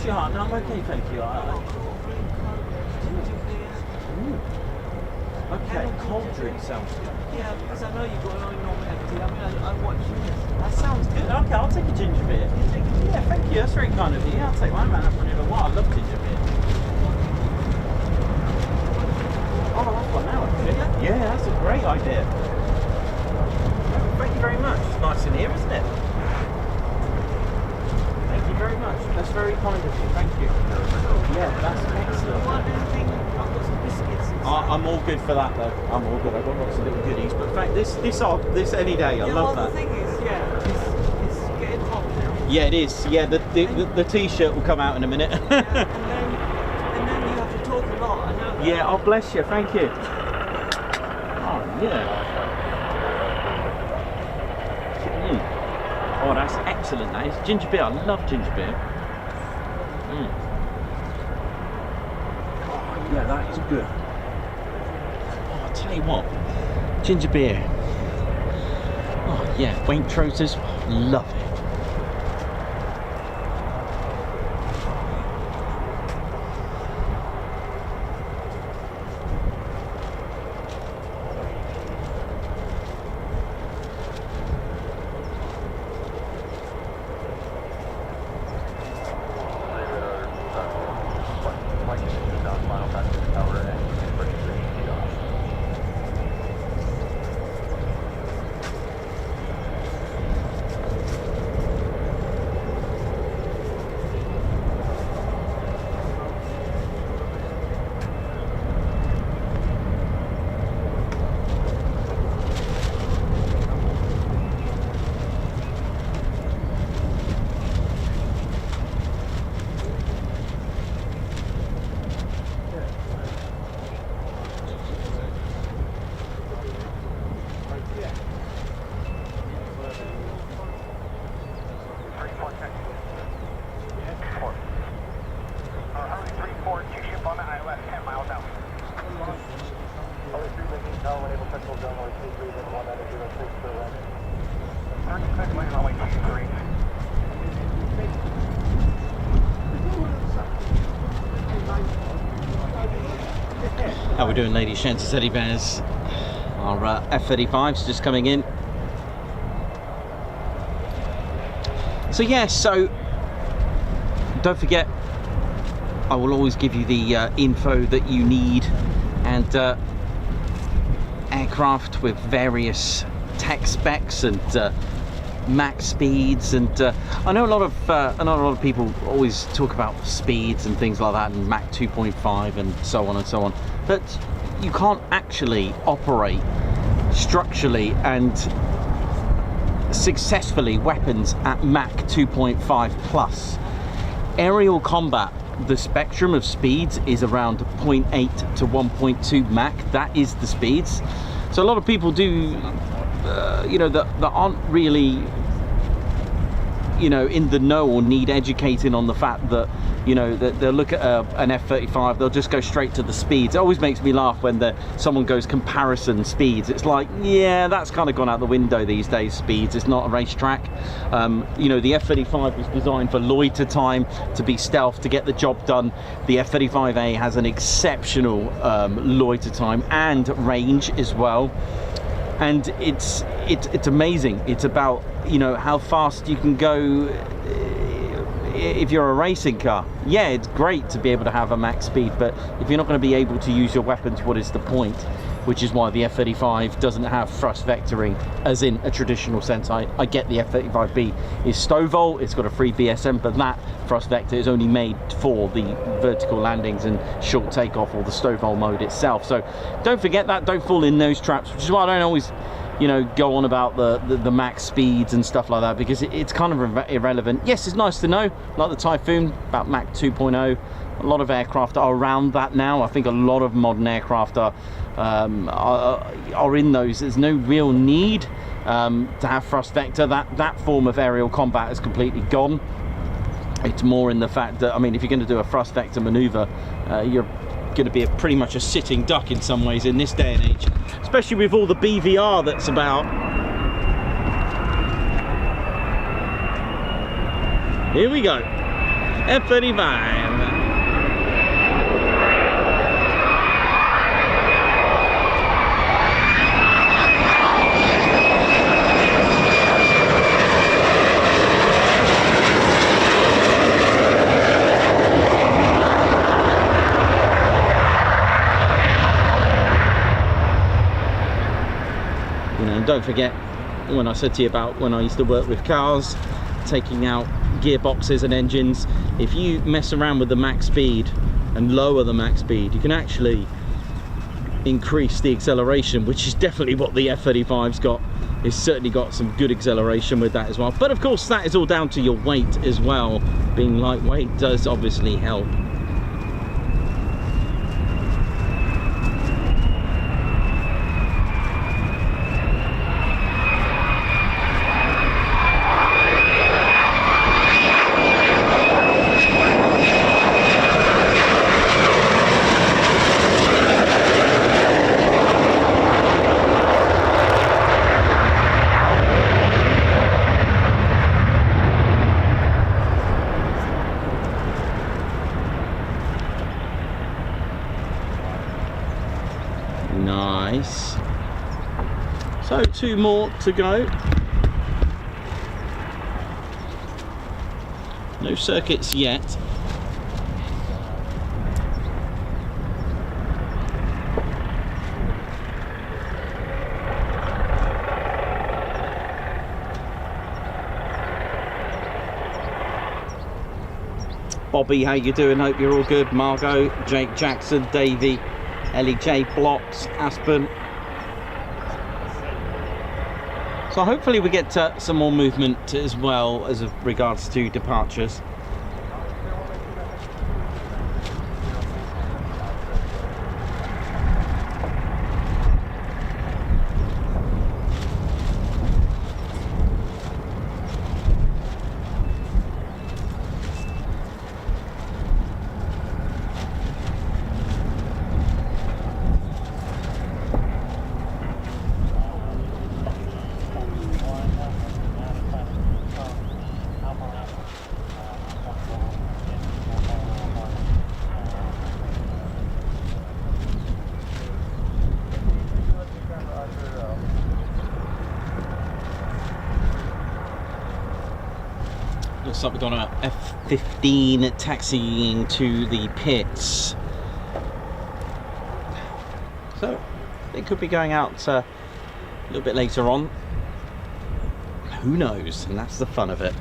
No, I'm okay, thank you. Okay, cold drink sounds good. Yeah, because I know you've got an normal empty. I mean, I watch you. That sounds good. Okay, I'll take a ginger beer. Yeah, thank you. That's very kind of you. I'll take one. I haven't had one in a while. I love ginger beer. Oh, that's one now, actually. Yeah, that's a great idea. Oh, thank you very much. It's nice in here, isn't it? Thank you very much. That's very kind of you. Thank you. Yeah, that's excellent. I've got some biscuits. I'm all good for that though. I'm all good. I've got lots of little goodies. But in fact, this any day. I love that. The thing is, it's getting hot now. Yeah, it is. Yeah, the t-shirt will come out in a minute. And then you have to talk a lot. I know that. Yeah, oh bless you. Thank you. Oh yeah. Oh, that's excellent. That is ginger beer. I love ginger beer. Oh yeah, that is good. Oh, I'll tell you what, ginger beer. Oh yeah, Waitroses, love it. How we're doing, ladies, gents, teddy bears. Our F-35's just coming in. So yeah, so don't forget, I will always give you the info that you need, and aircraft with various tech specs and max speeds, and I know a lot of people always talk about speeds and things like that, and Mach 2.5 and so on and so on, but you can't actually operate structurally and successfully weapons at Mach 2.5 plus. Aerial combat, the spectrum of speeds is around 0.8 to 1.2 Mach. That is the speeds. So a lot of people do you know, that aren't really, you know, in the know or need educating on the fact that you know, they'll look at an F-35, they'll just go straight to the speeds. It always makes me laugh when someone goes comparison speeds. It's like, yeah, that's kind of gone out the window these days, speeds. It's not a racetrack. You know, the F-35 was designed for loiter time, to be stealth, to get the job done. The F-35A has an exceptional loiter time and range as well. And it's amazing. It's about, you know, how fast you can go. If you're a racing car, yeah, it's great to be able to have a max speed, but if you're not going to be able to use your weapons, what is the point? Which is why the F-35 doesn't have thrust vectoring as in a traditional sense. I get the F-35B is STOVL, it's got a free BSM, but that thrust vector is only made for the vertical landings and short takeoff, or the STOVL mode itself. So don't forget that, don't fall in those traps, which is why I don't always, you know, go on about the max speeds and stuff like that, because it's kind of irrelevant. Yes, it's nice to know, like the Typhoon, about Mach 2.0. A lot of aircraft are around that now. I think a lot of modern aircraft are in those. There's no real need to have thrust vector. That form of aerial combat is completely gone. It's more in the fact that, I mean, if you're going to do a thrust vector maneuver, you're going to be pretty much a sitting duck in some ways in this day and age, especially with all the BVR that's about. Here we go, F-35. Don't forget when I said to you about when I used to work with cars, taking out gearboxes and engines. If you mess around with the max speed and lower the max speed, you can actually increase the acceleration, which is definitely what the F-35's got. It's certainly got some good acceleration with that as well. But of course, that is all down to your weight as well. Being lightweight does obviously help. Nice. So 2 more to go. No circuits yet. Bobby, how you doing? Hope you're all good. Margot, Jake Jackson, Davey, Ellie J, Blocks, Aspen. So hopefully we get some more movement as well as regards to departures. Looks like we've got an F-15 taxiing to the pits. So they could be going out a little bit later on. Who knows? And that's the fun of it.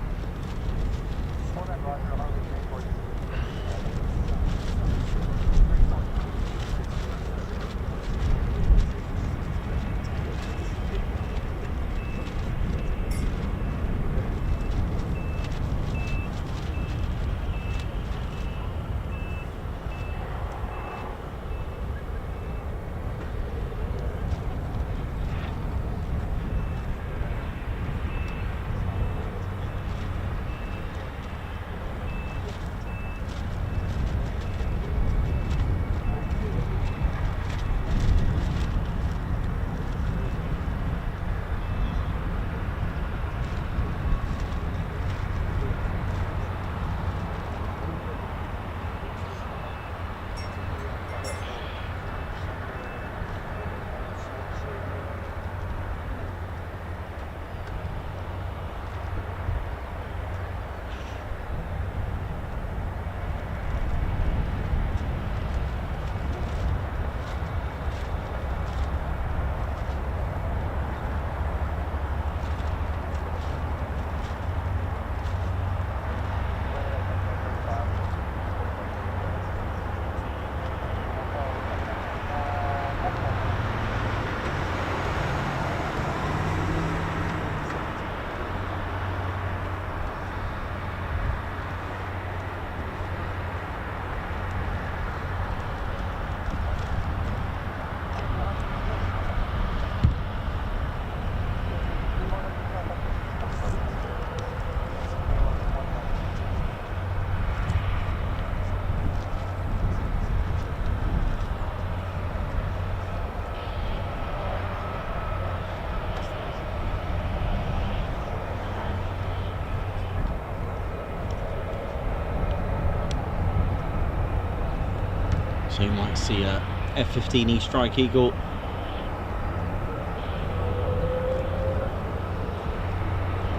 So you might see a F-15E Strike Eagle.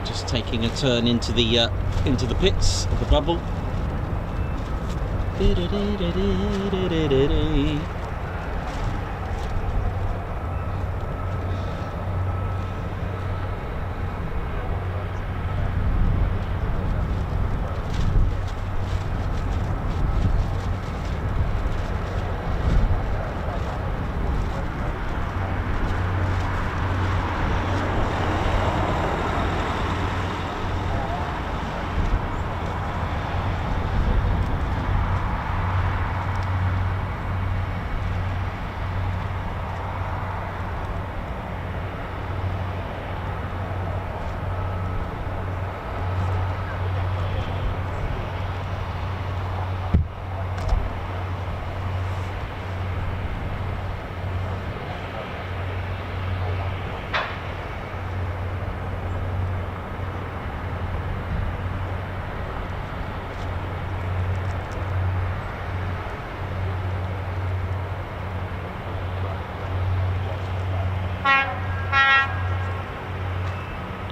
Just taking a turn into the pits of the bubble.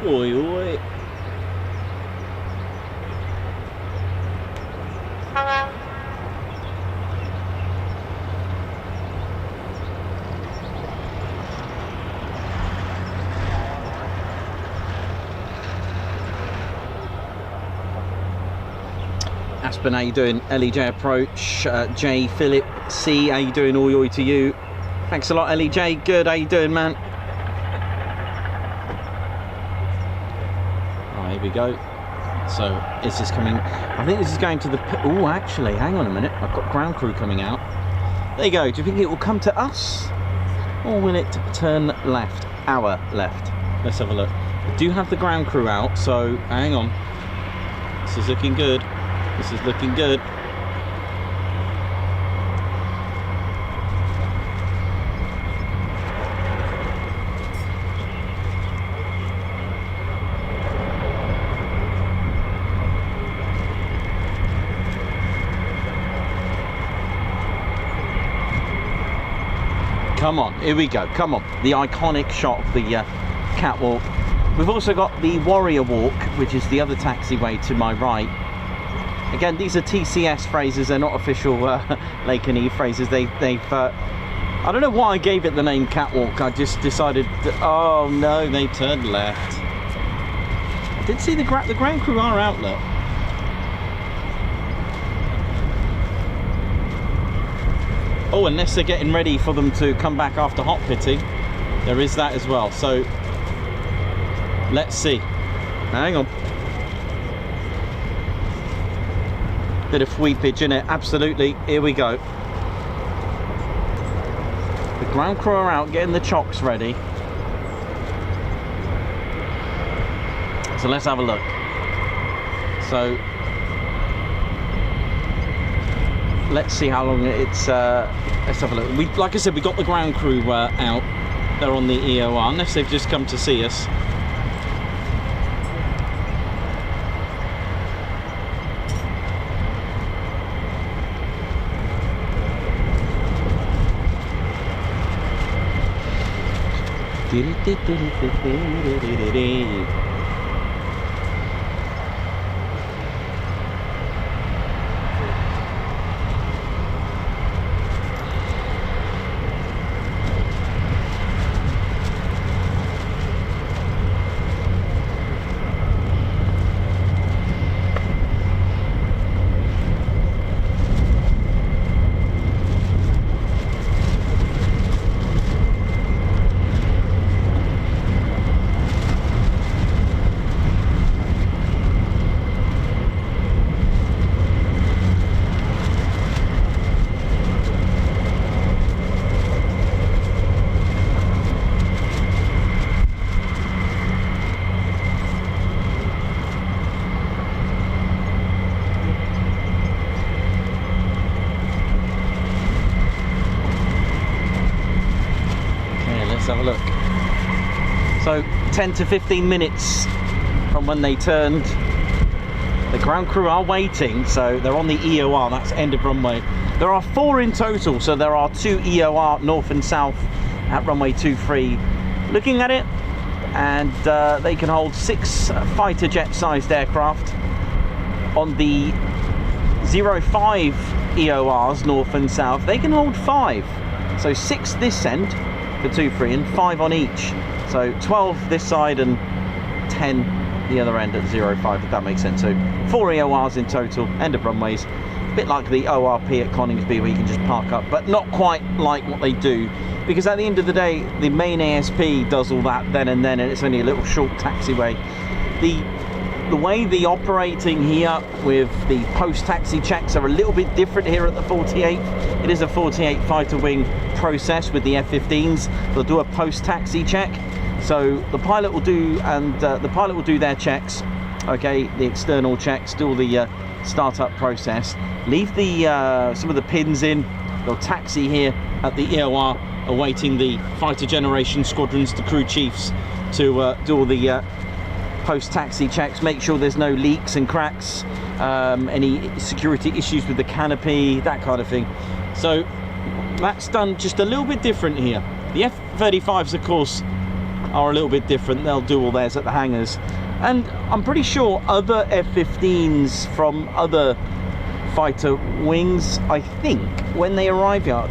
Oi, oi. Aspen, how you doing? LEJ approach. J Philip C, how you doing? Oi, oi to you. Thanks a lot, LEJ. Good, how you doing, man? Here we go. So is this coming? I think this is going to the. Oh, actually, hang on a minute. I've got ground crew coming out. There you go. Do you think it will come to us, or will it turn left? Our left. Let's have a look. I do have the ground crew out, so hang on. This is looking good. This is looking good. Come on, here we go, come on. The iconic shot of the catwalk. We've also got the Warrior Walk, which is the other taxiway to my right. Again, these are TCS phrases, they're not official Lakenheath phrases. They've I don't know why I gave it the name catwalk. I just decided, oh no, they turned left. I did see the ground crew are out there. Oh, unless they're getting ready for them to come back after hot pitting. There is that as well. So, let's see. Hang on. Bit of Fweepage in it, absolutely. Here we go. The ground crew are out getting the chocks ready. So let's have a look. So, let's see how long it's. Let's have a look. Like I said, we got the ground crew out. They're on the EOR, unless they've just come to see us. Let's have a look. So 10 to 15 minutes from when they turned. The ground crew are waiting, so they're on the EOR, that's end of runway. There are 4 in total, so there are 2 EOR north and south at runway 23 looking at it, and they can hold 6 fighter jet sized aircraft. On the 05 EORs north and south, they can hold 5, so 6 this end for 2-3 and 5 on each, so 12 this side and 10 the other end at 05, if that makes sense. So 4 EORs in total, end of runways. A bit like the ORP at Coningsby, where you can just park up, but not quite like what they do, because at the end of the day the main ASP does all that then and then, and it's only a little short taxiway. The way the operating here with the post-taxi checks are a little bit different here at the 48. It is a 48 fighter wing process with the F-15s. They'll do a post-taxi check, so the pilot will do their checks, okay, the external checks, do all the startup process, leave the some of the pins in. They'll taxi here at the EOR, awaiting the fighter generation squadrons, the crew chiefs, to do all the post-taxi checks, make sure there's no leaks and cracks, any security issues with the canopy, that kind of thing. So that's done just a little bit different here. The F-35s, of course, are a little bit different. They'll do all theirs at the hangars, and I'm pretty sure other F-15s from other fighter wings, I think, when they arrive here,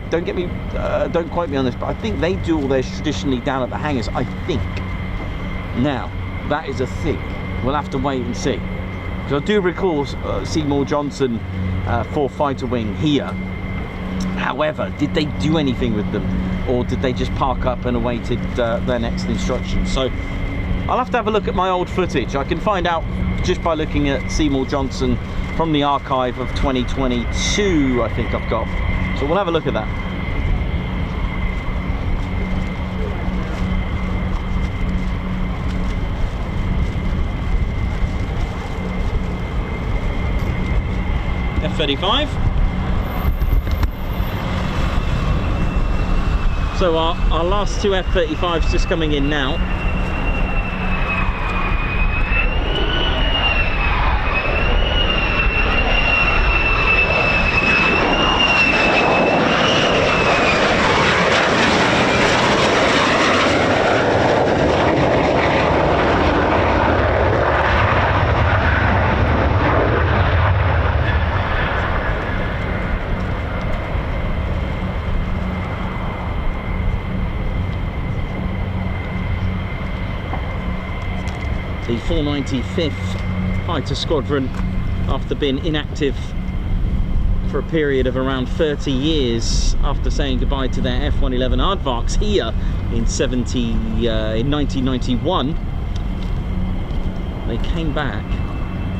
don't quote me on this, but I think they do all theirs traditionally down at the hangars, I think. Now, that is a thing. We'll have to wait and see. Because I do recall Seymour Johnson for fighter wing here. However, did they do anything with them, or did they just park up and awaited their next instructions? So I'll have to have a look at my old footage. I can find out just by looking at Seymour Johnson from the archive of 2022, I think I've got. So we'll have a look at that. F-35. So our last 2 F-35s just coming in now. The 495th Fighter Squadron, after being inactive for a period of around 30 years after saying goodbye to their F-111 aardvarks here in 1991, they came back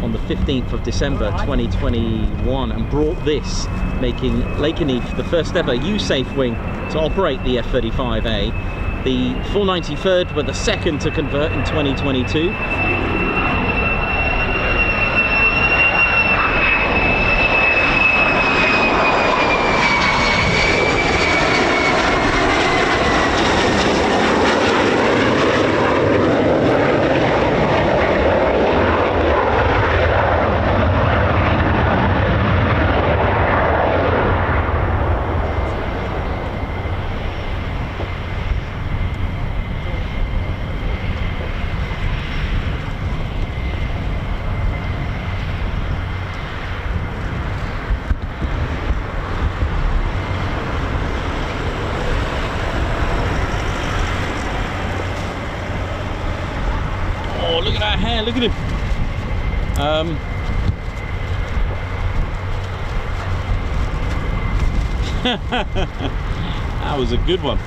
on the 15th of December 2021 and brought this, making Lakenheath the first ever USAF wing to operate the F-35A. The 493rd were the second to convert in 2022. Look at that hair, look at him. That was a good one.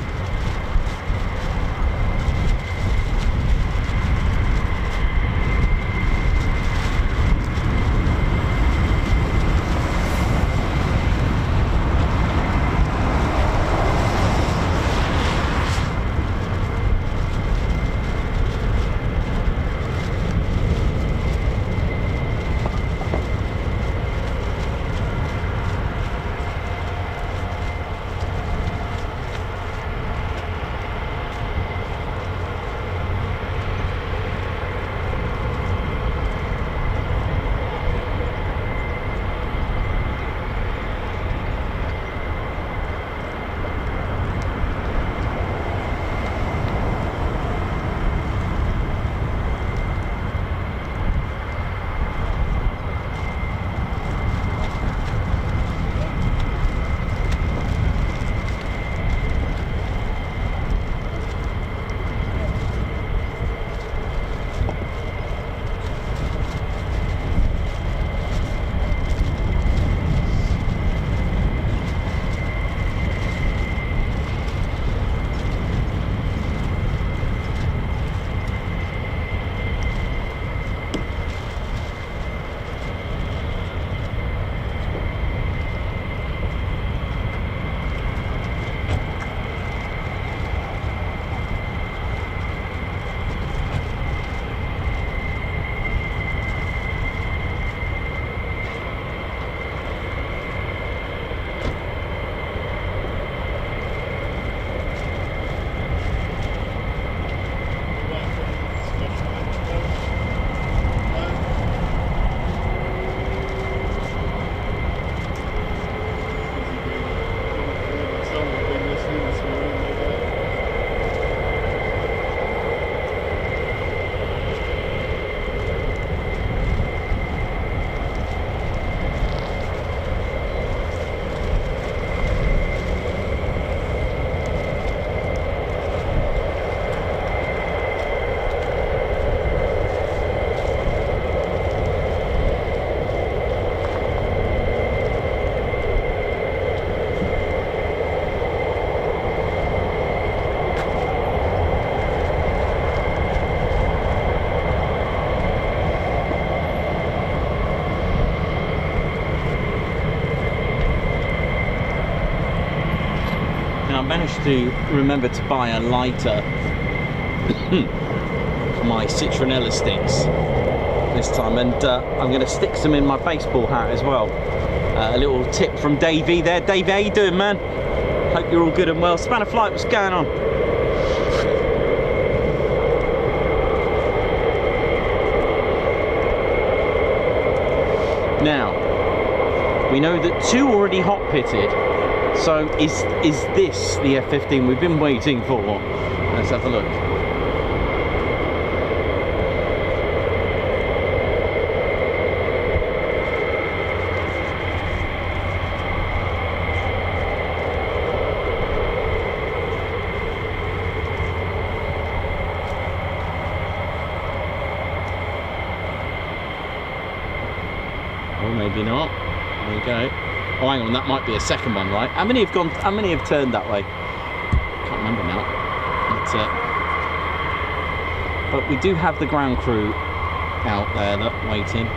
And I managed to remember to buy a lighter for my citronella sticks this time, and I'm going to stick some in my baseball hat as well. A little tip from Davey there. Davey, how you doing, man? Hope you're all good and well. Spanner Flight, what's going on? Now, we know that 2 already hot pitted, so is this the F-15 we've been waiting for? Let's have a look. Maybe not. There you go. Oh, hang on, that might be a second one, right? How many have gone? How many have turned that way? Can't remember now. But we do have the ground crew out there, look, waiting.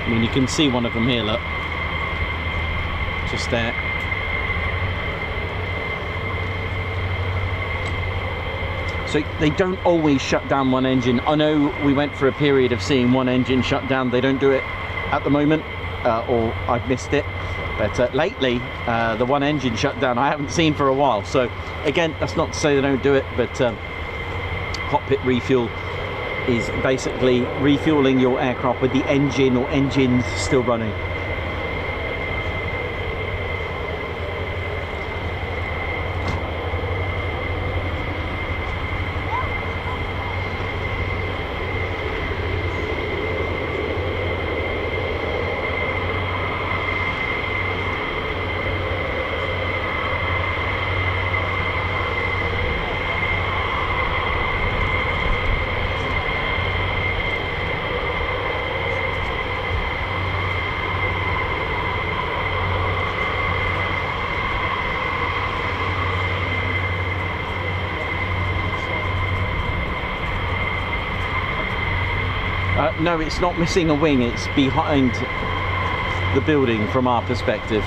I mean, you can see one of them here, look, just there. So they don't always shut down one engine. I know we went for a period of seeing one engine shut down. They don't do it at the moment, or I've missed it. But lately, the one engine shut down I haven't seen for a while. So again, that's not to say they don't do it, but hot pit refuel is basically refueling your aircraft with the engine or engines still running. No, it's not missing a wing, it's behind the building from our perspective.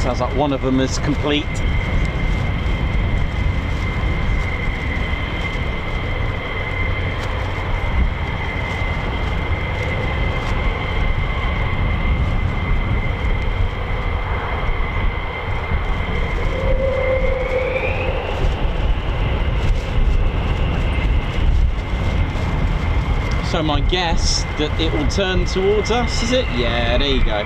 Sounds like one of them is complete. So my guess that it will turn towards us, is it? Yeah, there you go.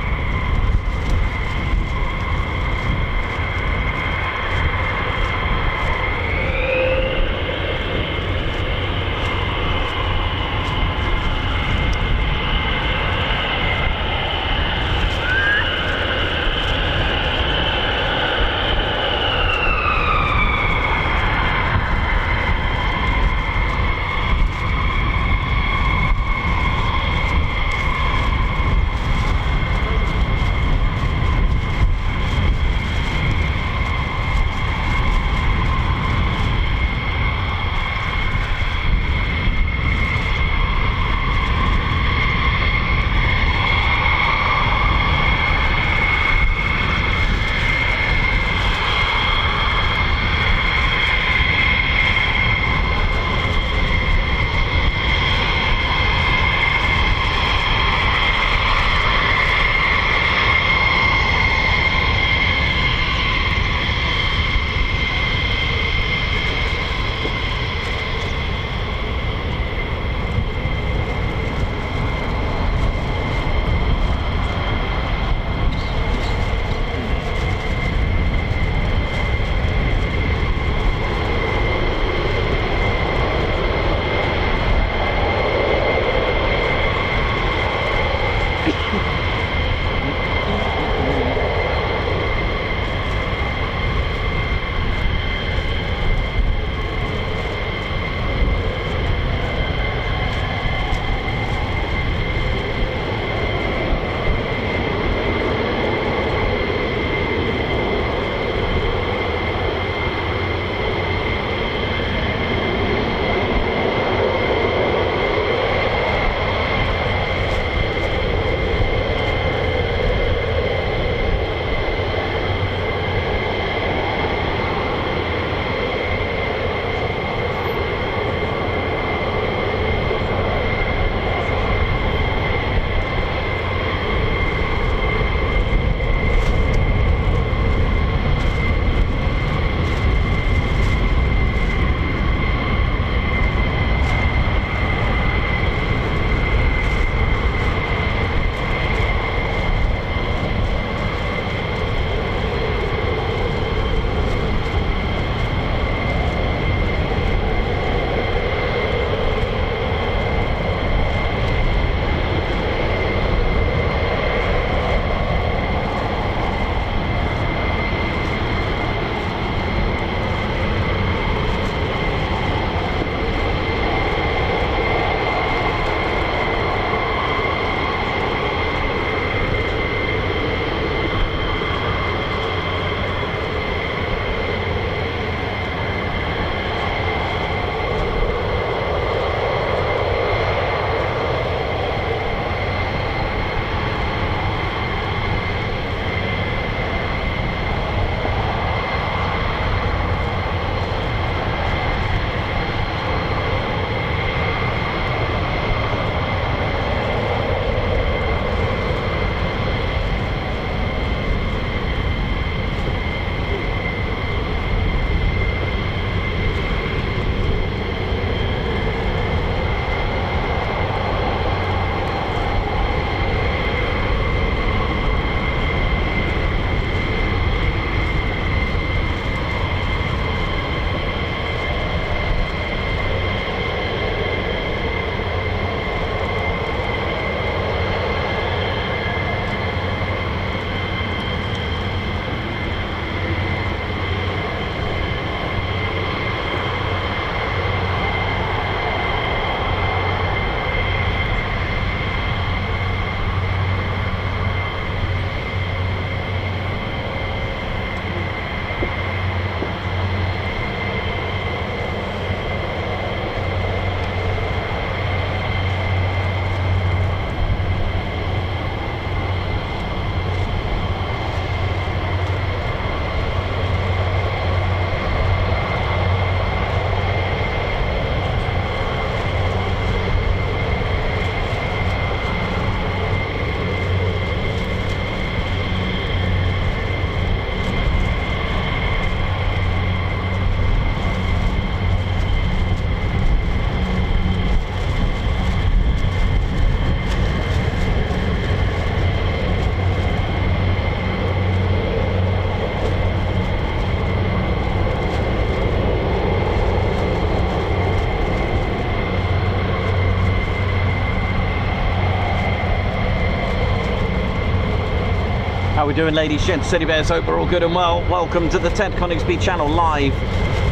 How we doing, ladies, gents, teddy bears? Hope we're all good and well. Welcome to the Ted Coningsby channel, live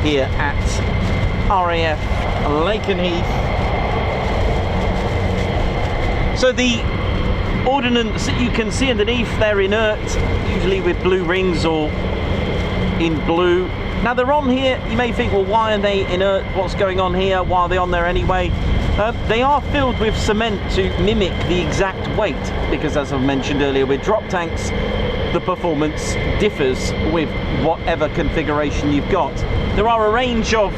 here at RAF Lakenheath. So the ordnance that you can see underneath, they're inert, usually with blue rings or in blue. Now they're on here, you may think, well, why are they inert? What's going on here? Why are they on there anyway? They are filled with cement to mimic the exact weight, because as I've mentioned earlier, with drop tanks, the performance differs with whatever configuration you've got. There are a range of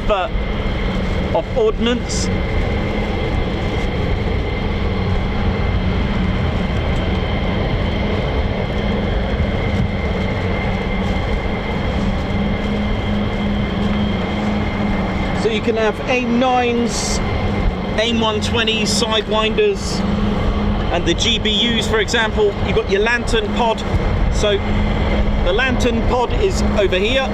ordnance. So you can have AIM-9s, AIM-120s, sidewinders, and the GBUs, for example. You've got your lantern pod. So the lantern pod is over here.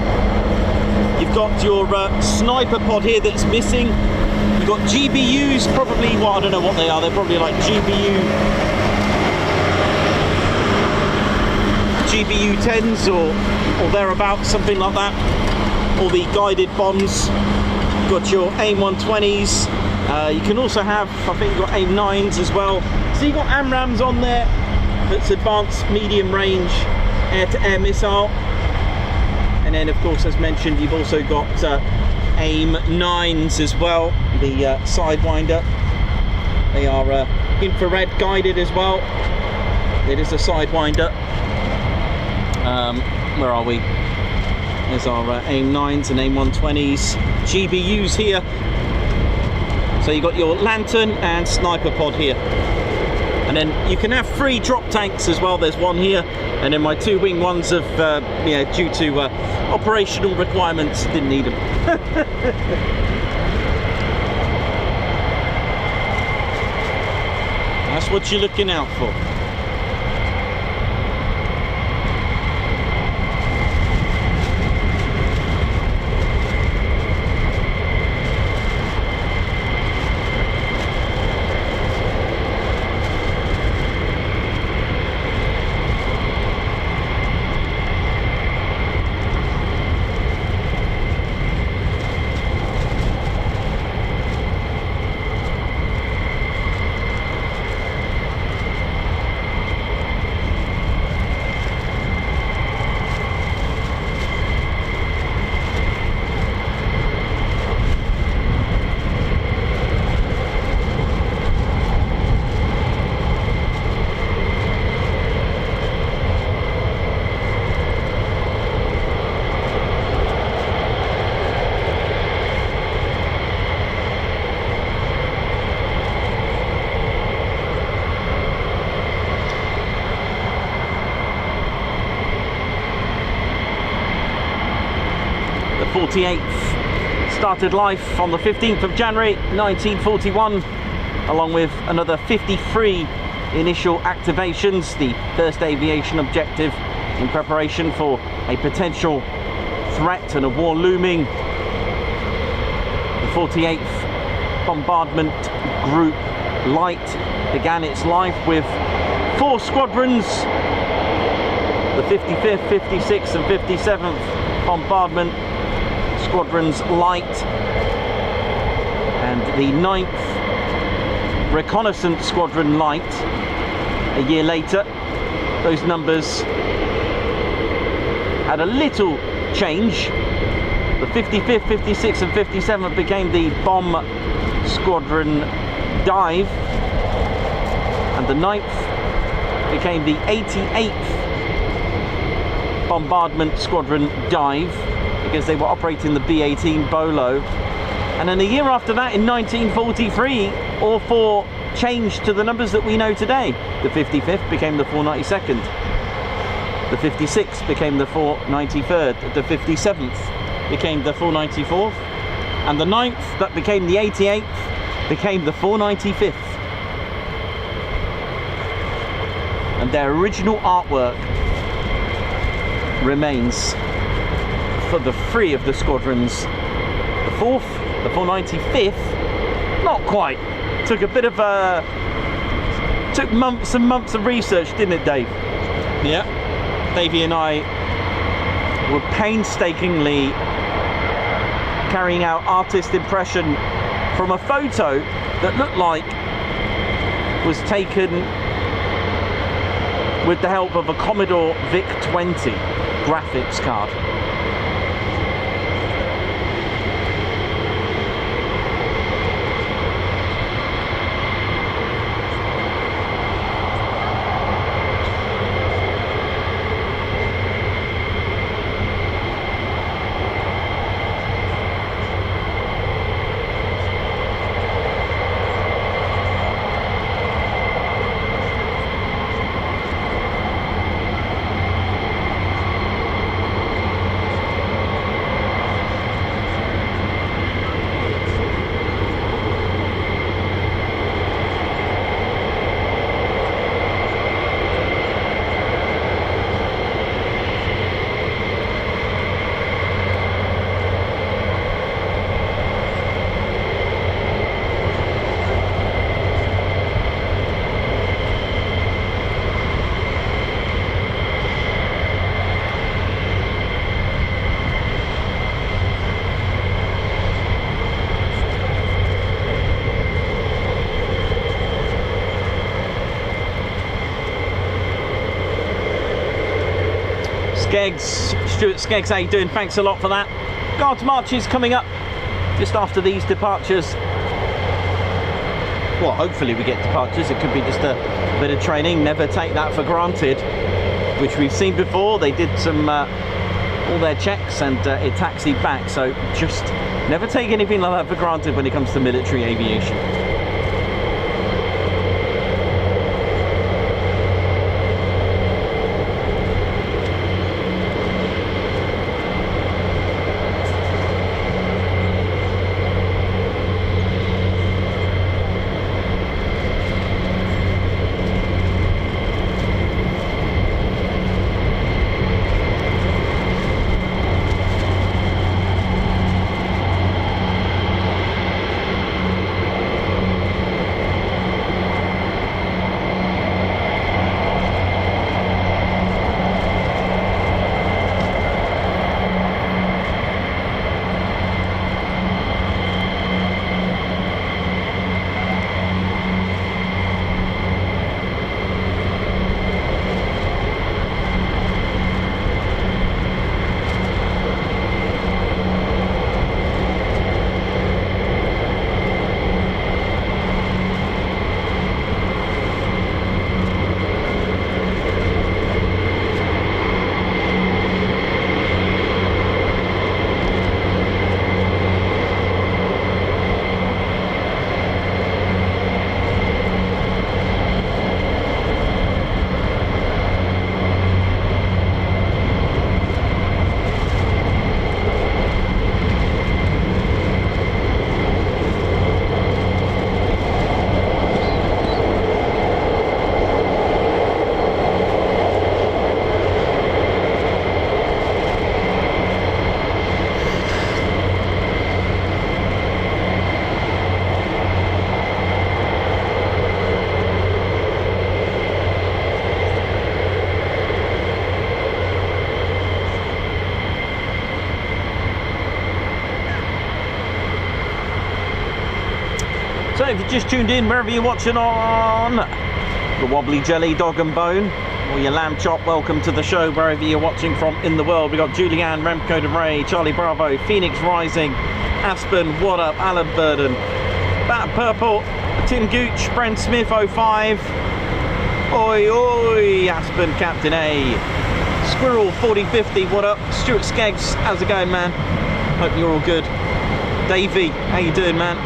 You've got your sniper pod here that's missing. You've got GBUs, probably, well, I don't know what they are. They're probably like GBU 10s or thereabouts, something like that. All the guided bombs. You've got your AIM-120s. You can also have, I think you've got AIM-9s as well. So you've got AMRAAMs on there. That's advanced medium range air-to-air missile. And then, of course, as mentioned, you've also got AIM-9s as well, the sidewinder. They are infrared guided as well. It is a sidewinder. Where are we? There's our AIM-9s and AIM-120s. GBUs here. So you've got your lantern and sniper pod here. And then you can have 3 drop tanks as well. There's one here. And then my 2 wing ones have, due to operational requirements, didn't need them. That's what you're looking out for. The 48th started life on the 15th of January 1941, along with another 53 initial activations, the first aviation objective in preparation for a potential threat and a war looming. The 48th Bombardment Group Light began its life with 4 squadrons, the 55th, 56th and 57th Bombardment Squadrons Light, and the 9th Reconnaissance Squadron Light. A year later, those numbers had a little change. The 55th, 56th and 57th became the Bomb Squadron Dive, and the 9th became the 88th Bombardment Squadron Dive, because they were operating the B-18 Bolo. And then a year after that, in 1943, all 4 changed to the numbers that we know today. The 55th became the 492nd. The 56th became the 493rd. The 57th became the 494th. And the 9th, that became the 88th, became the 495th. And their original artwork remains for the 3 of the squadrons. The 4th, the 495th, not quite. Took a bit of some months of research, didn't it, Dave? Yeah. Davey and I were painstakingly carrying out artist impression from a photo that looked like was taken with the help of a Commodore VIC-20 graphics card. Stuart Skeggs, how you doing? Thanks a lot for that. Guards marches coming up just after these departures. Well, hopefully we get departures. It could be just a bit of training. Never take that for granted, which we've seen before. They did some all their checks and it taxied back. So just never take anything like that for granted when it comes to military aviation. So if you just tuned in, wherever you're watching on the Wobbly Jelly Dog and Bone or your Lamb Chop, welcome to the show wherever you're watching from in the world. We've got Julianne, Remco de Ray, Charlie Bravo, Phoenix Rising, Aspen, What Up, Alan Burden, Bat Purple, Tim Gooch, Brent Smith 05, Oi Oi, Aspen Captain A, Squirrel 4050, what up, Stuart Skeggs, how's it going, man? Hope you're all good. Davey, how you doing, man?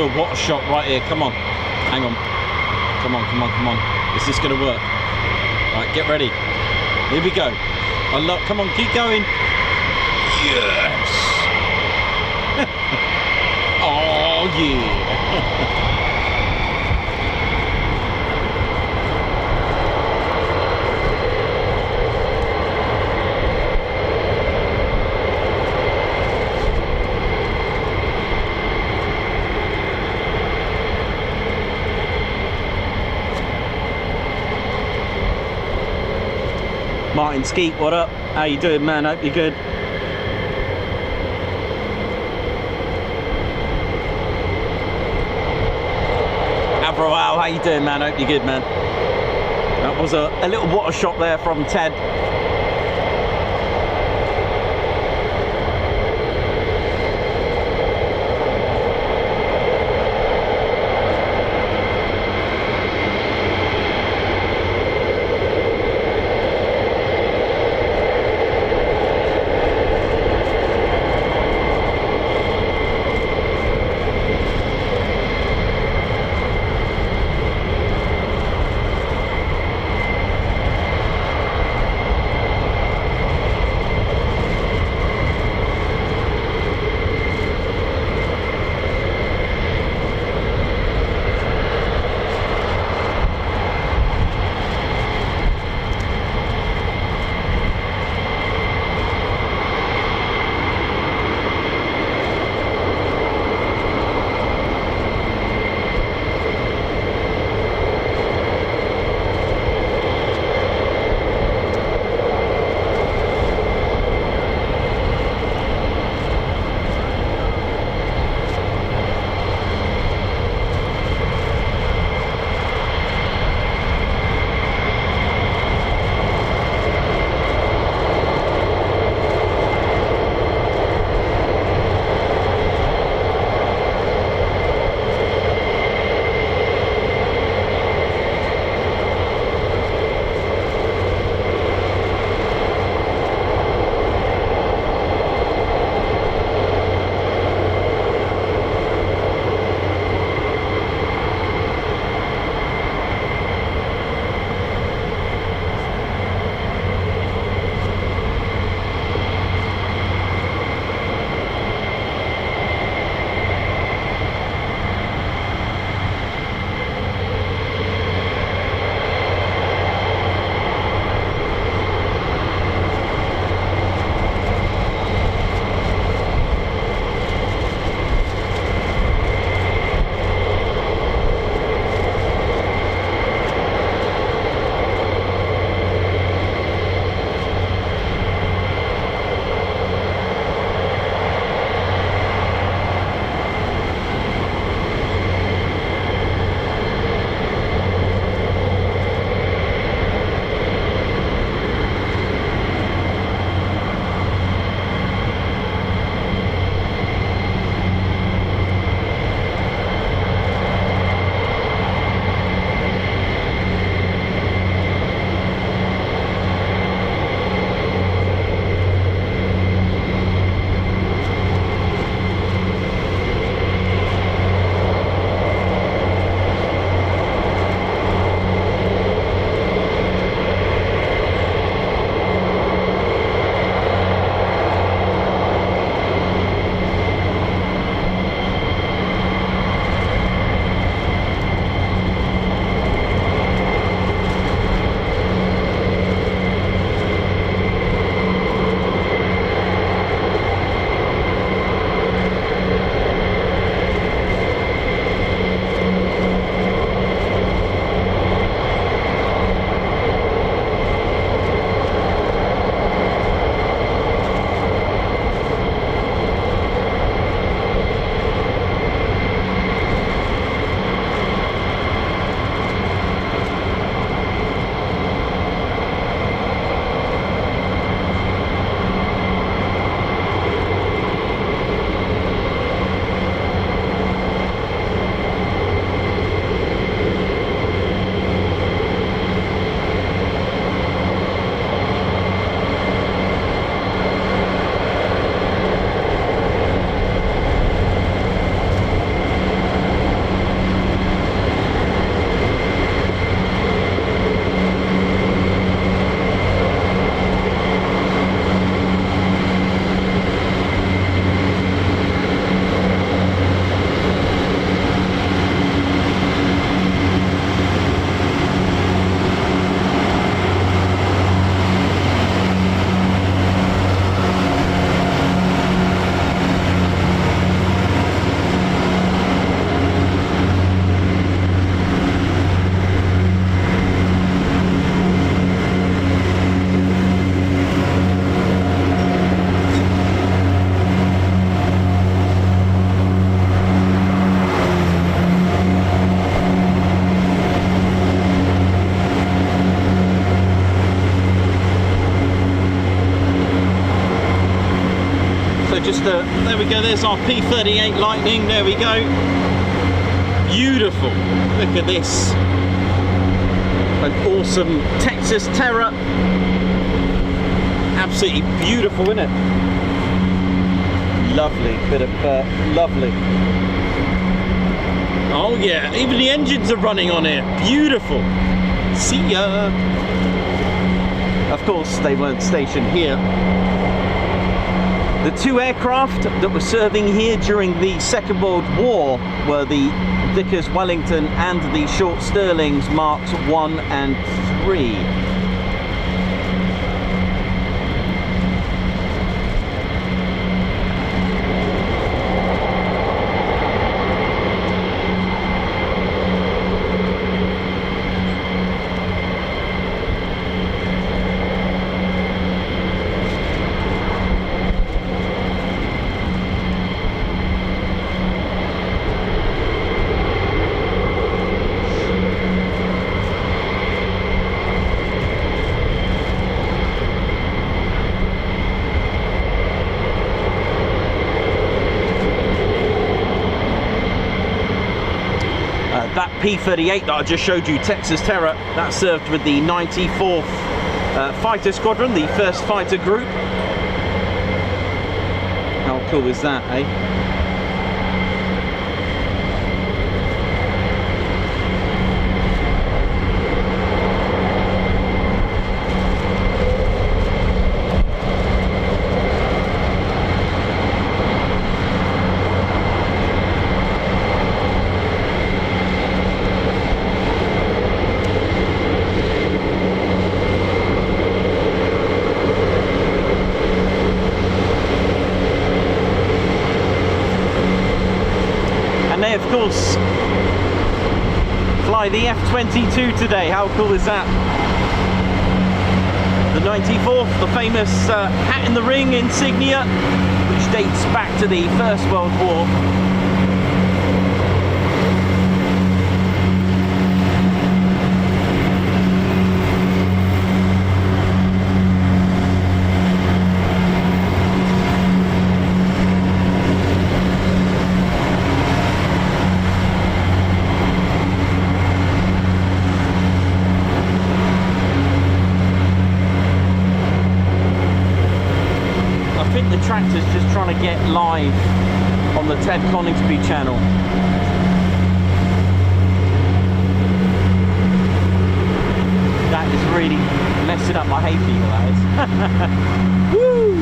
do a water shot right here. Come on. Hang on. Come on, come on, come on. Is this going to work? Right, get ready. Here we go. Come on, keep going. Yes. Oh, yeah. Martin Skeet, what up? How you doing, man? Hope you're good. Avro, how you doing, man? Hope you're good, man. That was a little water shot there from Ted. there we go, there's our P-38 Lightning, there we go. Beautiful, look at this. An awesome Texas Terror. Absolutely beautiful, isn't it? Lovely, bit of lovely. Oh yeah, even the engines are running on here. Beautiful. See ya. Of course, they weren't stationed here. The two aircraft that were serving here during the Second World War were the Vickers Wellington and the Short Stirlings Marks 1 and 3. That P-38 that I just showed you, Texas Terror, that served with the 94th Fighter Squadron, the 1st Fighter Group. How cool is that, eh? Of course, fly the F-22 today. How cool is that? The 94th, the famous hat in the ring insignia, which dates back to the First World War. The tractor's just trying to get live on the Ted Coningsby channel. That is really messing up my hay fever, that is. Woo!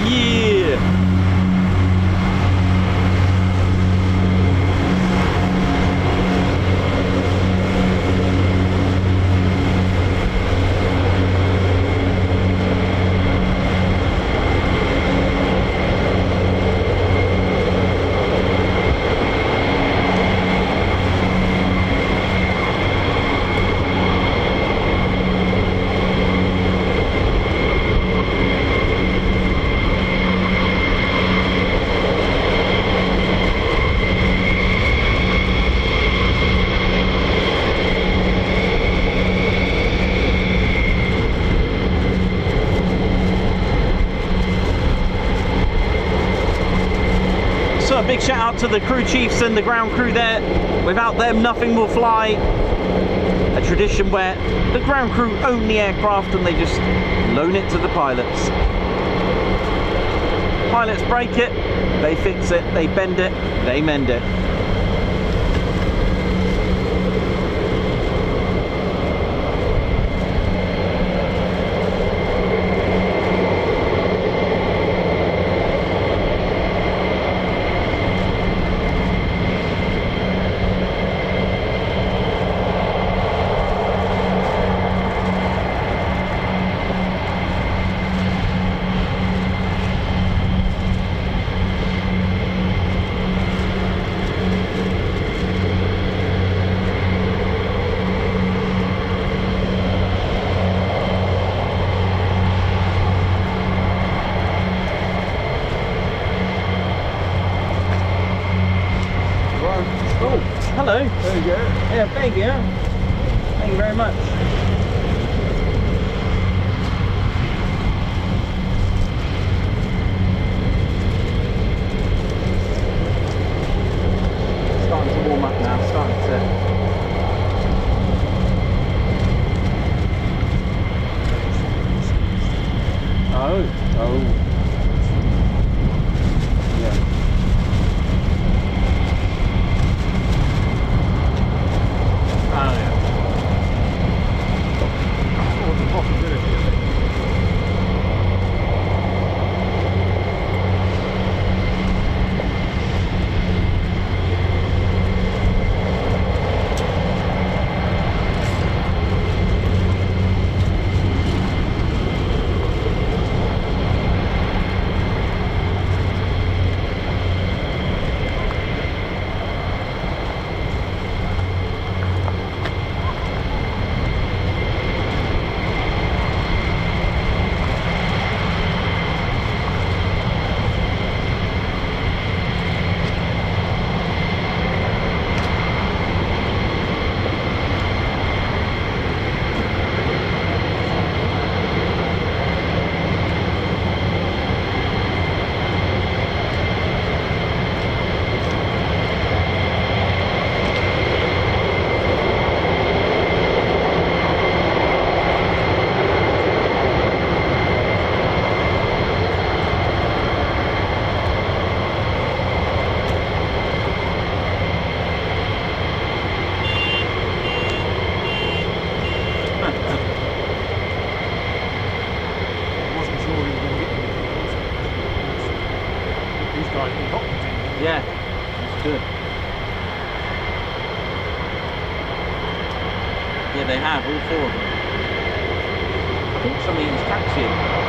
Yeah! So a big shout out to the crew chiefs and the ground crew there. Without them, nothing will fly. A tradition where the ground crew own the aircraft and they just loan it to the pilots. Pilots break it, they fix it, they bend it, they mend it. Hello. There you go. Yeah, thank you. Thank you very much. Yeah, that's good. Yeah, they have, all 4 of them. I think somebody's taxiing.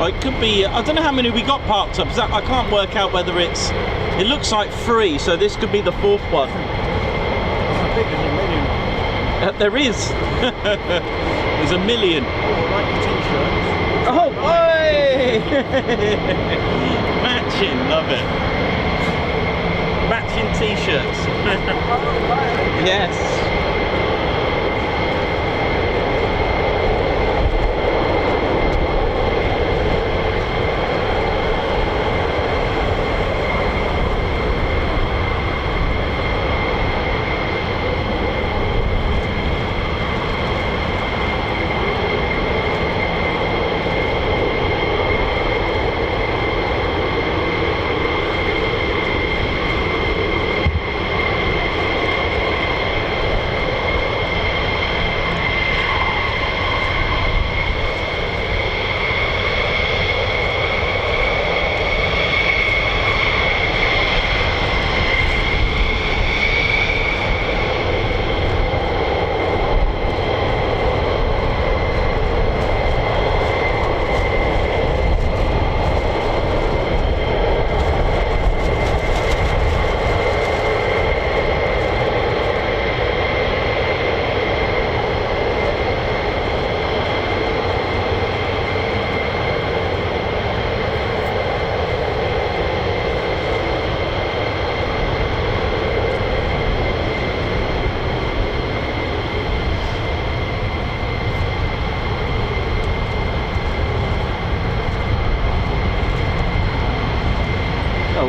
It could be, I don't know how many we got parked up. I can't work out whether it's, it looks like 3, so this could be the 4th one. I think there's a million. There is. There's a million. Oh, like your t-shirts. Oh, boy! Matching, love it. Matching t-shirts. Yes.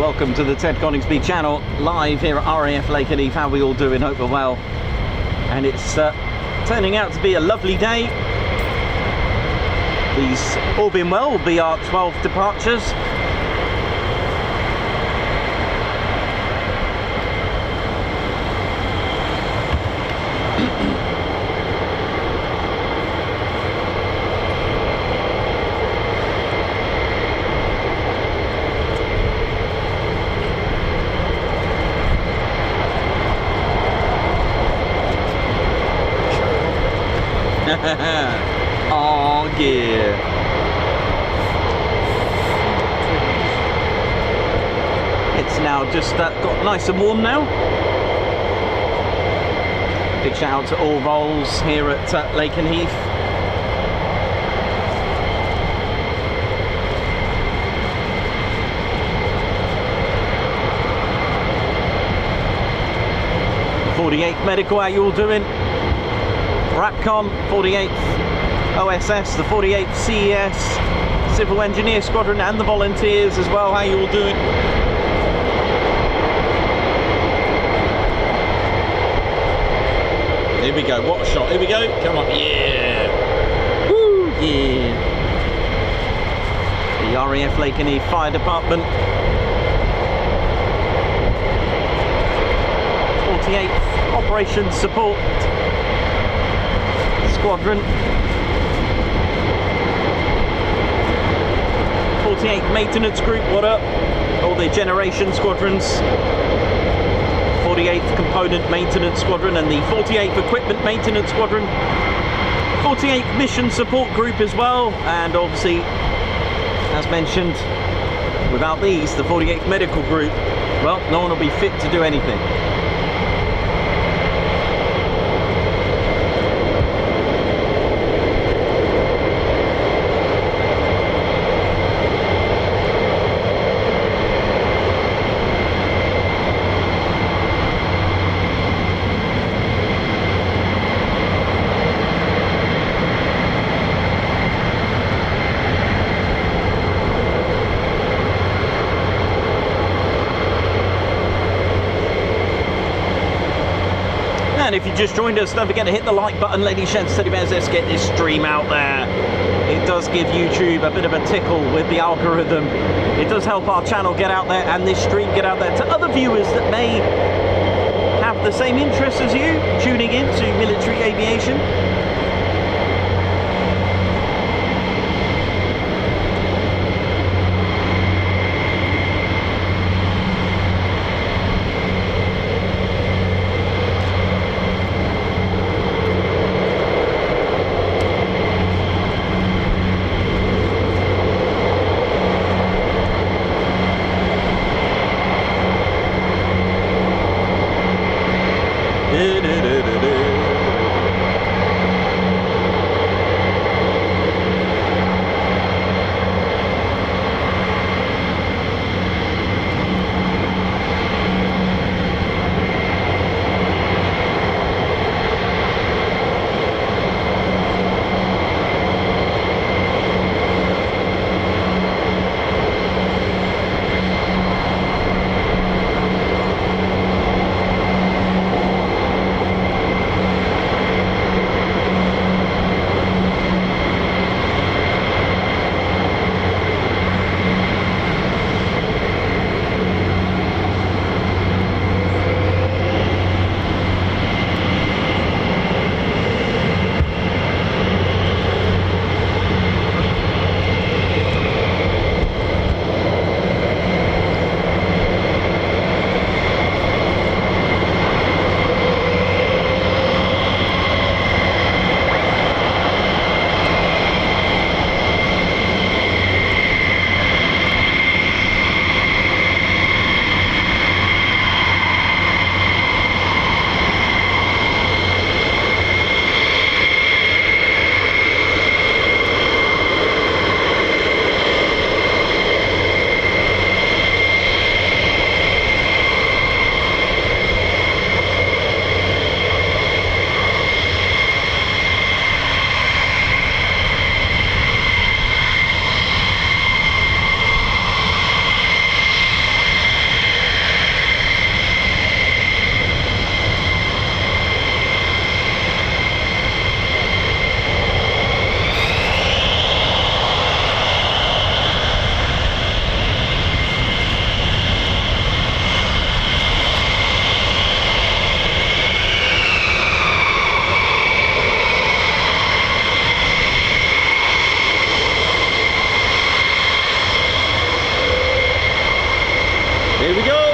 Welcome to the Ted Coningsby channel, live here at RAF Lakenheath. How are we all doing? Hope we're well. And it's turning out to be a lovely day. These, all being well, will be our 12 departures. Oh yeah. It's now just got nice and warm now. Big shout out to all roles here at Lakenheath. '48th Medical, how you all doing? RAPCOM, 48th OSS, the 48th CES, Civil Engineer Squadron and the volunteers as well. How you all doing? Here we go, what a shot, here we go, come on, yeah! Woo, yeah! The RAF Lakenheath Fire Department. 48th Operations Support Squadron, 48th Maintenance Group, what up? All the generation squadrons, 48th Component Maintenance Squadron and the 48th Equipment Maintenance Squadron, 48th Mission Support Group as well, and obviously, as mentioned, without these, the 48th Medical Group, well, no one will be fit to do anything. And if you just joined us, don't forget to hit the like button, ladies, gents, teddy bears. Let's get this stream out there. It does give YouTube a bit of a tickle with the algorithm. It does help our channel get out there and this stream get out there to other viewers that may have the same interests as you, tuning in to military aviation. Here we go.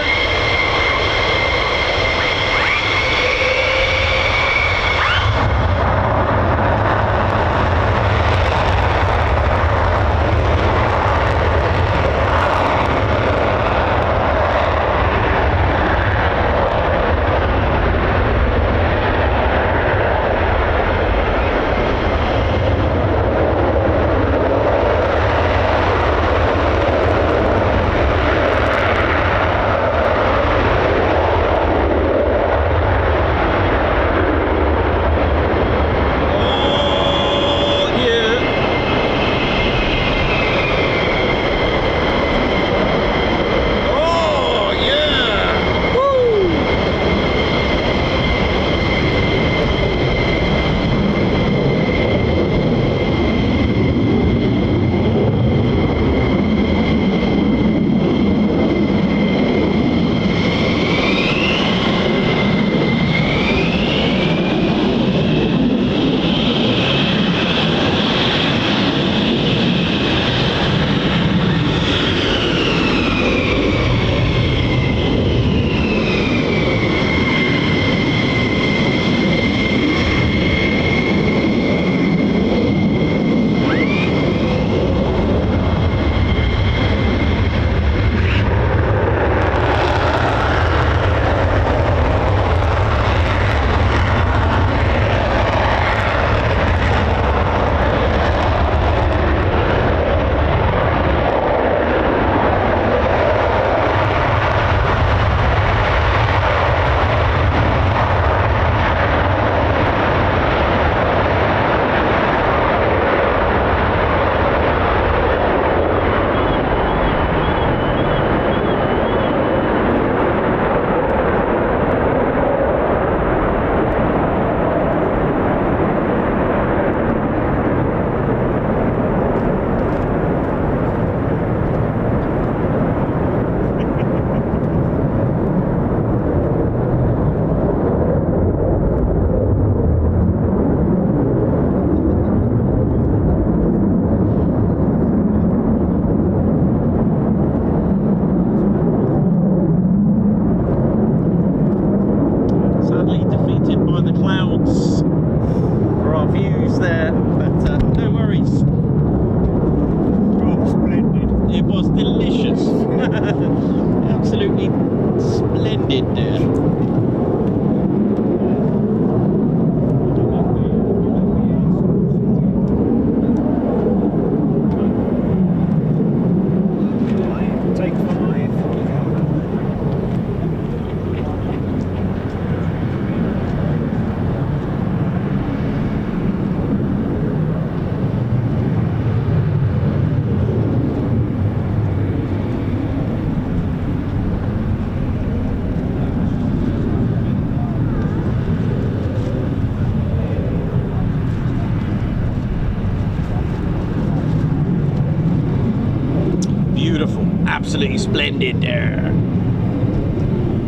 Absolutely splendid there.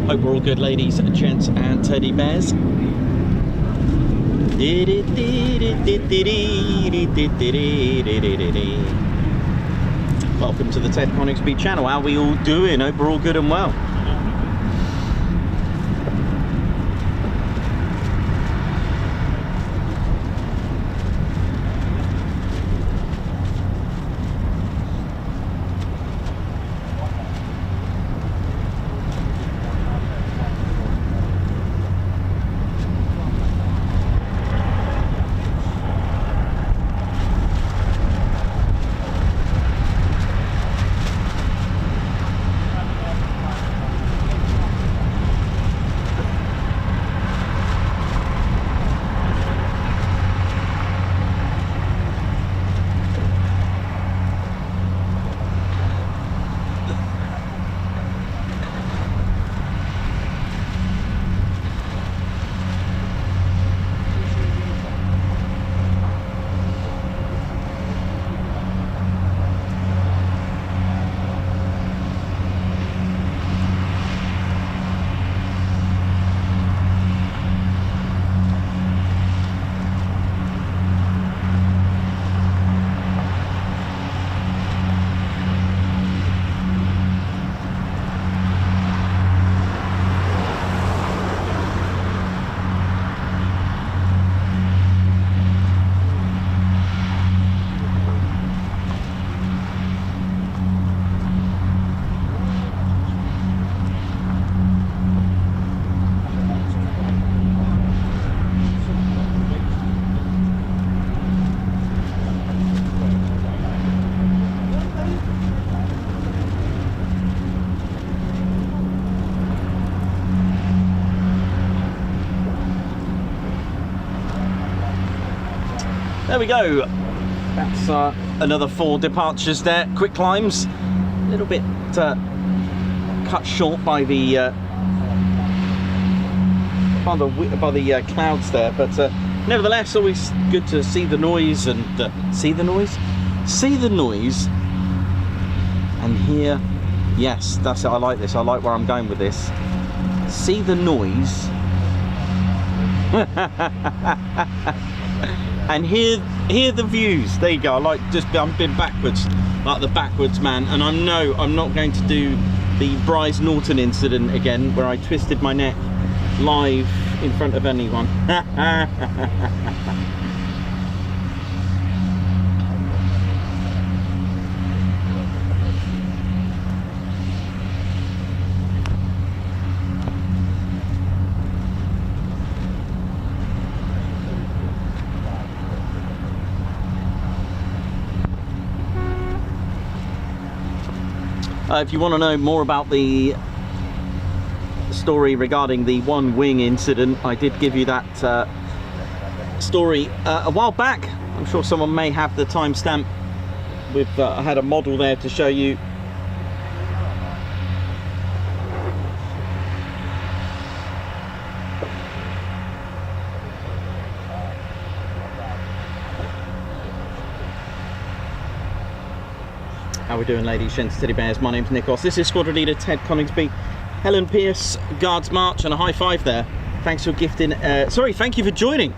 Hope we're all good, ladies, gents, and teddy bears. Welcome to the Ted Coningsby channel. How are we all doing? Hope we're all good and well. we go. That's another 4 departures there. Quick climbs. A little bit cut short by the clouds there, but nevertheless, always good to see the noise and see the noise, and hear. Yes, that's it. I like this. I like where I'm going with this. See the noise and hear the views. There you go. I like I'm been backwards, like the backwards man, and I'm not going to do the Bryce Norton incident again, where I twisted my neck live in front of anyone. If you want to know more about the story regarding the one wing incident, I did give you that story a while back. I'm sure someone may have the timestamp. I had a model there to show you. How we doing, ladies, gents, teddy bears? My name's Nikos. This is Squadron Leader Ted Coningsby. Helen Pierce, Guards March, and a high five there. Thanks for gifting. Thank you for joining.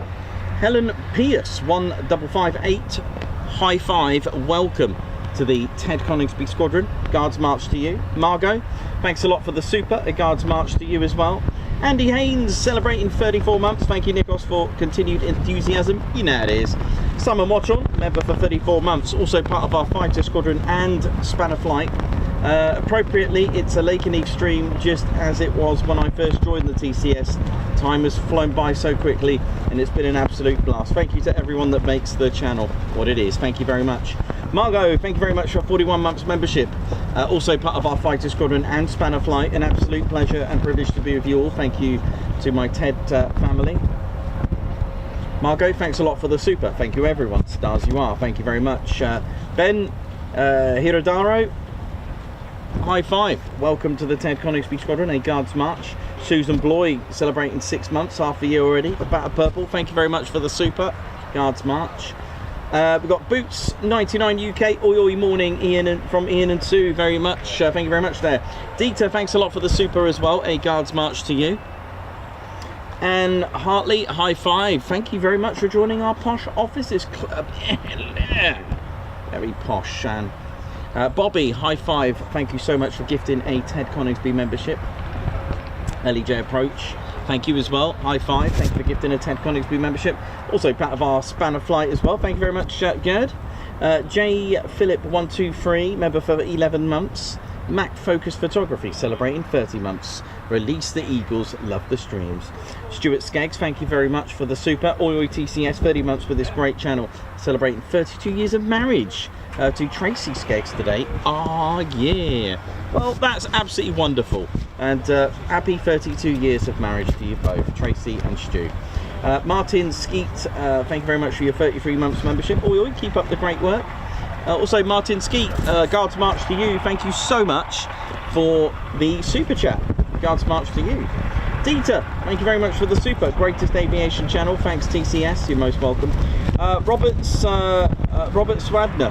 Helen Pierce, 1558, high five. Welcome to the Ted Coningsby Squadron. Guards March to you. Margot, thanks a lot for the super. A Guards March to you as well. Andy Haynes, celebrating 34 months. Thank you, Nikos, for continued enthusiasm. You know how it is. Simon Watch On, member for 34 months. Also part of our Fighter Squadron and Spanner Flight. Appropriately, it's a Lakenheath stream, just as it was when I first joined the TCS. Time has flown by so quickly, and it's been an absolute blast. Thank you to everyone that makes the channel what it is. Thank you very much. Margot, thank you very much for 41 months membership. Also part of our Fighter Squadron and Spanner Flight. An absolute pleasure and privilege to be with you all. Thank you to my TED family. Margot, thanks a lot for the super. Thank you, everyone. Stars you are. Thank you very much. Ben Hirodaro, high five. Welcome to the Ted Coningsby Squadron, a Guards March. Susan Bloy, celebrating 6 months, half a year already. The Bat of Purple, thank you very much for the super. Guards March. We've got Boots 99 UK, oi morning, from Ian and Sue, very much. Thank you very much there. Dieter, thanks a lot for the super as well. A Guards March to you. And Hartley, high five. Thank you very much for joining our posh offices club. Very posh, Shan. Bobby, high five. Thank you so much for gifting a Ted Coningsby membership. LEJ Approach, thank you as well. High five. Thank you for gifting a Ted Coningsby membership. Also part of our Spanner Flight as well. Thank you very much, Gerd. J Philip 123, member for 11 months. Mac Focus Photography, celebrating 30 months. Release the Eagles, love the streams. Stuart Skeggs, thank you very much for the super. Oi TCS, 30 months for this great channel, celebrating 32 years of marriage to Tracy Skeggs today. Ah, yeah. Well, that's absolutely wonderful. And happy 32 years of marriage to you both, Tracy and Stu. Martin Skeet, thank you very much for your 33 months membership. Oi, keep up the great work. Also, Martin Skeet, Guards March to you. Thank you so much for the super chat. Guards March to you. Dieter, thank you very much for the super. Greatest aviation channel. Thanks, TCS. You're most welcome. Robert Swadner,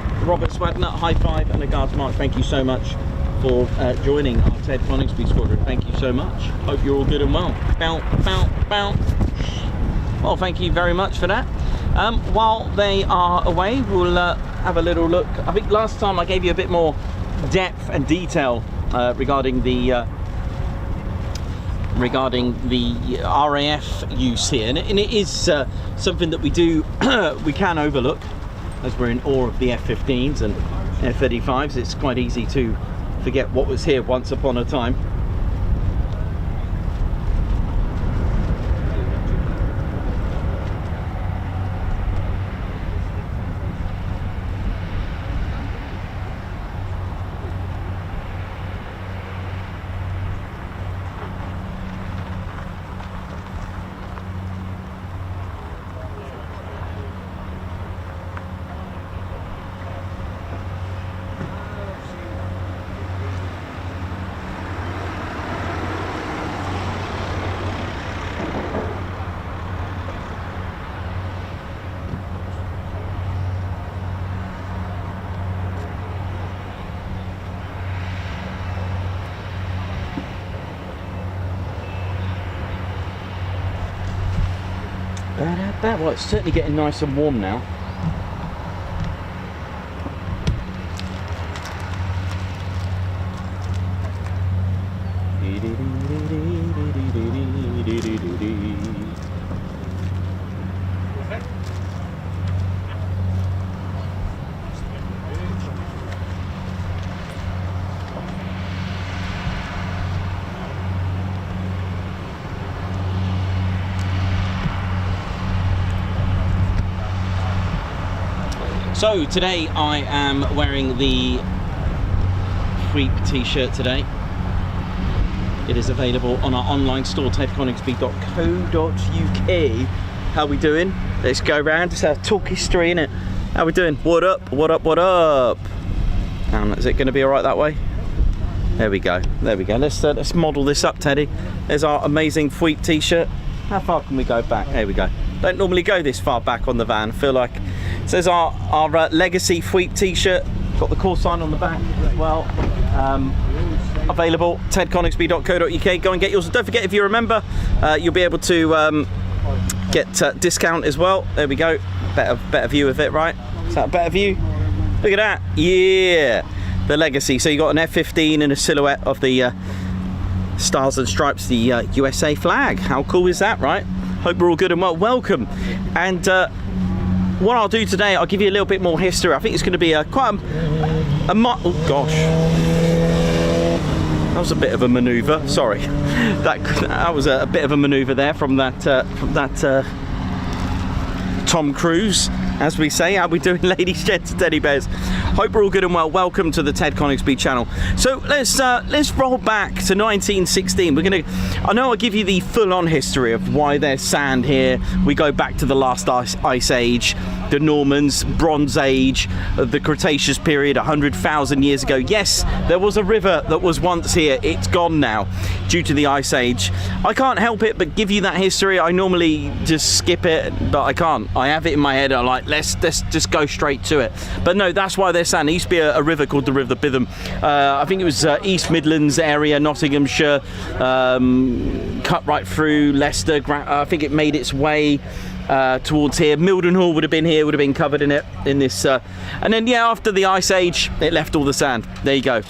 high five and a Guards March. Thank you so much for joining our Ted Coningsby Squadron. Thank you so much. Hope you're all good and well. Bow, bow, bow. Well, thank you very much for that. While they are away, we'll have a little look. I think last time I gave you a bit more depth and detail regarding the RAF use here, and it is something that we can overlook, as we're in awe of the F-15s and F-35s. It's quite easy to forget what was here once upon a time. Well, it's certainly getting nice and warm now. So today I am wearing the Fweep t-shirt today. It is available on our online store, tedconingsby.co.uk. How we doing? Let's go round. Let's have talk history, innit? How we doing? What up? What up? What up? Is it going to be all right that way? There we go. There we go. Let's model this up, Teddy. There's our amazing Fweep t-shirt. How far can we go back? There we go. Don't normally go this far back on the van. I feel like it says our legacy Fweep t-shirt. Got the call sign on the back as well. Available tedconingsby.co.uk. Go and get yours. Don't forget, if you're a member, you'll be able to get discount as well. There we go. Better view of it, right? Is that a better view? Look at that. Yeah, the legacy. So you got an F-15 and a silhouette of the stars and stripes, the USA flag. How cool is that, right? Hope we're all good and well. Welcome. And what I'll do today, I'll give you a little bit more history. I think it's going to be quite a oh gosh, that was a bit of a manoeuvre. Sorry, that was a bit of a manoeuvre there from that Tom Cruise, as we say. How we doing, ladies, gents, and teddy bears? Hope we're all good and well. Welcome to the Ted Coningsby channel. So let's roll back to 1916. I know I'll give you the full-on history of why there's sand here. We go back to the last ice age, the Normans, Bronze Age, the Cretaceous period, 100,000 years ago. Yes, there was a river that was once here. It's gone now due to the ice age. I can't help it but give you that history. I normally just skip it, but I can't. I have it in my head. I'm like, let's just go straight to it. But no, that's why there's sand. There used to be a river called the River Bitham. I think it was East Midlands area, Nottinghamshire, cut right through Leicester. I think it made its way towards here. Mildenhall would have been here, would have been covered in it, in this. And then, yeah, after the Ice Age, it left all the sand. There you go.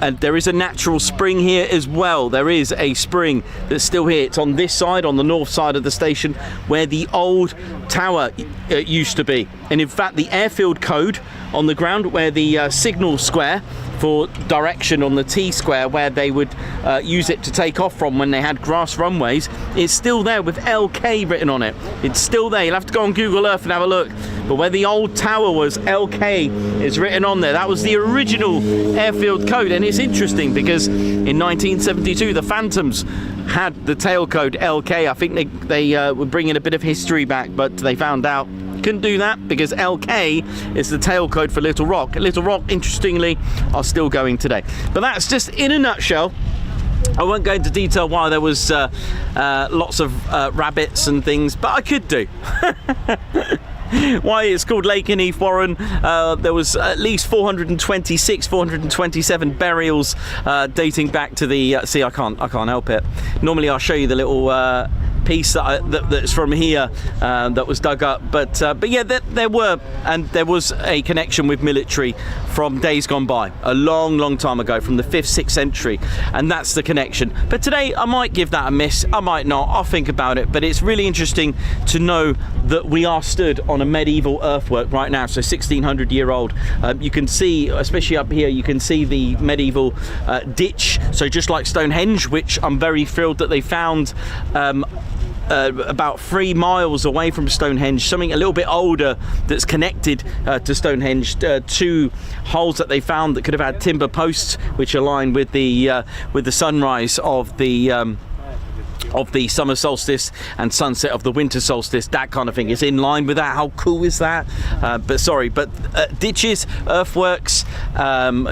And there is a natural spring here as well. There is a spring that's still here. It's on this side, on the north side of the station, where the old tower used to be. And in fact, the airfield code on the ground, where the signal square for direction on the T-square, where they would use it to take off from when they had grass runways, is still there with LK written on it. It's still there. You'll have to go on Google Earth and have a look. But where the old tower was, LK is written on there. That was the original airfield code. And it's interesting because in 1972, the Phantoms had the tail code LK. I think they were bringing a bit of history back, but they found out couldn't do that because LK is the tail code for Little Rock. Little Rock, interestingly, are still going today. But that's just in a nutshell. I won't go into detail why there was lots of rabbits and things, but I could do. Why it's called Lakenheath Warren. There was at least 427 burials dating back to the see, I can't help it. Normally I'll show you the little piece that's from here that was dug up, but yeah, there was a connection with military from days gone by, a long time ago, from the 5th, 6th century, and that's the connection. But today I might give that a miss, I might not, I'll think about it. But it's really interesting to know that we are stood on a medieval earthwork right now, so 1600-year-old. You can see, especially up here, you can see the medieval ditch, so just like Stonehenge, which I'm very thrilled that they found about 3 miles away from Stonehenge, something a little bit older that's connected to Stonehenge. 2 holes that they found that could have had timber posts, which align with the sunrise of the summer solstice and sunset of the winter solstice. That kind of thing is in line with that. How cool is that? But ditches, earthworks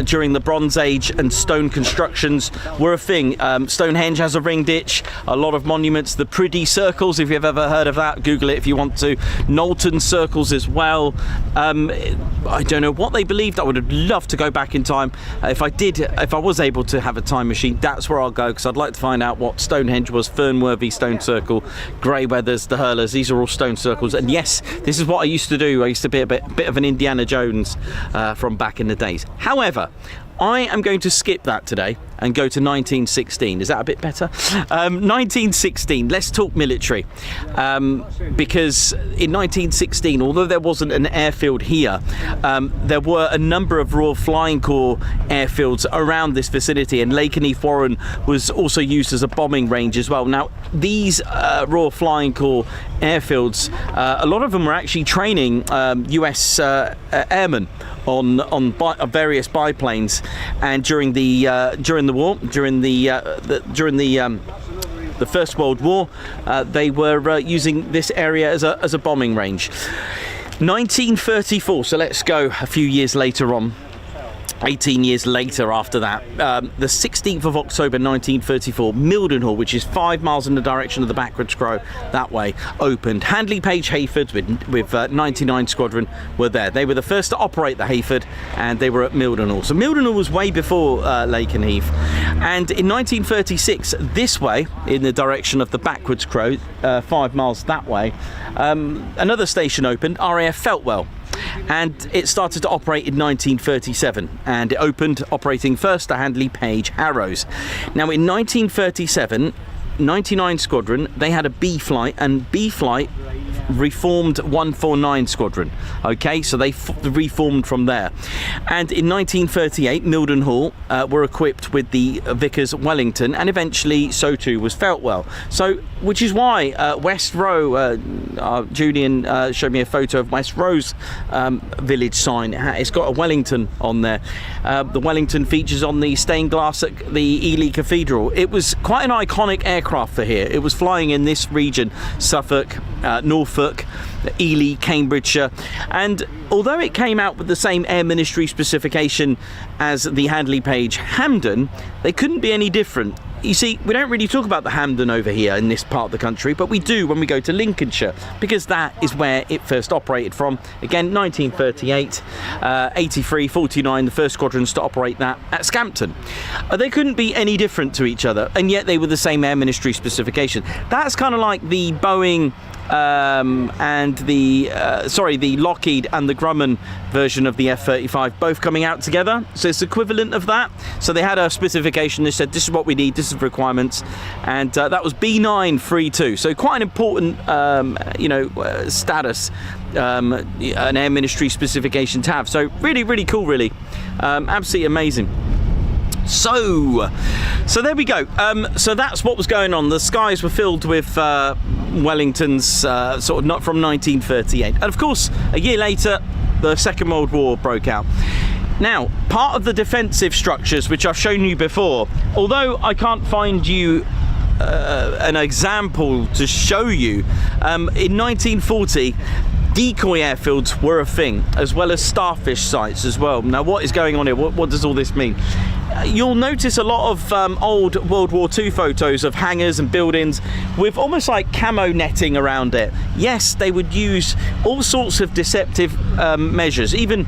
during the Bronze Age and stone constructions were a thing. Stonehenge has a ring ditch, a lot of monuments, the Priddy circles, if you've ever heard of that, Google it if you want to. Knowlton circles as well. I don't know what they believed. I would have loved to go back in time. If I was able to have a time machine, that's where I'll go, because I'd like to find out what Stonehenge was first Fernworthy Stone Circle, Greyweathers, the Hurlers, these are all stone circles. And yes, this is what I used to do. I used to be a bit of an Indiana Jones from back in the days. However, I am going to skip that today and go to 1916. Is that a bit better? 1916, let's talk military. Because in 1916, although there wasn't an airfield here, there were a number of Royal Flying Corps airfields around this vicinity, and Lakenheath Warren was also used as a bombing range as well. Now, these Royal Flying Corps airfields, a lot of them were actually training US airmen on various biplanes, and during the war, during the First World War, they were using this area as a bombing range. 1934. So let's go a few years later on. 18 years later after that, the 16th of October 1934, Mildenhall, which is 5 miles in the direction of the backwards crow that way, opened. Handley Page Hayfords with 99 Squadron were there. They were the first to operate the Hayford, and they were at Mildenhall. So Mildenhall was way before Lakenheath. And in 1936, this way, in the direction of the backwards crow, 5 miles that way, another station opened, RAF Feltwell. And it started to operate in 1937, and it opened operating first to Handley Page Harrows. Now in 1937, 99 Squadron, they had a B flight, and B flight reformed 149 Squadron. Okay, so they reformed from there. And in 1938, Mildenhall were equipped with the Vickers Wellington, and eventually so too was Feltwell. So, which is why West Row, Julian showed me a photo of West Row's village sign. It's got a Wellington on there. The Wellington features on the stained glass at the Ely Cathedral. It was quite an iconic aircraft for here. It was flying in this region, Suffolk, Norfolk, Ely, Cambridgeshire, and although it came out with the same Air Ministry specification as the Handley Page Hampden, they couldn't be any different. You see, we don't really talk about the Hampden over here in this part of the country, but we do when we go to Lincolnshire, because that is where it first operated from. Again, 1938, 83, 49, the first squadrons to operate that at Scampton. They couldn't be any different to each other, and yet they were the same Air Ministry specification. That's kind of like the Boeing and the Lockheed and the Grumman version of the F-35 both coming out together, so it's equivalent of that. So they had a specification, they said this is what we need, this is the requirements, and that was B932, so quite an important status, an Air Ministry specification to have. So really cool, really, absolutely amazing. So there we go. So that's what was going on. The skies were filled with Wellingtons, sort of not from 1938. And of course, a year later, the Second World War broke out. Now, part of the defensive structures, which I've shown you before, although I can't find you an example to show you, in 1940, decoy airfields were a thing, as well as starfish sites as well. Now, what is going on here? What does all this mean? You'll notice a lot of old World War II photos of hangars and buildings with almost like camo netting around it. Yes, they would use all sorts of deceptive measures, even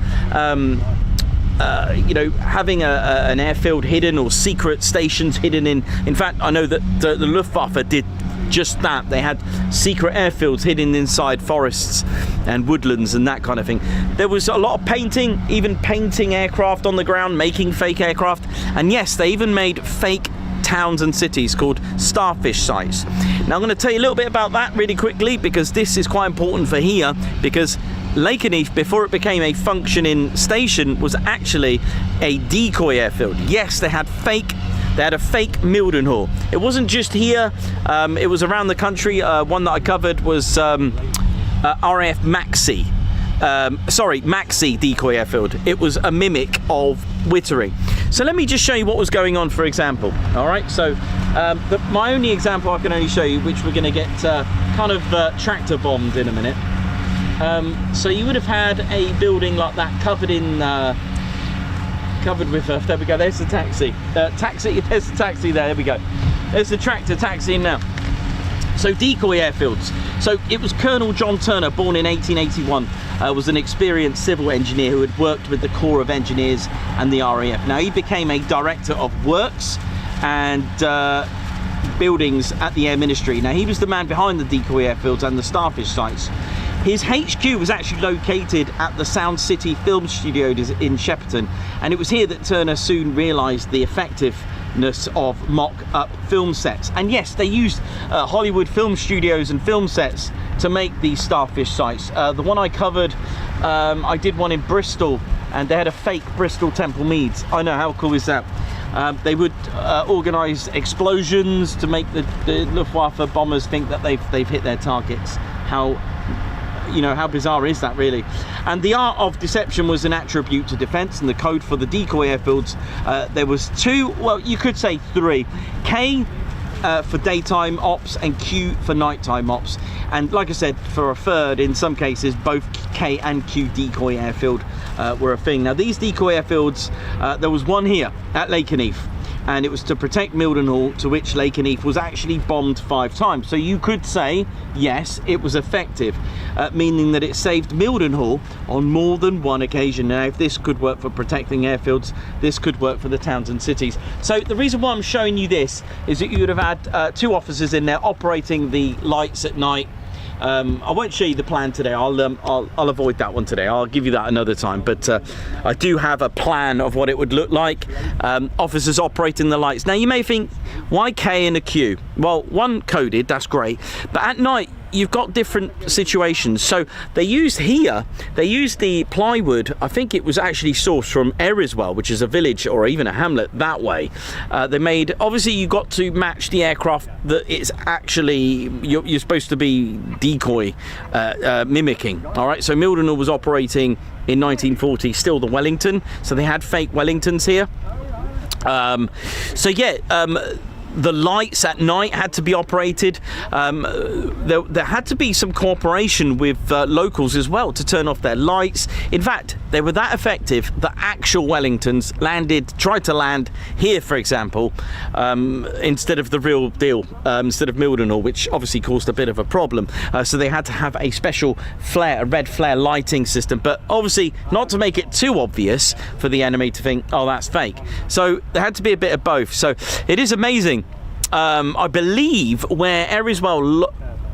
having an airfield hidden, or secret stations hidden in fact, I know that the Luftwaffe did just that. They had secret airfields hidden inside forests and woodlands and that kind of thing. There was a lot of painting, even painting aircraft on the ground, making fake aircraft, and yes, they even made fake towns and cities called starfish sites. Now I'm going to tell you a little bit about that really quickly, because this is quite important for here, because Lakenheath, before it became a functioning station, was actually a decoy airfield. Yes, they had a fake Mildenhall. It wasn't just here, it was around the country. One that I covered was RAF Maxey decoy airfield. It was a mimic of Wittering. So let me just show you what was going on, for example. All right, so my only example I can only show you, which we're going to get kind of tractor bombed in a minute. So you would have had a building like that covered with there we go, there's the taxi. There's the taxi there we go. There's the tractor taxiing now. So decoy airfields. So it was Colonel John Turner, born in 1881, was an experienced civil engineer who had worked with the Corps of Engineers and the RAF. Now he became a director of works, and buildings at the Air Ministry. Now, he was the man behind the decoy airfields and the starfish sites. His HQ was actually located at the Sound City Film Studios in Shepperton, and it was here that Turner soon realised the effectiveness of mock-up film sets. And yes, they used Hollywood film studios and film sets to make these starfish sites. The one I covered, I did one in Bristol, and they had a fake Bristol Temple Meads. I know, how cool is that? They would organise explosions to make the Luftwaffe bombers think that they've hit their targets. How bizarre is that, really? And the art of deception was an attribute to defence, and the code for the decoy airfields, there was two, well, you could say three. K for daytime ops and Q for nighttime ops. And like I said, for a third, in some cases, both K and Q decoy airfield were a thing. Now, these decoy airfields, there was one here at Lakenheath, and it was to protect Mildenhall, to which Lakenheath was actually bombed 5 times. So you could say, yes, it was effective, meaning that it saved Mildenhall on more than one occasion. Now, if this could work for protecting airfields, this could work for the towns and cities. So the reason why I'm showing you this is that you would have had 2 officers in there operating the lights at night. I won't show you the plan today. I'll avoid that one today. I'll give you that another time. But I do have a plan of what it would look like. Officers operating the lights. Now, you may think, why K and a Q? Well, one coded, that's great. But at night, you've got different situations. So they used the plywood. I think it was actually sourced from Eriswell, which is a village or even a hamlet that way. They made, obviously you got to match the aircraft that it's actually, you're supposed to be decoy mimicking. All right, so Mildenhall was operating in 1940 still the Wellington, so they had fake Wellingtons here. The lights at night had to be operated. There had to be some cooperation with locals as well to turn off their lights. In fact, they were that effective that actual Wellingtons tried to land here, for example, instead of the real deal, instead of Mildenhall, which obviously caused a bit of a problem. So they had to have a special flare, a red flare lighting system, but obviously not to make it too obvious for the enemy to think, oh, that's fake. So there had to be a bit of both. So it is amazing. I believe where Eriswell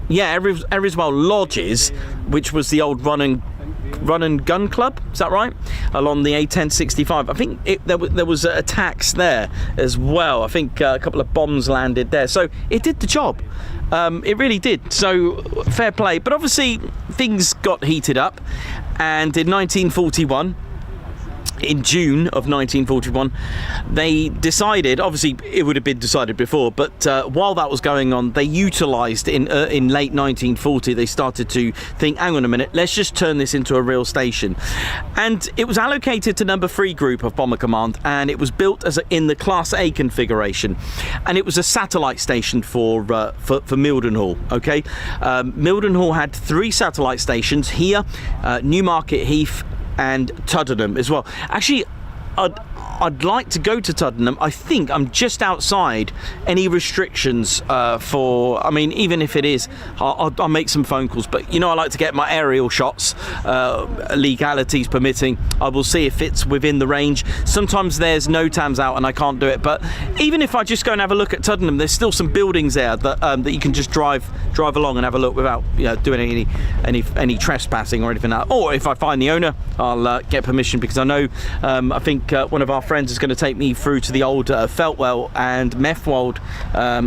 Lodge is, which was the old run and gun club, is that right? Along the A1065. I think there was attacks there as well. I think a couple of bombs landed there. So it did the job. It really did. So fair play. But obviously things got heated up, and in 1941, in June of 1941, they decided, obviously it would have been decided before, but while that was going on, they utilised in late 1940, they started to think, hang on a minute, let's just turn this into a real station. And it was allocated to number 3 group of Bomber Command, and it was built in the Class A configuration, and it was a satellite station for Mildenhall. Okay, Mildenhall had 3 satellite stations here, Newmarket Heath and Tuddenham as well. Actually, I'd like to go to Tuddenham. I think I'm just outside any restrictions for, I mean, even if it is, I'll make some phone calls, but I like to get my aerial shots, legalities permitting. I will see if it's within the range. Sometimes there's NOTAMs out and I can't do it, but even if I just go and have a look at Tuddenham, there's still some buildings there that you can just drive along and have a look without doing any trespassing or anything like that. Or if I find the owner, I'll get permission, because I know I think one of our friends is going to take me through to the old Feltwell and Methwold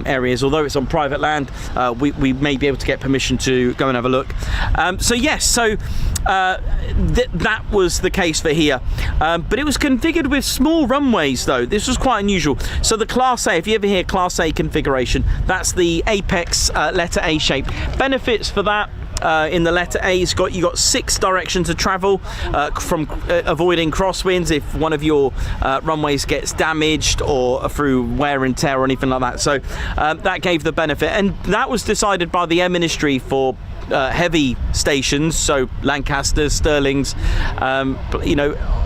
areas. Although it's on private land, we may be able to get permission to go and have a look. That was the case for here, but it was configured with small runways though. This was quite unusual. So the Class A, if you ever hear Class A configuration, that's the apex letter A shape. Benefits for that, in the letter A, you got 6 directions of travel from avoiding crosswinds if one of your runways gets damaged or through wear and tear or anything like that. So that gave the benefit, and that was decided by the Air Ministry for heavy stations, so Lancasters, Stirlings,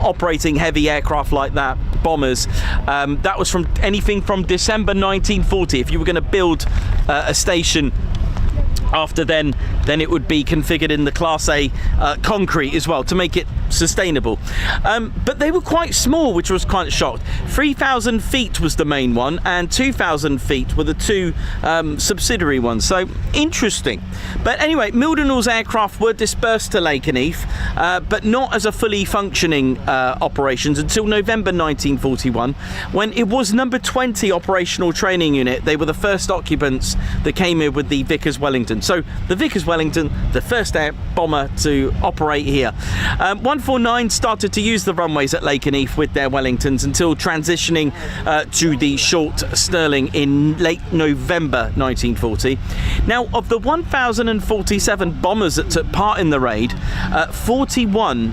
operating heavy aircraft like that, bombers. That was from anything from December 1940. If you were going to build a station after then it would be configured in the Class A concrete as well, to make it sustainable. But they were quite small, which was quite shocked. 3,000 feet was the main one, and 2,000 feet were the two subsidiary ones. So interesting. But anyway, Mildenhall's aircraft were dispersed to Lakenheath, but not as a fully functioning operations until November 1941, when it was number 20 operational training unit. They were the first occupants that came here with the Vickers Wellington. So the Vickers Wellington, the first air bomber to operate here. 149 started to use the runways at Lakenheath with their Wellingtons until transitioning to the short Sterling in late November 1940. Now, of the 1,047 bombers that took part in the raid, 41,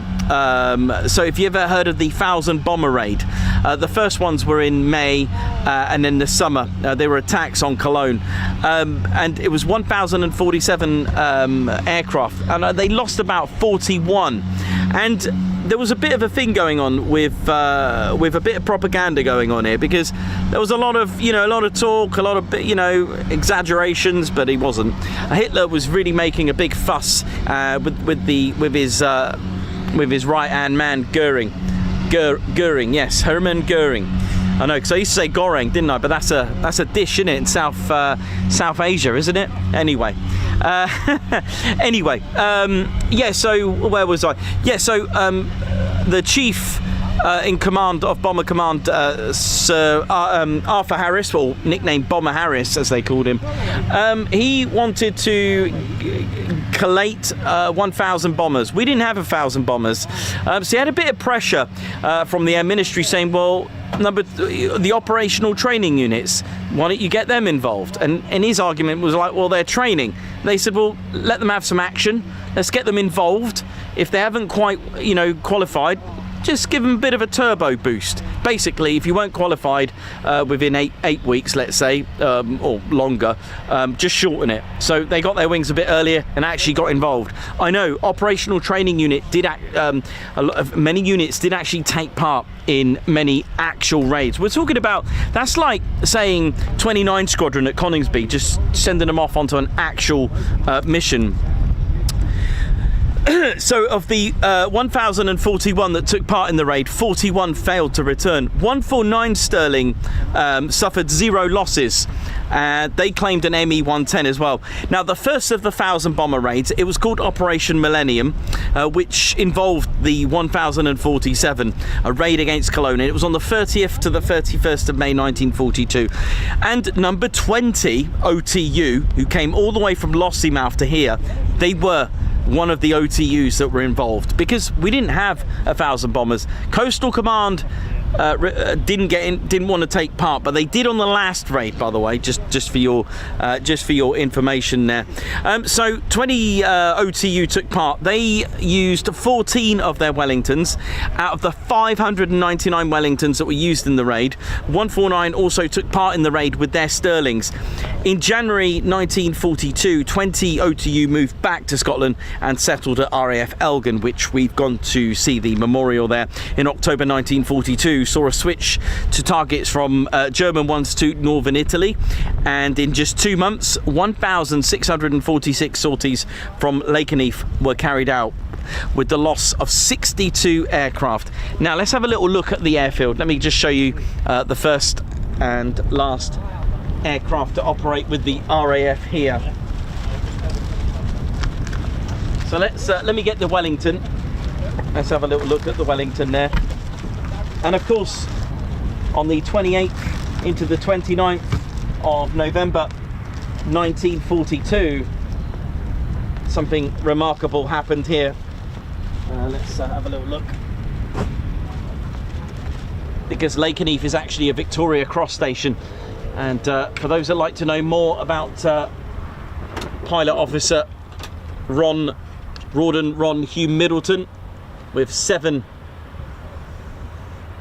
so if you ever heard of the 1,000 bomber raid, the first ones were in May and then the summer. They were attacks on Cologne, and it was 1,047 aircraft, and they lost about 41. And there was a bit of a thing going on with a bit of propaganda going on here, because there was a lot of talk, a lot of exaggerations, but he wasn't. Hitler was really making a big fuss with his right hand man Goering. Goering, yes, Hermann Goering. I know, because I used to say Goreng, didn't I? But that's a dish, isn't it, in South Asia, isn't it? Anyway, yeah. So where was I? Yeah. So the chief in command of Bomber Command, Sir Arthur Harris, or nicknamed Bomber Harris as they called him, he wanted to collate 1,000 bombers. We didn't have 1,000 bombers, so he had a bit of pressure from the Air Ministry saying, well, the operational training units, why don't you get them involved? And his argument was like, well, they're training. They said, well, let them have some action. Let's get them involved. If they haven't quite, qualified, just give them a bit of a turbo boost. Basically, if you weren't qualified within eight weeks, let's say, or longer, just shorten it. So they got their wings a bit earlier and actually got involved. I know operational training unit did many units did actually take part in many actual raids. We're talking about, that's like saying 29 Squadron at Coningsby, just sending them off onto an actual mission. So of the 1,041 that took part in the raid, 41 failed to return. 149 Sterling suffered 0 losses. They claimed an ME-110 as well. Now, the first of the 1,000 bomber raids, it was called Operation Millennium, which involved the 1,047, a raid against Cologne. It was on the 30th to the 31st of May 1942. And number 20 OTU, who came all the way from Lossiemouth to here, they were one of the OTUs that were involved, because we didn't have 1,000 bombers. Coastal Command didn't want to take part, but they did on the last raid, by the way, just for your information there. So 20 OTU took part. They used 14 of their Wellingtons out of the 599 Wellingtons that were used in the raid. 149 also took part in the raid with their Sterlings. In January 1942, 20 OTU moved back to Scotland and settled at RAF Elgin, which we've gone to see the memorial there. In October 1942, saw a switch to targets from German ones to northern Italy, and in just 2 months 1,646 sorties from Lakenheath were carried out, with the loss of 62 aircraft. Now let's have a little look at the airfield. Let me just show you the first and last aircraft to operate with the RAF here. So let me get the Wellington. Let's have a little look at the Wellington there. And of course, on the 28th into the 29th of November 1942, something remarkable happened here. Let's have a little look. Because Lakenheath is actually a Victoria Cross station. And for those that like to know more about Pilot Officer Ron Hugh Middleton with 7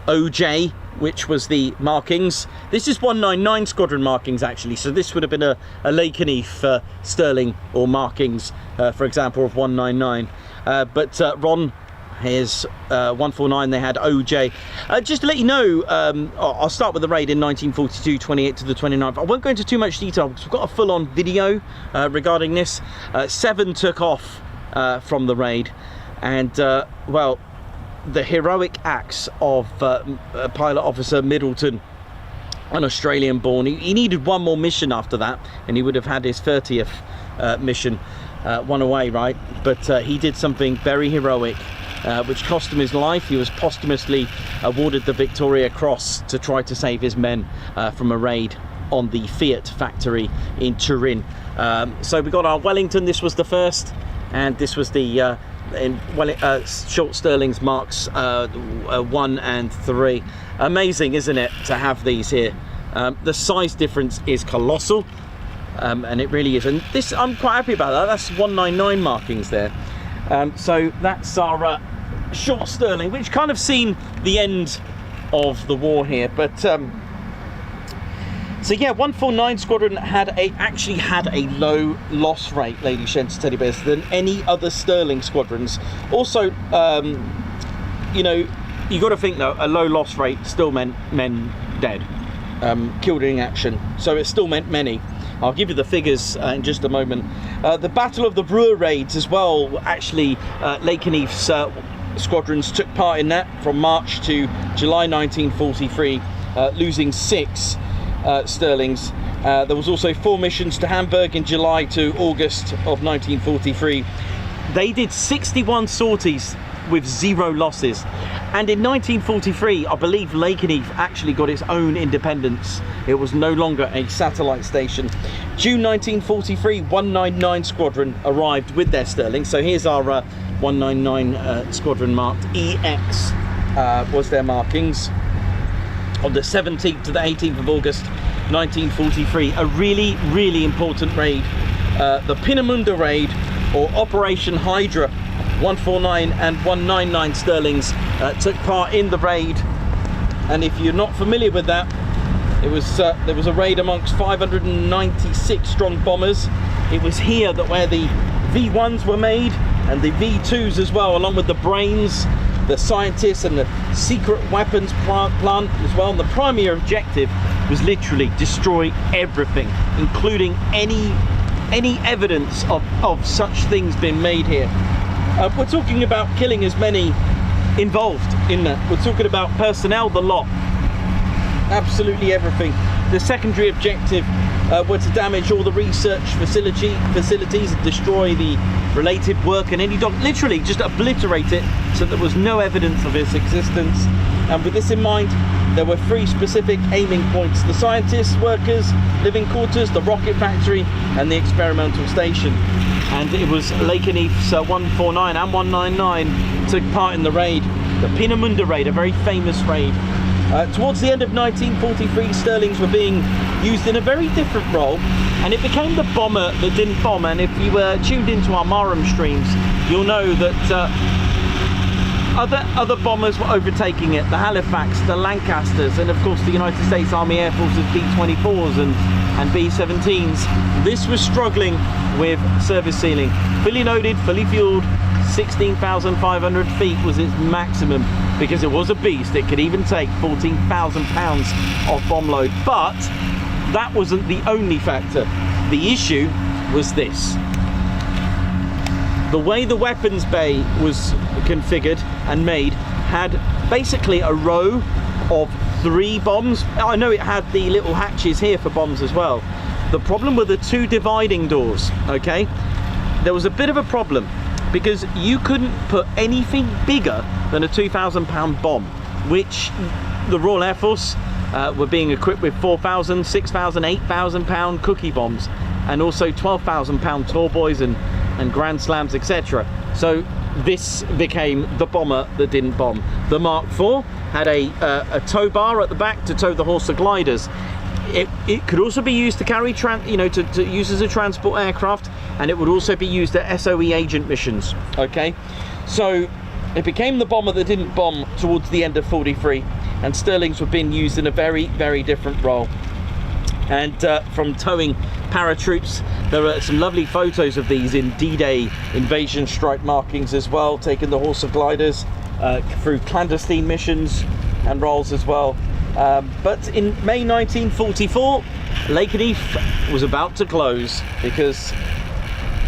OJ, which was the markings. This is 199 Squadron markings actually, so this would have been a Lakenheath Sterling or markings, for example, of 199. But Ron, his 149, they had OJ. Just to let you know, I'll start with the raid in 1942, 28 to the 29th. I won't go into too much detail because we've got a full-on video regarding this. 7 took off from the raid, and well, the heroic acts of Pilot Officer Middleton, an Australian born. He needed one more mission after that, and he would have had his 30th mission one away, right? But he did something very heroic, which cost him his life. He was posthumously awarded the Victoria Cross to try to save his men from a raid on the Fiat factory in Turin. So we got our Wellington. This was the first, and this was the short Stirlings Marks 1 and 3. Amazing, isn't it, to have these here? The size difference is colossal, and it really is. And this, I'm quite happy about that. That's 199 markings there. So that's our short Stirling, which kind of seen the end of the war here. But so yeah, 149 Squadron actually had a low loss rate, ladies, gents, teddy bears, than any other Stirling squadrons. Also, you know, you got to think though, a low loss rate still meant men dead, killed in action. So it still meant many. I'll give you the figures in just a moment. The Battle of the Brewer raids as well. Actually, Lakenheath's squadrons took part in that from March to July 1943, losing 6 Stirlings. There was also 4 missions to Hamburg in July to August of 1943. They did 61 sorties with 0 losses. And in 1943, I believe Lakenheath actually got its own independence. It was no longer a satellite station. June 1943, 199 Squadron arrived with their Stirling. So here's our 199 Squadron marked EX was their markings. On the 17th to the 18th of August 1943, a really, really important raid. The Peenemünde raid, or Operation Hydra. 149 and 199 Stirlings took part in the raid, and if you're not familiar with that, it was there was a raid amongst 596 strong bombers. It was here that where the V1s were made, and the V2s as well, along with the brains, the scientists, and the secret weapons plant as well. And the primary objective was literally destroy everything, including any evidence of such things being made here. We're talking about killing as many involved in that. We're talking about personnel, the lot, absolutely everything. The secondary objective were to damage all the research facilities, destroy the related work and any literally just obliterate it, so there was no evidence of its existence. And with this in mind, there were 3 specific aiming points: the scientists, workers, living quarters, the rocket factory, and the experimental station. And it was Lakenheath's 149 and 199 took part in the raid, the Peenemünde raid, a very famous raid. Towards the end of 1943, Stirlings were being used in a very different role, and it became the bomber that didn't bomb. And if you were tuned into our Marham streams, you'll know that other bombers were overtaking it: the Halifax, the Lancasters, and of course the United States Army Air Force's B-24s and B-17s. This was struggling with service ceiling. Fully loaded, fully fueled, 16,500 feet was its maximum, because it was a beast. It could even take 14,000 pounds of bomb load. But that wasn't the only factor. The issue was this: the way the weapons bay was configured and made had basically a row of 3 bombs. I know it had the little hatches here for bombs as well. The problem were the 2 dividing doors, okay? There was a bit of a problem, because you couldn't put anything bigger than a 2,000 pound bomb, which the Royal Air Force were being equipped with 4,000, 6,000, 8,000 pound cookie bombs, and also 12,000 pound tall boys and Grand Slams, etc. So this became the bomber that didn't bomb. The Mark IV had a tow bar at the back to tow the Horsa gliders. It could also be used to carry, to use as a transport aircraft, and it would also be used at SOE agent missions. Okay, so it became the bomber that didn't bomb towards the end of 43, and Stirlings were being used in a very, very different role. And from towing paratroops, there are some lovely photos of these in D-Day invasion strike markings as well, taking the Horsa gliders through clandestine missions and roles as well. But in May 1944, Lakenheath was about to close, because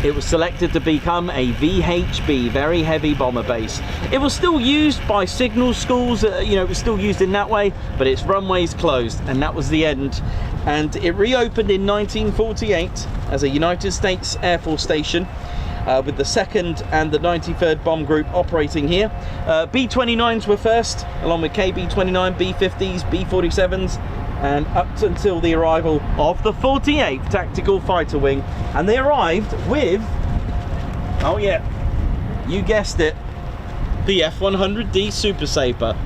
it was selected to become a VHB, very heavy bomber base. It was still used by signal schools, you know, it was still used in that way, but its runways closed, and that was the end. And it reopened in 1948 as a United States Air Force station, with the 2nd and the 93rd Bomb Group operating here. B-29s were first, along with KB-29, B-50s, B-47s, and up until the arrival of the 48th Tactical Fighter Wing. And they arrived with, oh yeah, you guessed it, the F-100D Super Sabre.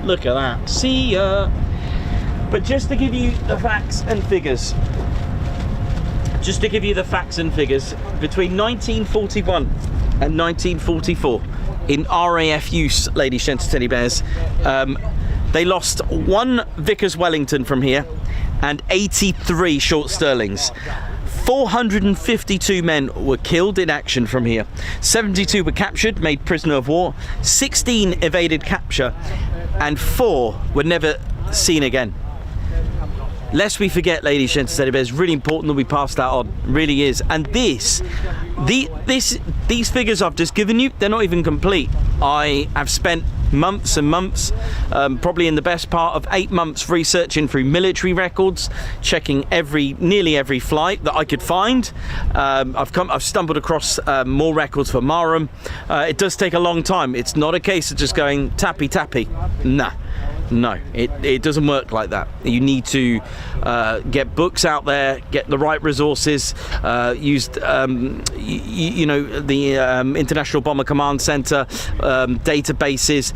Look at that, see ya. But just to give you the facts and figures, between 1941 and 1944, in RAF use, ladies, gents, teddy bears, they lost 1 Vickers Wellington from here and 83 short Sterlings. 452 men were killed in action from here. 72 were captured, made prisoner of war. 16 evaded capture, and 4 were never seen again. Lest we forget, ladies, gents, teddy bears, really important that we pass that on. It really is. And these figures I've just given you, they're not even complete. I have spent months and months, probably in the best part of 8 months, researching through military records, checking nearly every flight that I could find. I've stumbled across more records for Marham. It does take a long time. It's not a case of just going tappy tappy. Nah. No, it doesn't work like that. You need to get books out there, get the right resources, use you know, the International Bomber Command Center, databases,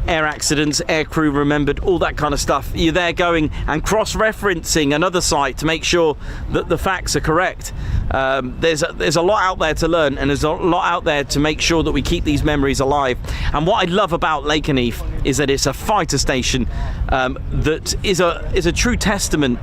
air accidents, air crew remembered, all that kind of stuff. You're there going and cross-referencing another site to make sure that the facts are correct. There's a lot out there to learn, and there's a lot out there to make sure that we keep these memories alive. And what I love about Lakenheath is that it's a fighter station that is a true testament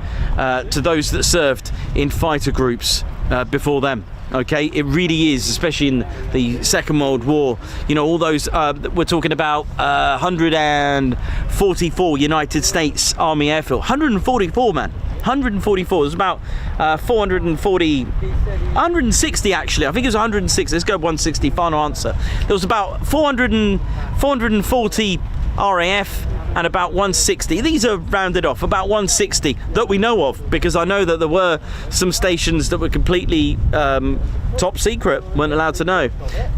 to those that served in fighter groups before them. Okay, it really is, especially in the Second World War. You know, all those, we're talking about 144 United States Army airfield. 144, man. 144. There's about 160 actually. I think it was 160. Let's go 160. Final answer. There was about 440 RAF and about 160. These are rounded off, about 160 that we know of, because I know that there were some stations that were completely top secret, weren't allowed to know,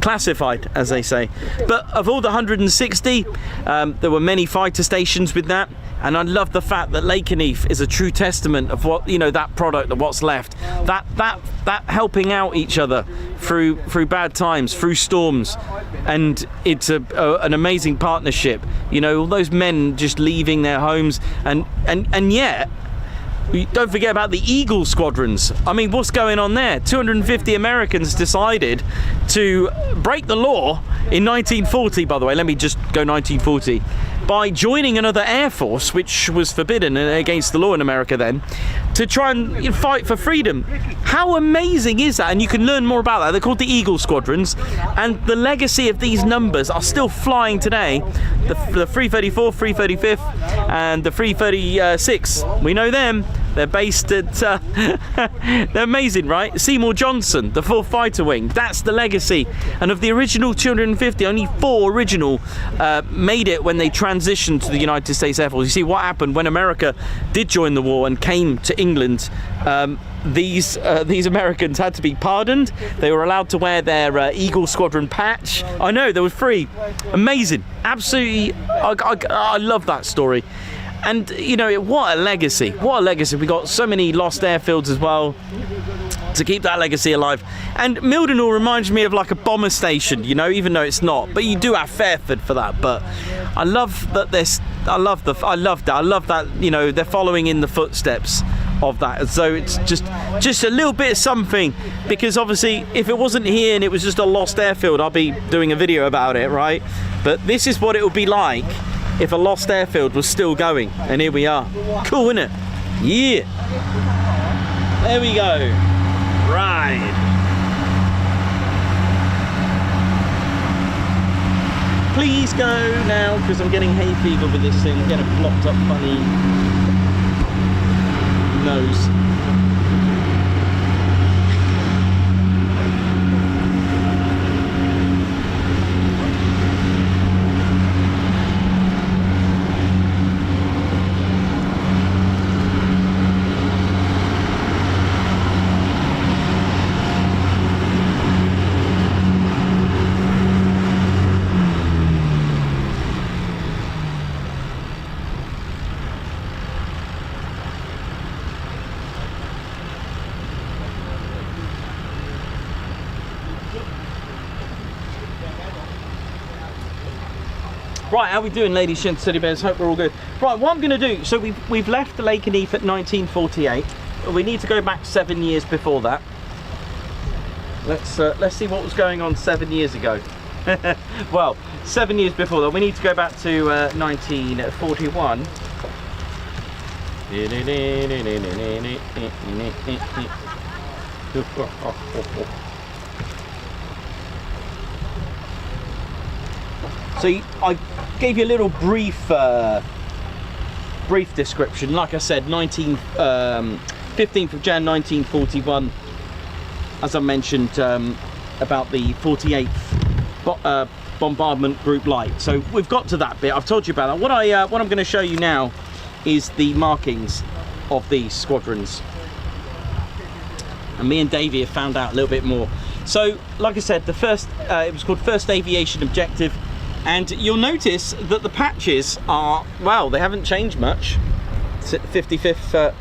classified, as they say. But of all the 160, there were many fighter stations with that. And I love the fact that Lakenheath is a true testament of what, you know, that product of what's left. That helping out each other through bad times, through storms, and it's an amazing partnership. You know, all those men just leaving their homes, and yet, don't forget about the Eagle squadrons. I mean, what's going on there? 250 Americans decided to break the law in 1940, by the way. Let me just go 1940. By joining another air force, which was forbidden against the law in America then, to try and fight for freedom. How amazing is that? And you can learn more about that. They're called the Eagle Squadrons, and the legacy of these numbers are still flying today. The 334, 335th, and the 336. We know them. They're based at, they're amazing, right? Seymour Johnson, the 4th Fighter Wing. That's the legacy. And of the original 250, only 4 original made it when they transitioned to the United States Air Force. You see, what happened when America did join the war and came to England, these Americans had to be pardoned. They were allowed to wear their Eagle Squadron patch. I know, they were free. Amazing. Absolutely, I love that story. And, you know, what a legacy. What a legacy. We got so many lost airfields as well to keep that legacy alive. And Mildenhall reminds me of like a bomber station, you know, even though it's not. But you do have Fairford for that. But I love that I love that, you know, they're following in the footsteps of that. So it's just a little bit of something, because obviously if it wasn't here and it was just a lost airfield, I'll be doing a video about it, right? But this is what it would be like if a lost airfield was still going, and here we are. Cool, isn't it? Yeah. There we go. Right. Please go now, because I'm getting hay fever with this thing. Get a blocked up funny nose. Right, how we doing, ladies, gents, teddy bears? Hope we're all good. Right, what I'm going to do, so we've left Lakenheath at 1948. We need to go back 7 years before that. Let's see what was going on 7 years ago. Well, 7 years before that, we need to go back to 1941. So I gave you a little brief description. Like I said, 15th of Jan 1941, as I mentioned, about the 48th Bombardment Group Light. So we've got to that bit. I've told you about that. What I'm going to show you now is the markings of these squadrons. And me and Davey have found out a little bit more. So, like I said, the first it was called First Aviation Objective. And you'll notice that the patches are, well, they haven't changed much. 55th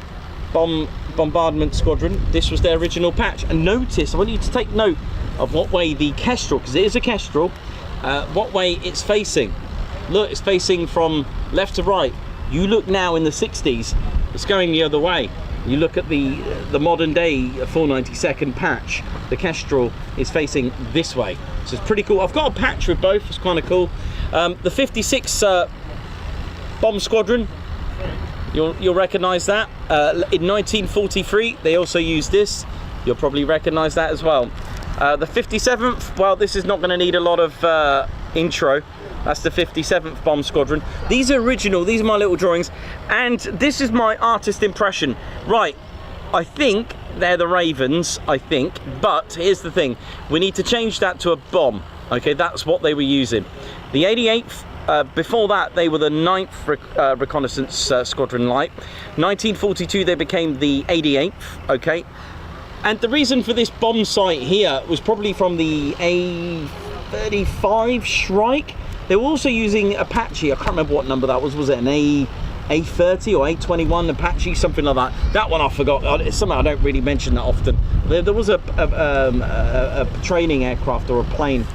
Bombardment Squadron, this was their original patch. And notice, I want you to take note of what way the Kestrel, because it is a Kestrel, what way it's facing. Look, it's facing from left to right. You look now in the 60s, it's going the other way. You look at the modern day 492nd patch, the Kestrel is facing this way. So it's pretty cool. I've got a patch with both, it's kind of cool. The 56 Bomb Squadron, you'll recognise that. In 1943, they also used this. You'll probably recognise that as well. The 57th, well, this is not going to need a lot of intro. That's the 57th Bomb Squadron. These are original, these are my little drawings, and this is my artist impression. Right, I think they're the Ravens, I think, but here's the thing, we need to change that to a bomb. Okay, that's what they were using. The 88th, before that, they were the 9th Reconnaissance Squadron Light. 1942, they became the 88th, okay? And the reason for this bomb sight here was probably from the A-35 Shrike. They were also using Apache. I can't remember what number that was. Was it an A30 or A21 Apache, something like that? That one I forgot. It's something I don't really mention that often. There was a training aircraft or a plane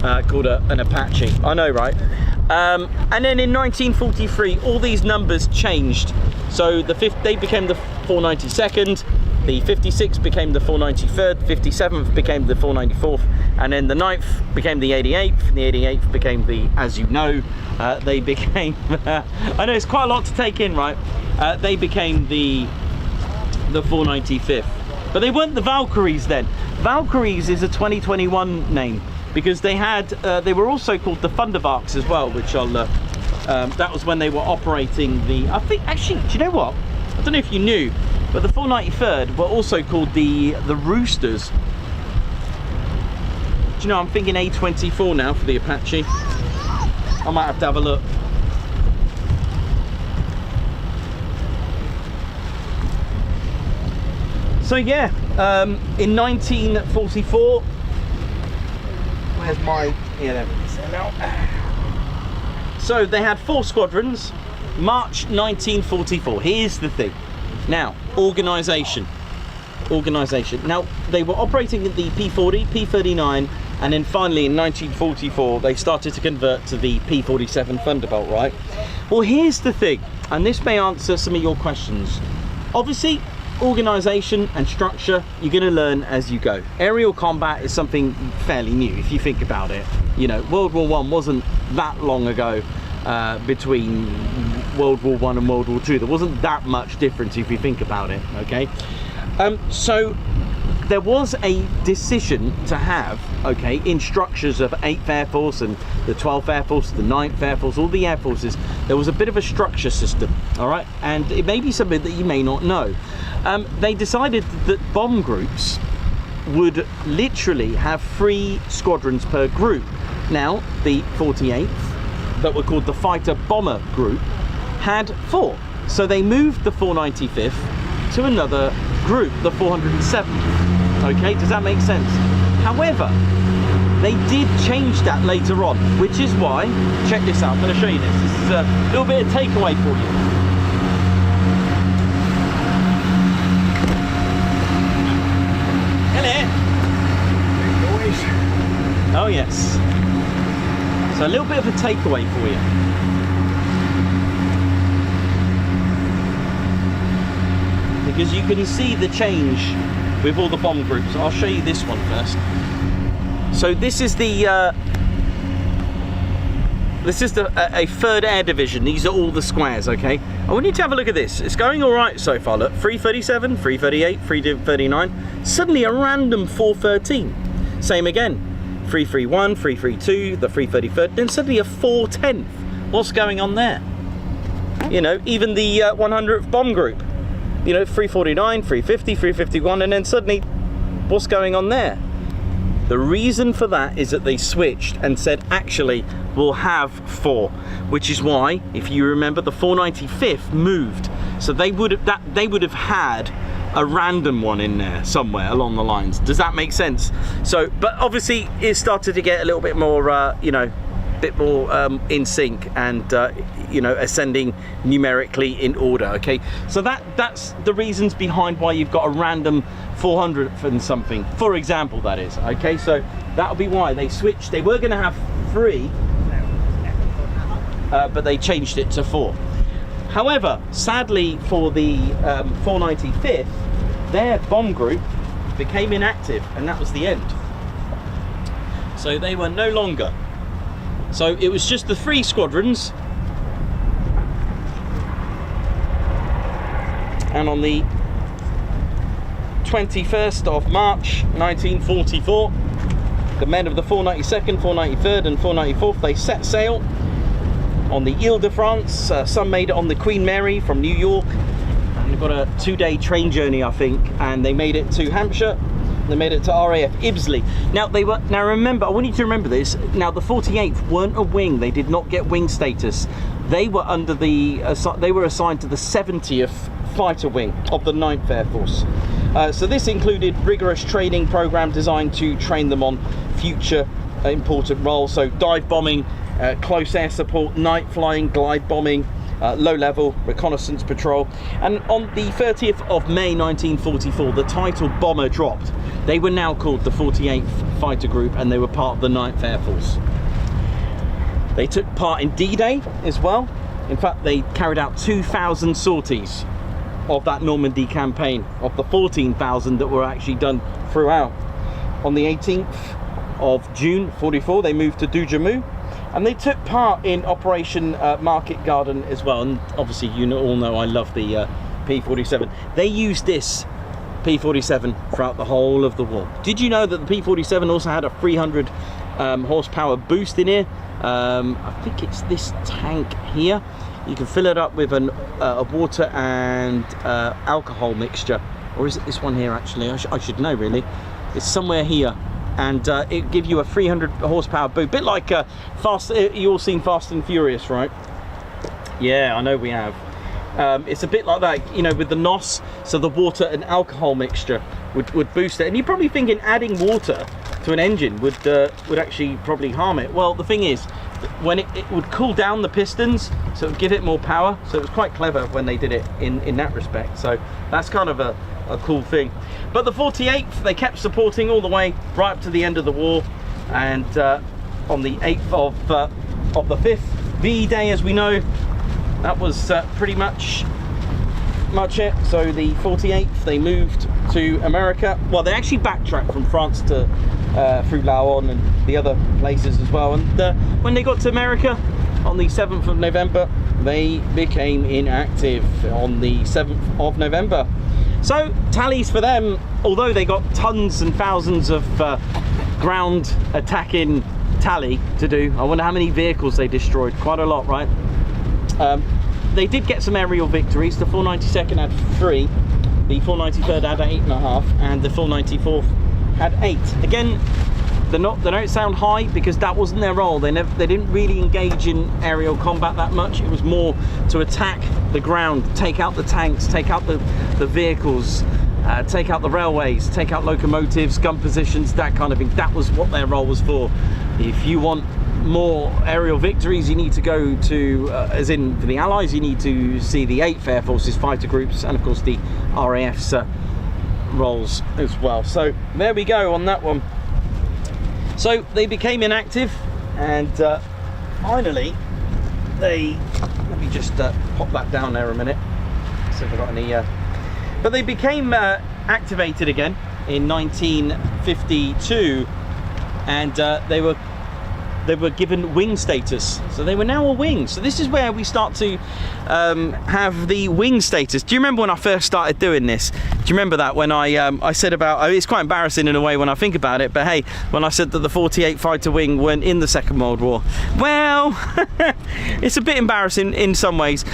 called an Apache. I know, right? And then in 1943, all these numbers changed. So they became the 492nd. The 56th became the 493rd, 57th became the 494th, and then the 9th became the 88th, and the 88th became the, as you know, they became, I know it's quite a lot to take in, right? They became the 495th. But they weren't the Valkyries then. Valkyries is a 2021 name, because they were also called the Thunderbarks as well, which that was when they were operating the, I think, actually, do you know what? I don't know if you knew, but the 493rd were also called the Roosters. Do you know, I'm thinking A24 now for the Apache. I might have to have a look. So yeah, in 1944, where's my, yeah, there it is now. So they had 4 squadrons, March 1944. Here's the thing. Now, organisation. Now, they were operating at the P40, P39, and then finally in 1944, they started to convert to the P47 Thunderbolt, right? Well, here's the thing, and this may answer some of your questions. Obviously, organisation and structure, you're going to learn as you go. Aerial combat is something fairly new, if you think about it. You know, World War I wasn't that long ago. Between World War I and World War II, there wasn't that much difference if you think about it, okay? So there was a decision to have, okay, in structures of 8th Air Force and the 12th Air Force, the 9th Air Force, all the Air Forces, there was a bit of a structure system, all right? And it may be something that you may not know. They decided that bomb groups would literally have 3 squadrons per group. Now, the 48th, that were called the Fighter Bomber Group, had 4. So they moved the 495th to another group, the 407th. Okay, does that make sense? However, they did change that later on, which is why, check this out, I'm going to show you this. This is a little bit of takeaway for you. Hello. Oh yes. So a little bit of a takeaway for you. because you can see the change with all the bomb groups. I'll show you this one first. So this is the a 3rd Air Division. These are all the squares, okay? I want you to have a look at this. It's going all right so far. Look, 337, 338, 339. Suddenly a random 413. Same again. 331, 332, the 333rd. Then suddenly a 410th. What's going on there? You know, even the 100th bomb group. You know, 349, 350, 351, and then suddenly, what's going on there? The reason for that is that they switched and said, actually, we'll have 4, which is why, if you remember, the 495th moved. So they would have had a random one in there somewhere along the lines. Does that make sense? So, but obviously, it started to get a little bit more, you know, bit more in sync and you know, ascending numerically in order. Okay, so that's the reasons behind why you've got a random 400th and something, for example, that is. Okay, so that'll be why they switched. They were going to have 3, but they changed it to 4. However, sadly for the 495th, their bomb group became inactive, and that was the end. So they were no longer. So it was just the 3 squadrons, and on the 21st of March 1944, the men of the 492nd, 493rd and 494th, they set sail on the Ile-de-France. Some made it on the Queen Mary from New York, and they've got a 2-day train journey, I think, and they made it to Hampshire. They made it to RAF Ibsley. Now remember, I want you to remember this. Now the 48th weren't a wing. They did not get wing status. They were under the they were assigned to the 70th Fighter Wing of the 9th Air Force. So this included rigorous training program designed to train them on future important roles. So dive bombing, close air support, night flying, glide bombing, low-level reconnaissance patrol. And on the 30th of May 1944, the title bomber dropped. They were now called the 48th Fighter Group, and they were part of the 9th Air Force. They took part in D-Day as well. In fact, they carried out 2,000 sorties of that Normandy campaign, of the 14,000 that were actually done throughout. On the 18th of June 44, they moved to Dujammu, and they took part in Operation Market Garden as well. And obviously, you all know I love the P-47. They used this P-47 throughout the whole of the war. Did you know that the P-47 also had a 300 horsepower boost in here? I think it's this tank here. You can fill it up with a water and alcohol mixture, or is it this one here? Actually, I should know really. It's somewhere here, and it gives you a 300 horsepower boost, a bit like Fast. You all seen Fast and Furious, right? Yeah, I know we have. It's a bit like that, you know, with the NOS. So the water and alcohol mixture would boost it, and you're probably thinking adding water to an engine would actually probably harm it. Well, the thing is, when it would cool down the pistons, so it would give it more power. So it was quite clever when they did it in that respect. So that's kind of a cool thing. But the 48th, they kept supporting all the way right up to the end of the war, and on the 8th of the 5th, VE Day, as we know, that was pretty much it. So the 48th, they moved to America. Well, they actually backtracked from France to through Laon and the other places as well. And when they got to America on the 7th of November, they became inactive on the 7th of November. So tallies for them, although they got tons and thousands of ground attacking tally to do. I wonder how many vehicles they destroyed. Quite a lot, right? They did get some aerial victories. The 492nd had 3, the 493rd had 8.5, and the 494th had 8. Again, they don't sound high because that wasn't their role. They didn't really engage in aerial combat that much. It was more to attack the ground, take out the tanks, take out the vehicles, take out the railways, take out locomotives, gun positions, that kind of thing. That was what their role was for. If you want more aerial victories, you need to go to, as in for the Allies, you need to see the 8th Air Force's fighter groups, and of course the RAF's roles as well. So there we go on that one. So they became inactive, and finally let me just pop that down there a minute, see if I've got any But they became activated again in 1952, and they were given wing status, so they were now a wing. So this is where we start to have the wing status. Do you remember when I first started doing this? Do you remember that when I said about, oh, it's quite embarrassing in a way when I think about it, but hey, when I said that the 48 fighter wing weren't in the Second World War? Well, it's a bit embarrassing in some ways,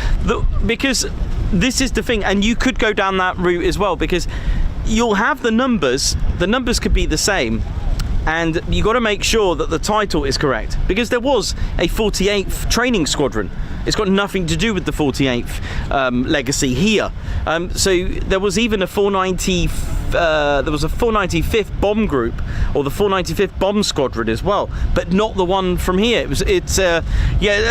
because this is the thing, and you could go down that route as well, because you'll have the numbers could be the same, and you got to make sure that the title is correct, because there was a 48th training squadron. It's got nothing to do with the 48th legacy here. So there was even a 495th bomb group, or the 495th bomb squadron as well, but not the one from here. It's a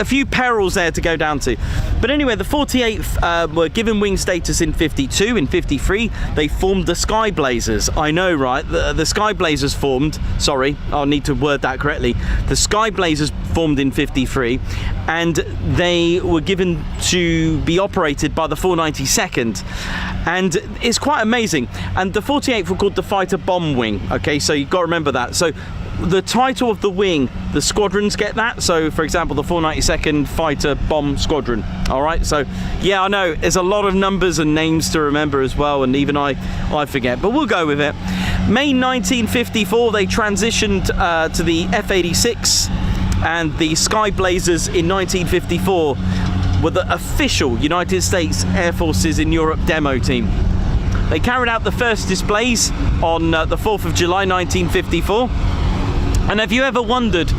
few perils there to go down to. But anyway, the 48th were given wing status in 52. In 53, they formed the Sky Blazers. I know, right? The Sky Blazers formed. Sorry, I'll need to word that correctly. The Sky Blazers formed in 53, and they were given to be operated by the 492nd, and it's quite amazing. And the 48th were called the Fighter Bomb Wing. Okay, so you've got to remember that. So the title of the wing, the squadrons get that. So for example, the 492nd Fighter Bomb Squadron. All right, so yeah, I know there's a lot of numbers and names to remember as well, and even I forget, but we'll go with it. May 1954, they transitioned to the F-86, and the Sky Blazers in 1954 were the official United States Air Forces in Europe demo team. They carried out the first displays on the 4th of July 1954. And have you ever wondered,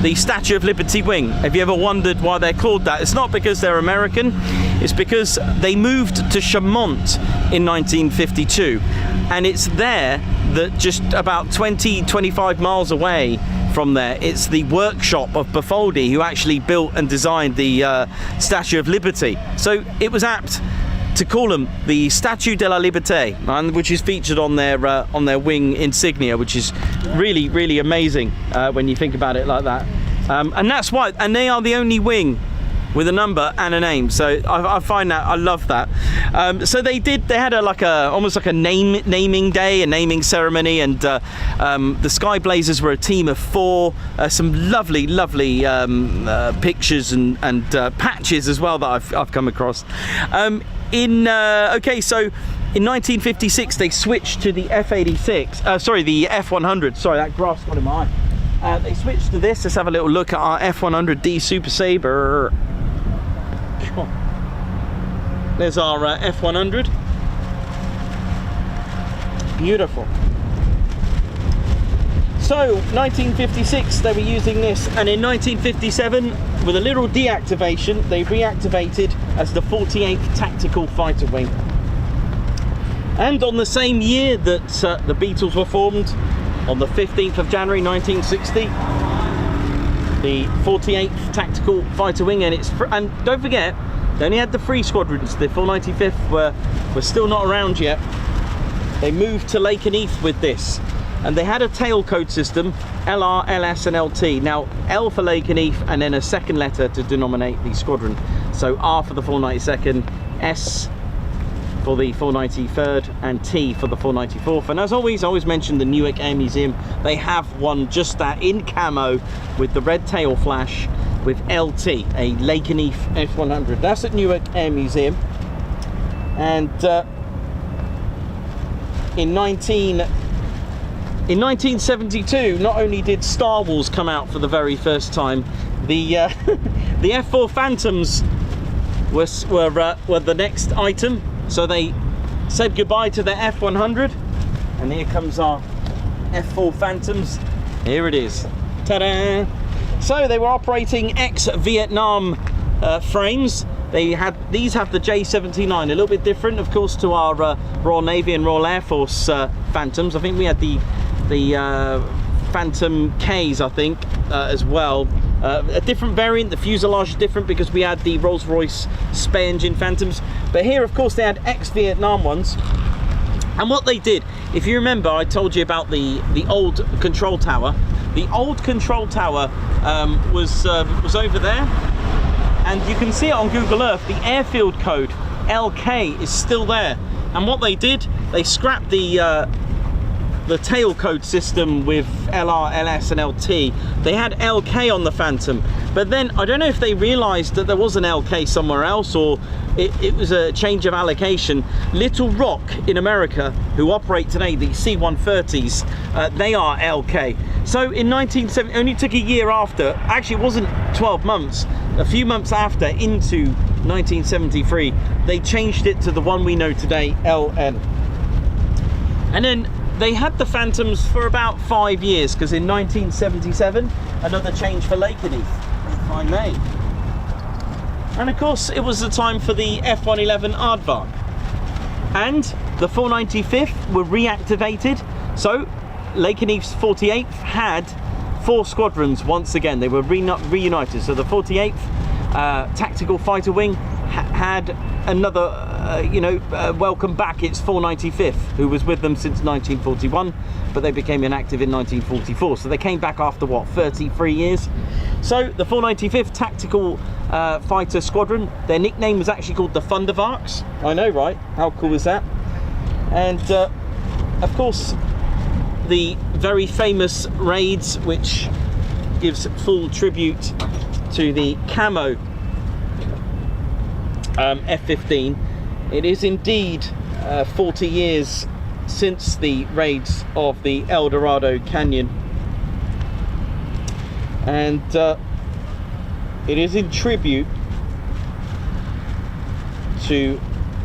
the Statue of Liberty wing, have you ever wondered why they're called that? It's not because they're American, it's because they moved to Chaumont in 1952, and it's there that just about 20-25 miles away from there, it's the workshop of Bartholdi, who actually built and designed the Statue of Liberty. So it was apt to call them the Statue de la Liberté, which is featured on their wing insignia, which is really, really amazing when you think about it like that. And that's why, and they are the only wing with a number and a name. So I find that, I love that. So they had almost like a naming day, a naming ceremony, and the Sky Blazers were a team of 4. Some lovely pictures and patches as well that I've come across. So in 1956 they switched to the F-86. Sorry, the F-100. Sorry, that grass got in my eye. They switched to this. Let's have a little look at our F-100D Super Sabre. There's our F-100. Beautiful. So 1956 they were using this, and in 1957, with a little deactivation, they reactivated as the 48th Tactical Fighter Wing. And on the same year that the Beatles were formed, on the 15th of January 1960, the 48th Tactical Fighter Wing, and don't forget, they only had the 3 squadrons. The 495th were still not around yet. They moved to Lakenheath with this, and they had a tailcode system, LR, LS and LT. Now L for Lakenheath, and then a second letter to denominate the squadron. So R for the 492nd, S for the 493rd, and T for the 494th. And as always, I always mention the Newark Air Museum. They have one just that in camo with the red tail flash with LT, a Lakenheath F-100. That's at Newark Air Museum. And in 1972, not only did Star Wars come out for the very first time, the the F4 Phantoms were the next item. So they said goodbye to their F-100, and here comes our F4 Phantoms. Here it is. Ta-da! So they were operating ex-Vietnam frames. These have the J79, a little bit different, of course, to our Royal Navy and Royal Air Force Phantoms. I think we had the Phantom Ks, I think, as well. A different variant. The fuselage is different because we had the Rolls-Royce spare engine Phantoms. But here, of course, they had ex-Vietnam ones. And what they did, if you remember, I told you about the old control tower. The old control tower was over there, and you can see it on Google Earth. The airfield code LK is still there. And what they did, they scrapped the tail code system with LR, LS and LT. They had LK on the Phantom, but then I don't know if they realized that there was an LK somewhere else, or it was a change of allocation. Little Rock in America, who operate today, the C-130s, they are LK. So in 1970, only took a year after, actually it wasn't 12 months, a few months after, into 1973, they changed it to the one we know today, LN. And then they had the Phantoms for about 5 years, because in 1977, another change for Lakenheath, if I may. And of course, it was the time for the F-111 Aardvark. And the 495th were reactivated, so Lakenheath's 48th had 4 squadrons once again. They were reunited. So the 48th Tactical Fighter Wing had another welcome back its 495th, who was with them since 1941, but they became inactive in 1944. So they came back after what, 33 years? So the 495th Tactical Fighter Squadron, their nickname was actually called the Thundervarks. I know, right? How cool is that? And of course, the very famous raids, which gives full tribute to the camo F-15. It is indeed 40 years since the raids of the El Dorado Canyon, and it is in tribute to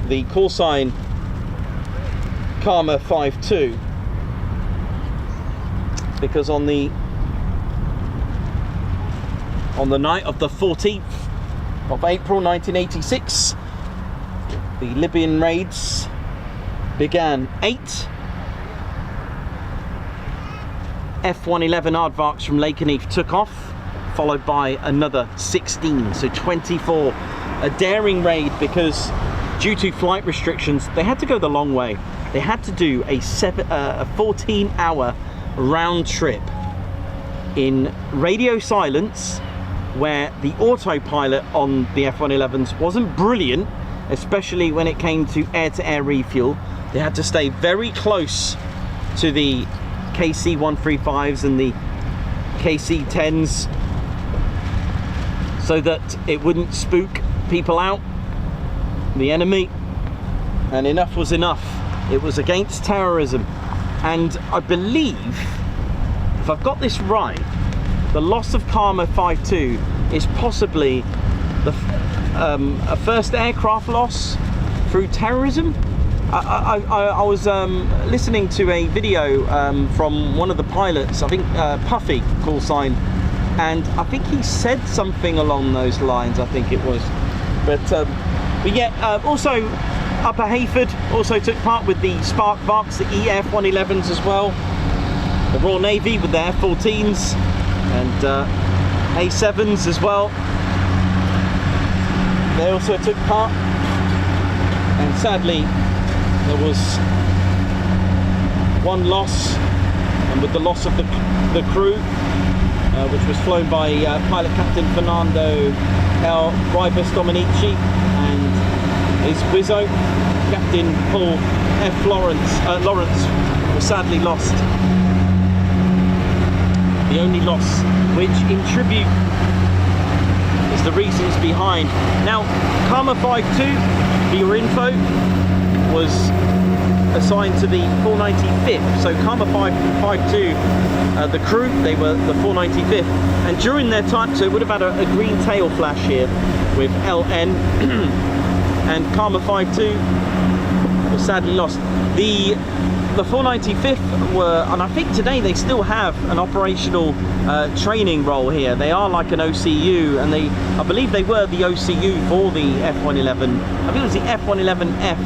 the call sign Karma 52, because on the night of the 14th of April 1986, the Libyan raids began. 8 F-111 Aardvarks from Lakenheath took off, followed by another 16, so 24. A daring raid, because due to flight restrictions, they had to go the long way. They had to do a 14-hour round trip in radio silence, where the autopilot on the F-111s wasn't brilliant, especially when it came to air-to-air refuel. They had to stay very close to the KC-135s and the KC-10s so that it wouldn't spook people out, the enemy. And enough was enough. It was against terrorism. And I believe, if I've got this right, the loss of Karma 52 is possibly a first aircraft loss through terrorism. I was listening to a video from one of the pilots, I think Puffy call sign, and I think he said something along those lines, I think it was. But yeah, also Upper Hayford also took part with the Spark Varks, the EF-111s as well. The Royal Navy with their F-14s and A7s as well. They also took part, and sadly there was one loss, and with the loss of the crew, which was flown by pilot Captain Fernando L. Ribas Dominici and his Wizzo, Captain Paul F. Lawrence was sadly lost. The only loss, which in tribute is the reasons behind. Now, Karma 52, for your info, was assigned to the 495th. So Karma 52, the crew, they were the 495th, and during their time, so it would have had a green tail flash here with LN, and Karma 52 was sadly lost. The 495th were, and I think today they still have an operational training role here. They are like an OCU, and I believe they were the OCU for the F-111. I think it was the F-111F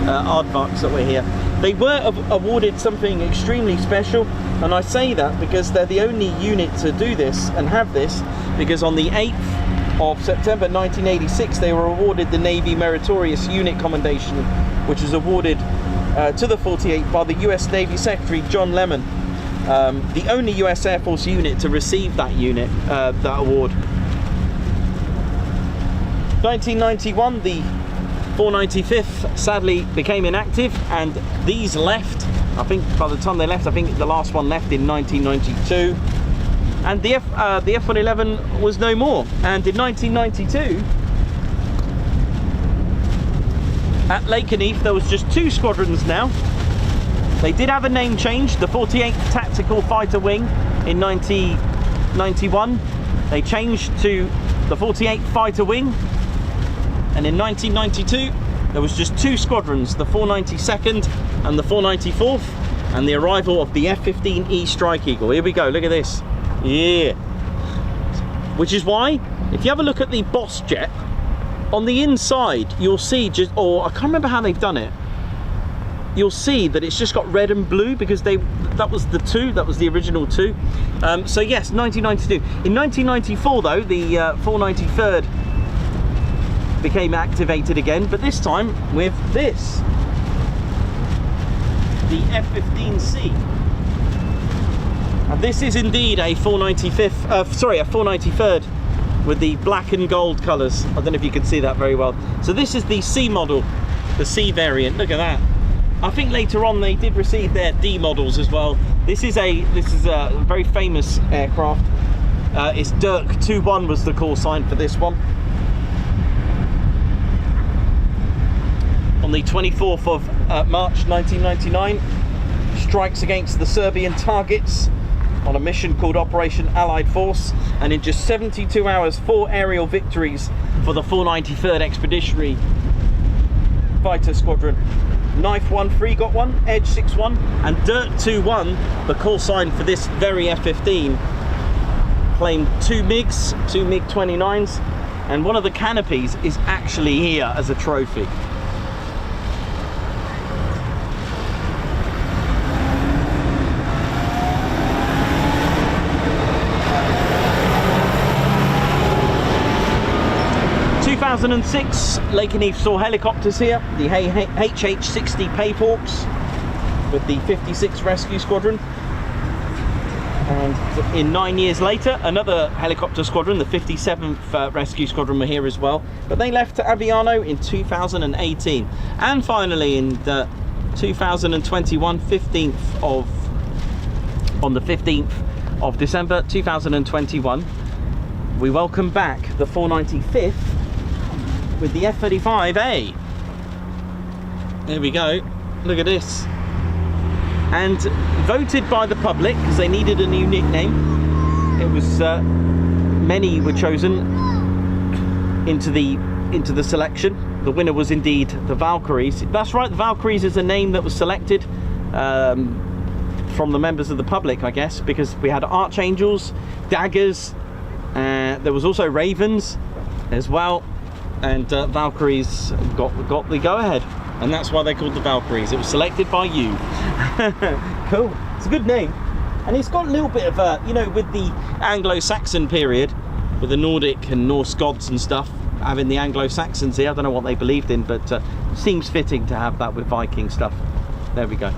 Aardvarks that were here. They were awarded something extremely special, and I say that because they're the only unit to do this and have this, because on the 8th of September 1986 they were awarded the Navy Meritorious Unit Commendation, which was awarded to the 48th by the US Navy Secretary John Lemon, the only US Air Force unit to receive that award. 1991, the 495th sadly became inactive, and these left. I think by the time they left, I think the last one left in 1992, and the F-111 was no more. And in 1992, at Lakenheath, there was just 2 squadrons now. They did have a name change, the 48th Tactical Fighter Wing in 1991. They changed to the 48th Fighter Wing. And in 1992, there was just 2 squadrons, the 492nd and the 494th, and the arrival of the F-15E Strike Eagle. Here we go, look at this. Yeah. Which is why, if you have a look at the boss jet, on the inside, you'll see just, or I can't remember how they've done it, you'll see that it's just got red and blue because that was the 2, that was the original 2. So yes, 1992. In 1994 though, the 493rd became activated again, but this time with this, the F-15C. And this is indeed a 493rd with the black and gold colours. I don't know if you can see that very well. So this is the C model, the C variant. Look at that. I think later on they did receive their D models as well. This is a very famous aircraft. It's Dirk 21 was the call sign for this one. On the 24th of March 1999, strikes against the Serbian targets on a mission called Operation Allied Force, and in just 72 hours, 4 aerial victories for the 493rd Expeditionary Fighter Squadron. Knife 1, Freegot 1, Edge 6-1, and Dirt 2-1, the call sign for this very F-15, claimed 2 MiGs, 2 MiG-29s, and one of the canopies is actually here as a trophy. In 2006, Lakenheath saw helicopters here, the HH-60 Payhawks with the 56th Rescue Squadron. And in 9 years later, another helicopter squadron, the 57th Rescue Squadron, were here as well. But they left to Aviano in 2018. And finally, in 2021, on the 15th of December 2021, we welcome back the 495th with the F-35A. There we go, look at this. And voted by the public, because they needed a new nickname, it was, many were chosen into the selection. The winner was indeed the Valkyries. That's right, the Valkyries is a name that was selected from the members of the public, I guess, because we had Archangels, Daggers, there was also Ravens as well, and Valkyries got the go-ahead, and that's why they're called the Valkyries. It was selected by you. Cool. It's a good name, and it's got a little bit of a, you know, with the Anglo-Saxon period, with the Nordic and Norse gods and stuff, having the Anglo-Saxons here. I don't know what they believed in, but seems fitting to have that with Viking stuff. There we go.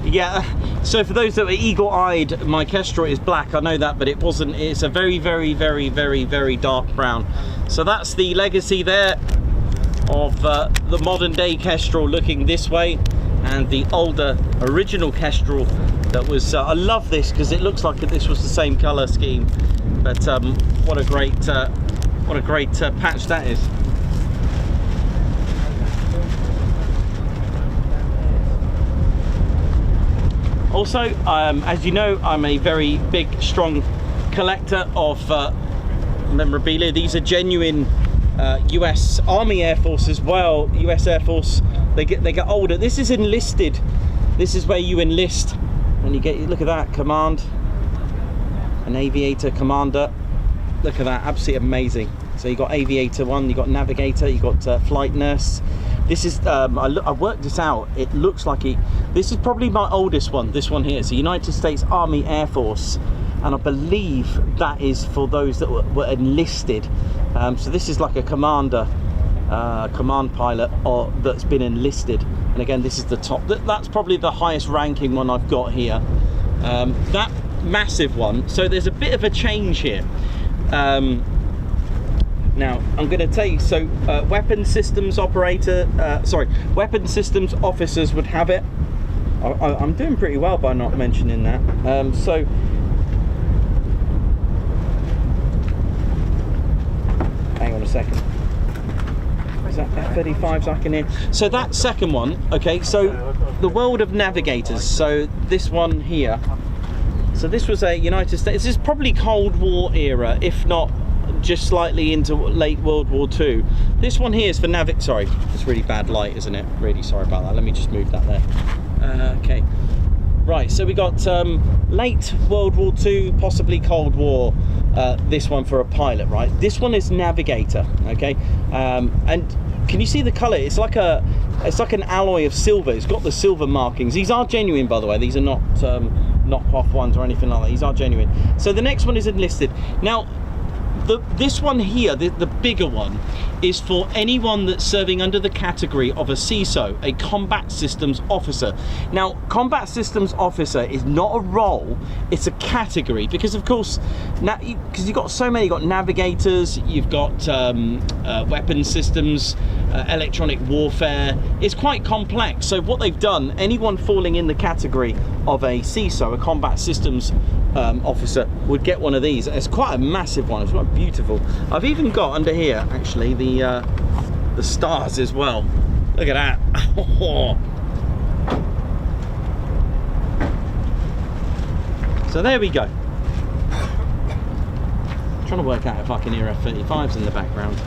Yeah, So for those that were eagle-eyed, my Kestrel is black, I know that, but it wasn't. It's a very, very, very, very, very dark brown. So that's the legacy there of the modern day Kestrel looking this way, and the older original Kestrel that was, I love this because it looks like this was the same colour scheme, but what a great patch that is. Also, as you know, I'm a very big, strong collector of memorabilia. These are genuine US Army Air Force as well, US Air Force. They get older. This is enlisted. This is where you enlist when you get, look at that, command, an aviator commander. Look at that, absolutely amazing. So you got aviator 1, you got navigator, you got flight nurse. This is, I worked this out, it looks like this is probably my oldest one, this one here. It's the United States Army Air Force, and I believe that is for those that were enlisted. So this is like a commander, command pilot that's been enlisted. And again, this is the top, that's probably the highest ranking one I've got here. That massive one, so there's a bit of a change here. Now I'm going to tell you, so weapon systems operator, weapon systems officers would have it. I'm doing pretty well by not mentioning that. So hang on a second. Is that F-35s I can hear? So that second one, okay, so the world of navigators, so this one here, so this was a United States, this is probably Cold War era, if not just slightly into late World War II. This one here is for sorry, it's really bad light, isn't it? Really sorry about that. Let me just move that there. Okay. Right, so we got late World War II, possibly Cold War. This one for a pilot, right? This one is navigator, okay? And can you see the colour? It's like an alloy of silver. It's got the silver markings. These are genuine, by the way. These are not knock-off ones or anything like that. These are genuine. So the next one is enlisted. Now, this one here, the bigger one, is for anyone that's serving under the category of a CISO, a combat systems officer. Now, combat systems officer is not a role, it's a category, because of course, because you've got so many, you've got navigators, you've got weapon systems, electronic warfare. It's quite complex. So what they've done, anyone falling in the category of a CISO, a combat systems officer, would get one of these. It's quite a massive one. It's quite beautiful. I've even got under here actually the stars as well. Look at that. So there we go. I'm trying to work out if I can hear F-35s in the background.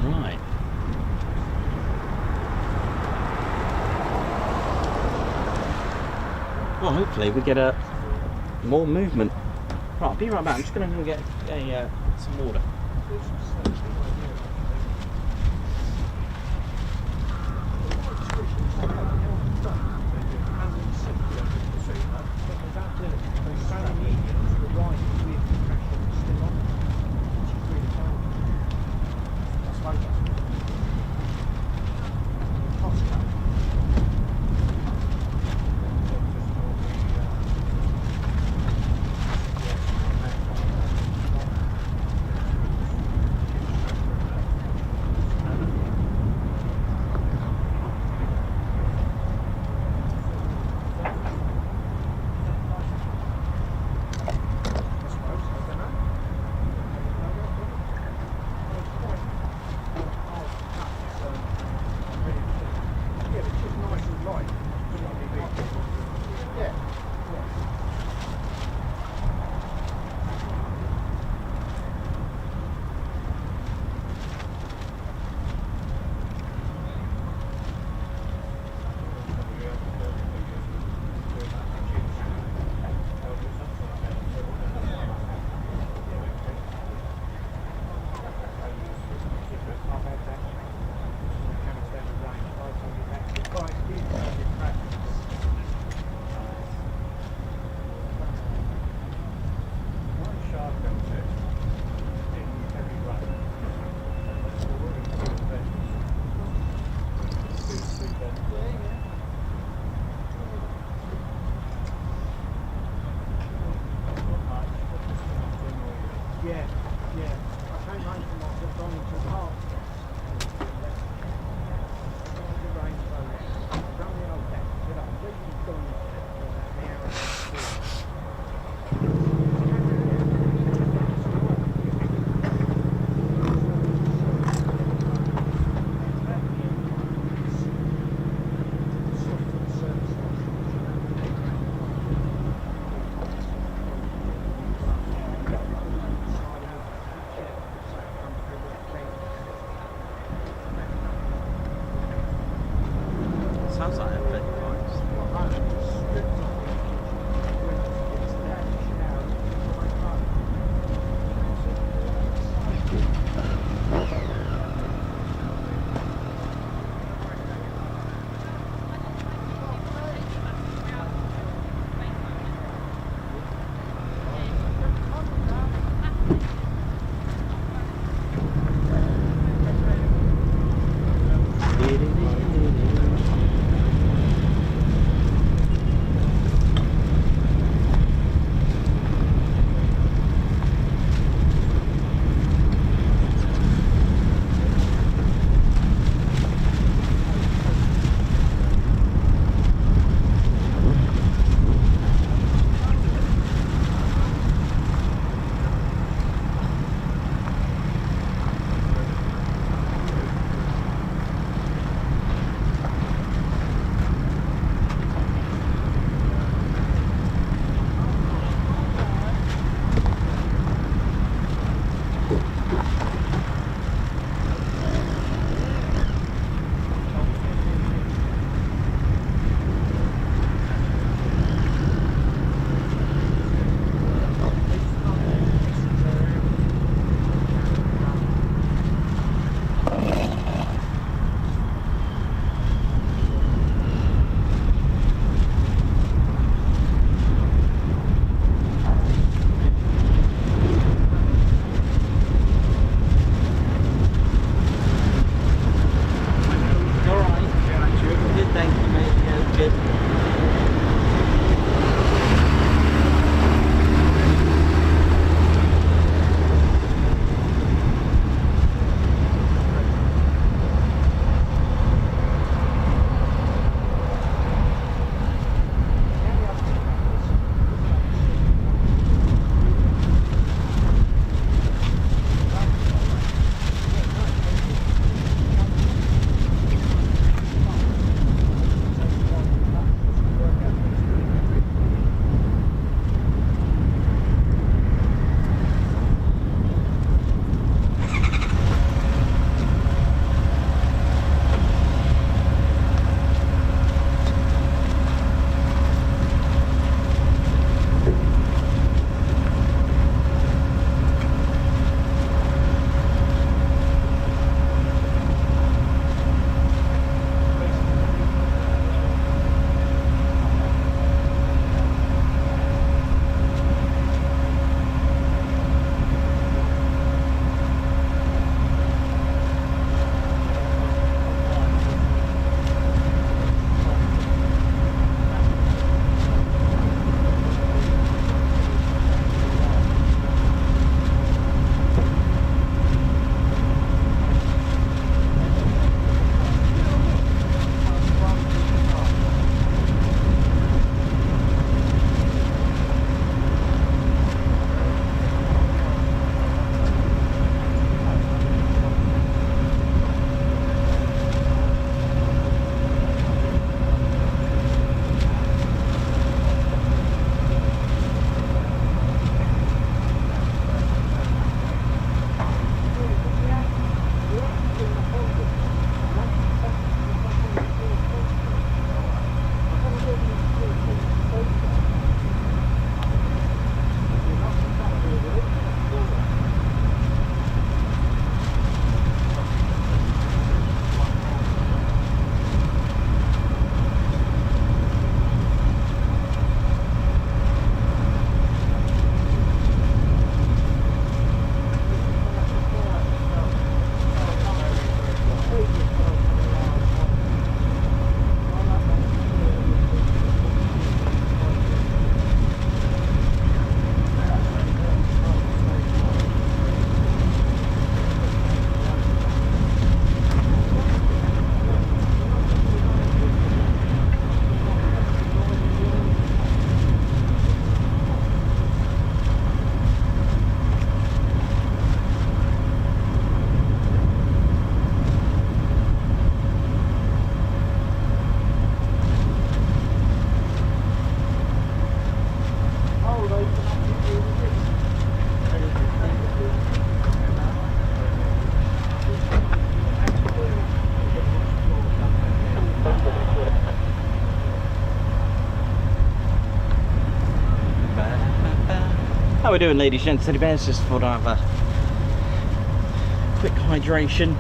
Right. Well, hopefully we get more movement. Right, I'll be right back. I'm just going to go get some water. How we doing, ladies and gents, teddy bears? Just thought I'd have a quick hydration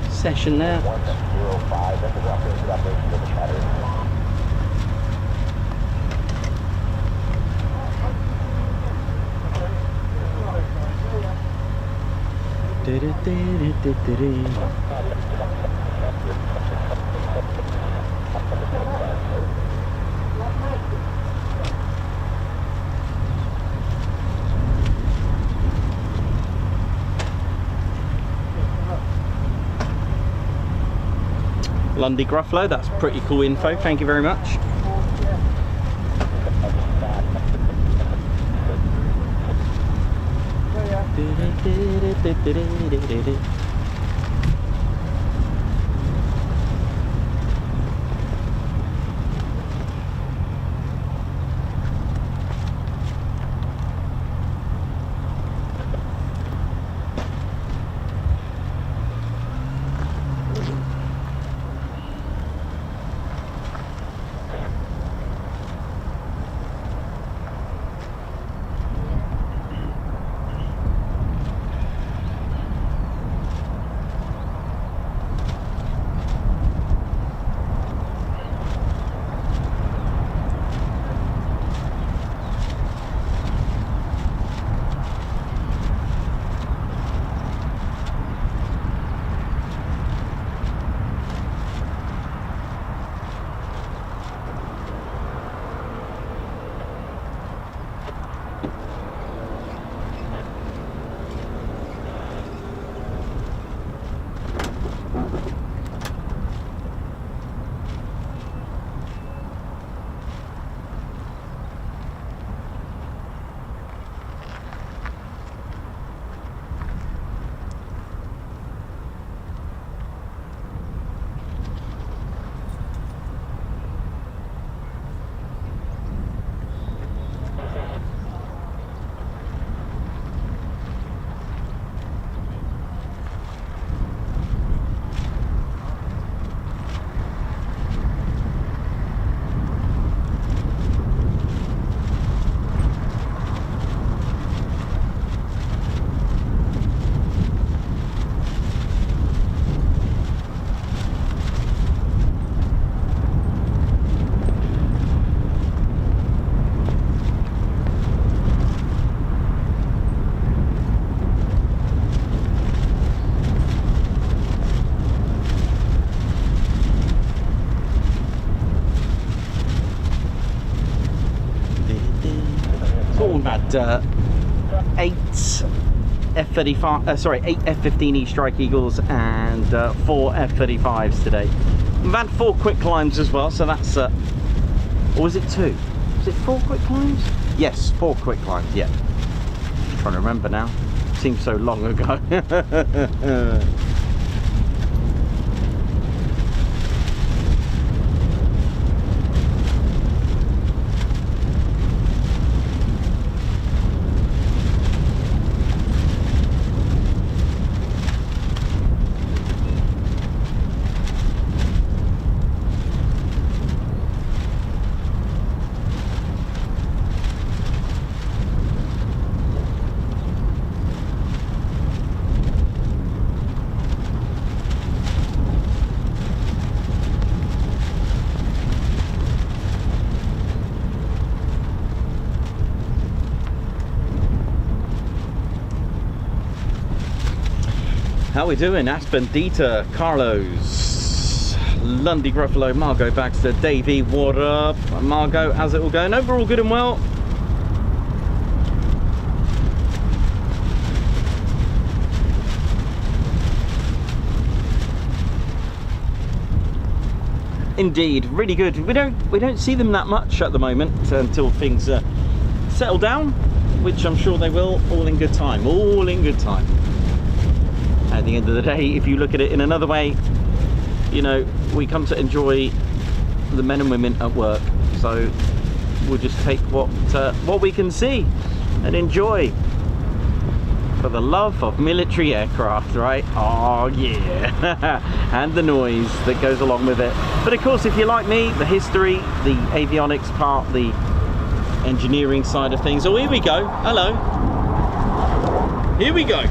session there. 105, that's a rough operation of the chatter. Lundy Gruffalo, that's pretty cool info, thank you very much. Eight F-35, 8 F-15E Strike Eagles and 4 F-35s today. We've had 4 quick climbs as well, so that's, or was it 2? Was it 4 quick climbs? Yes, 4 quick climbs, yeah. I'm trying to remember now. Seems so long ago. How we doing? Aspen, Dieter, Carlos, Lundy, Gruffalo, Margot, Baxter, Davey, what up? Margot, how's it all going? Overall good and well. Indeed, really good. We don't see them that much at the moment until things settle down, which I'm sure they will. All in good time. All in good time. At the end of the day, if you look at it in another way, you know, we come to enjoy the men and women at work. So we'll just take what we can see and enjoy for the love of military aircraft, right? Oh yeah. And the noise that goes along with it. But of course, if you're like me, the history, the avionics part, the engineering side of things. Oh, here we go. Hello. Here we go.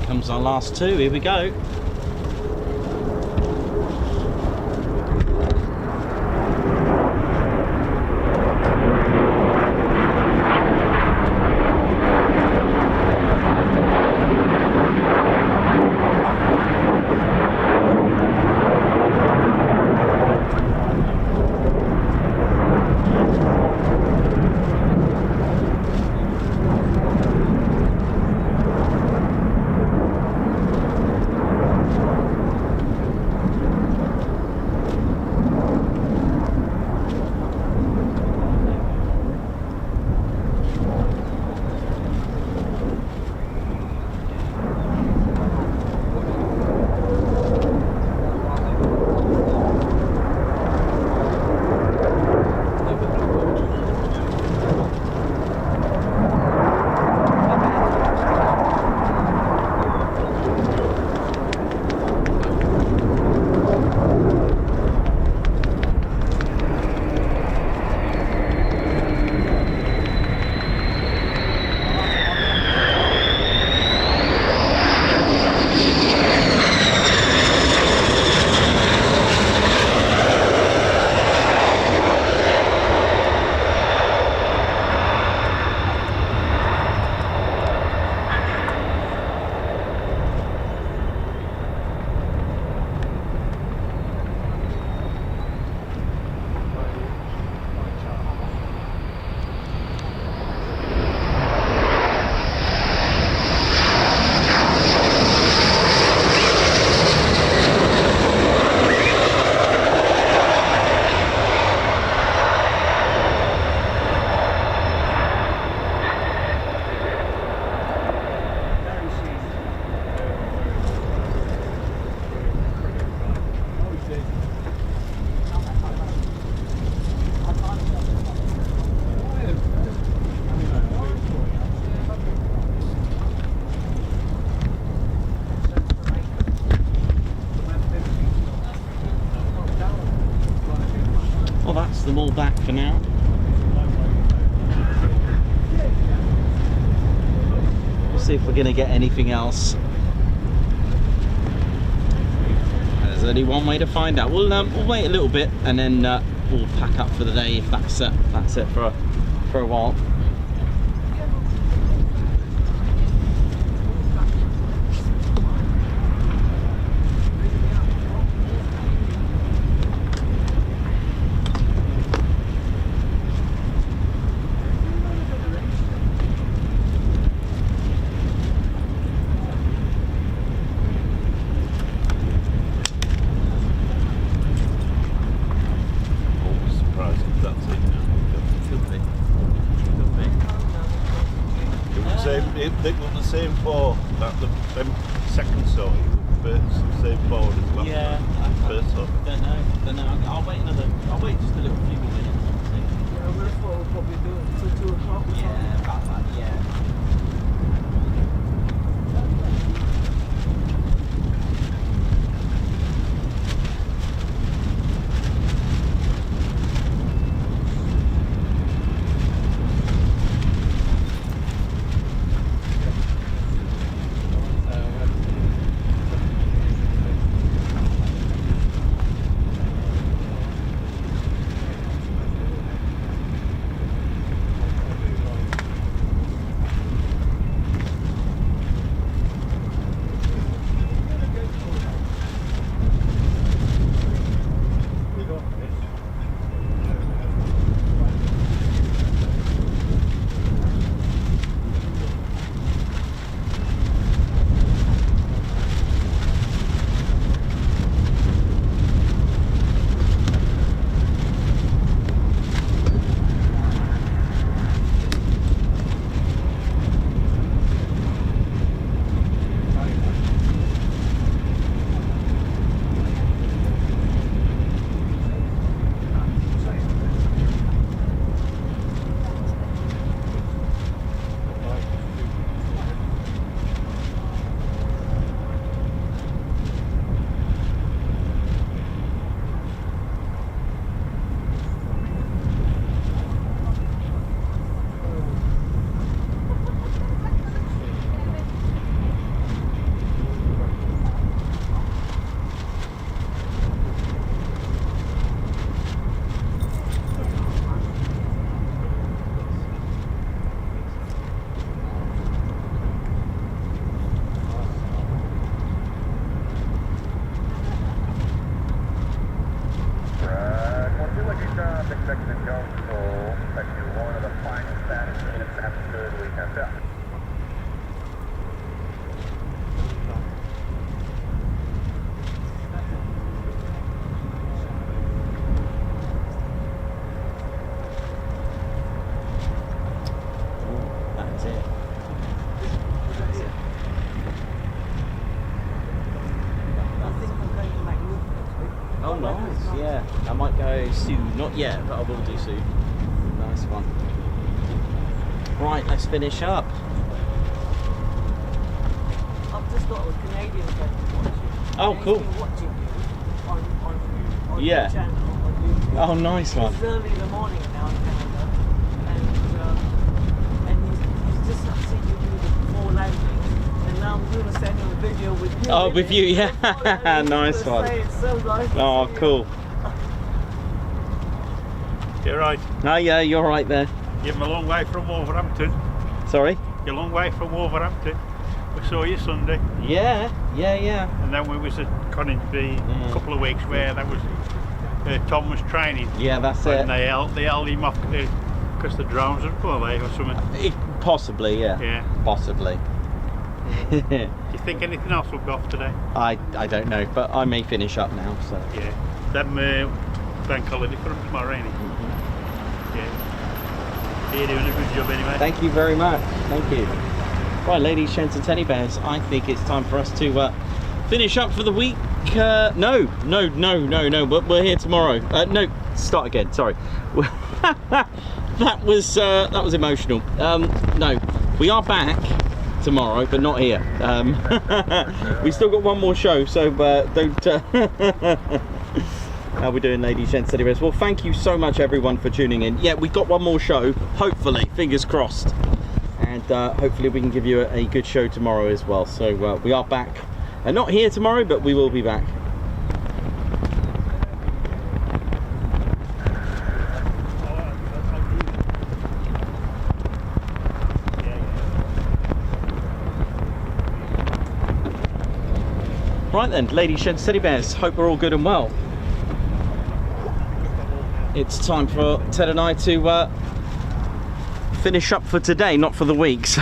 Comes our last two. Here we go. Them all back for now. We'll see if we're going to get anything else. There's only one way to find out. We'll wait a little bit and then we'll pack up for the day if that's it for a while. They got the same for that the second sort, same forward as well. Yeah, first sort. Don't know. I'll wait just a little few more minutes. Yeah, I would have thought we'll probably do it till 2 o'clock. Yeah, about that, yeah. nice. Yeah, I might go soon. Not yet, but I will do soon. Nice one. Right, let's finish up. I've just got a Canadian friend watching. Oh, He's cool. been watching you on Yeah. your channel on YouTube. Oh, nice one. It's early in the morning now in Canada, and he's just seen you do the 4 landings, and now I'm going to send him a video with you. Oh, in with it. you, yeah. And he's Nice gonna one. say it's so nice to Oh, see you. cool. You're right. Oh, yeah, you're right there. You're a long way from Wolverhampton. Sorry? You're a long way from Wolverhampton. We saw you Sunday, Yeah. and then we was at Coningsby a couple of weeks where that was Tom was training. Yeah, that's And it. they held him off because the drones had pulled away or something. Possibly, yeah. Yeah. Possibly. Do you think anything else will go off today? I don't know, but I may finish up now, so. Yeah. Then bank holiday for them tomorrow, ain't it? Yeah. You're doing a good job anyway. Thank you very much. Thank you. Right, ladies, gents and teddy bears, I think it's time for us to finish up for the week. No, but we're here tomorrow. No, start again, sorry. that was emotional. No, we are back tomorrow, but not here. We still got one more show, so don't... How we doing, ladies, gents, teddy bears? Well, thank you so much, everyone, for tuning in. Yeah, we've got one more show, hopefully, fingers crossed. And hopefully we can give you a good show tomorrow as well. So we are back. Not here tomorrow, but we will be back. Right then, ladies, gents, teddy bears, hope we're all good and well. It's time for Ted and I to finish up for today, not for the weeks.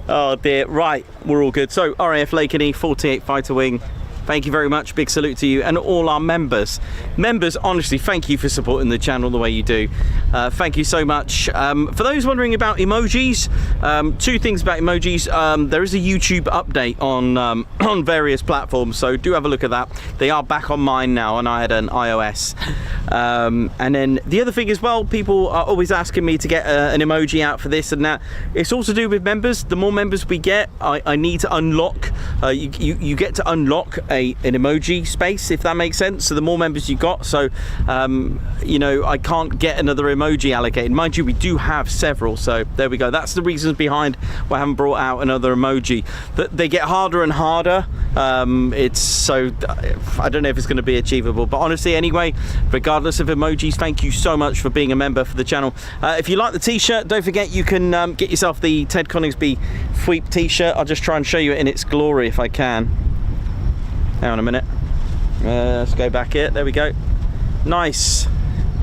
Oh dear. Right, we're all good. So RAF Lakenheath 48 Fighter Wing, thank you very much, big salute to you and all our members. Honestly, thank you for supporting the channel the way you do. Thank you so much. For those wondering about emojis, 2 things about emojis. There is a YouTube update on various platforms, so do have a look at that. They are back on mine now, and I had an iOS. And then the other thing as well, people are always asking me to get an emoji out for this and that. It's all to do with members. The more members we get, I need to unlock, you get to unlock an emoji space, if that makes sense. So the more members you got, so you know, I can't get another emoji allocated. Mind you, we do have several, so there we go. That's the reasons behind why I haven't brought out another emoji. That they get harder and harder. It's so, I don't know if it's going to be achievable, but honestly, anyway, regardless of emojis, thank you so much for being a member for the channel. If you like the t-shirt, don't forget you can get yourself the Ted Coningsby Fweep t-shirt. I'll just try and show you it in its glory if I can. Hang on a minute. Let's go back here. There we go. Nice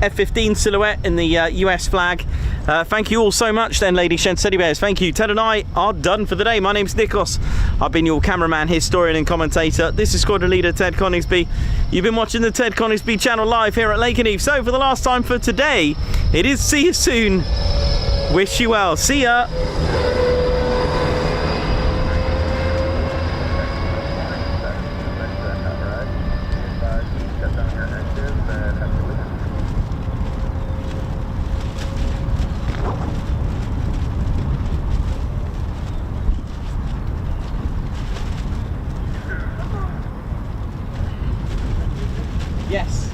F-15 silhouette in the US flag. Thank you all so much then, ladies, gents, teddy bears. Thank you. Ted and I are done for the day. My name's Nikos. I've been your cameraman, historian and commentator. This is Squadron Leader Ted Coningsby. You've been watching the Ted Coningsby channel live here at Lakenheath. So for the last time for today, it is see you soon. Wish you well. See ya. Yes.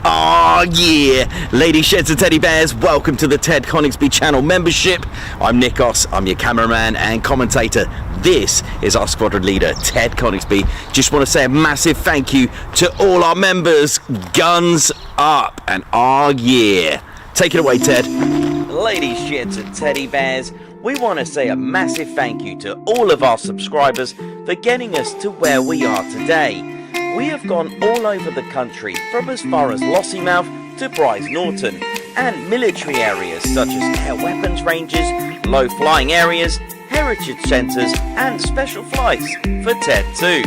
Oh yeah, ladies, sheds and teddy bears, welcome to the Ted Coningsby channel membership. I'm Nikos, I'm your cameraman and commentator. This is our squadron leader, Ted Coningsby. Just want to say a massive thank you to all our members. Guns up and oh yeah. Take it away, Ted. Ladies, sheds and teddy bears, we want to say a massive thank you to all of our subscribers for getting us to where we are today. We have gone all over the country, from as far as Lossiemouth to Bryce Norton, and military areas such as air weapons ranges, low flying areas, heritage centres and special flights for TED 2.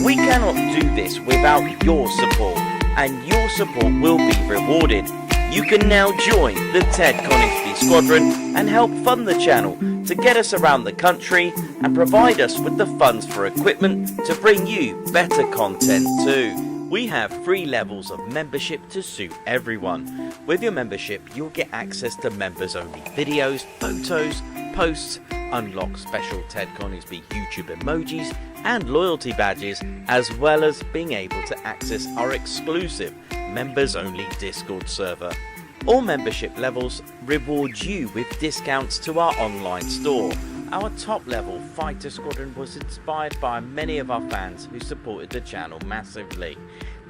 We cannot do this without your support, and your support will be rewarded. You can now join the Ted Coningsby Squadron and help fund the channel to get us around the country and provide us with the funds for equipment to bring you better content too. We have 3 levels of membership to suit everyone. With your membership, you'll get access to members-only videos, photos, posts, unlock special Ted Coningsby YouTube emojis and loyalty badges, as well as being able to access our exclusive members-only Discord server. All membership levels reward you with discounts to our online store. Our top level Fighter Squadron was inspired by many of our fans who supported the channel massively.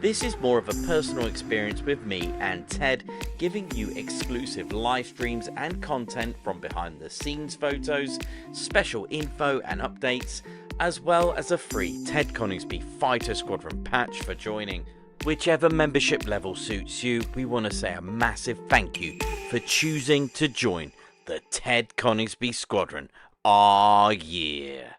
This is more of a personal experience with me and Ted, giving you exclusive live streams and content from behind the scenes photos, special info and updates, as well as a free Ted Coningsby Fighter Squadron patch for joining. Whichever membership level suits you, we want to say a massive thank you for choosing to join the Ted Coningsby Squadron. Ah, yeah.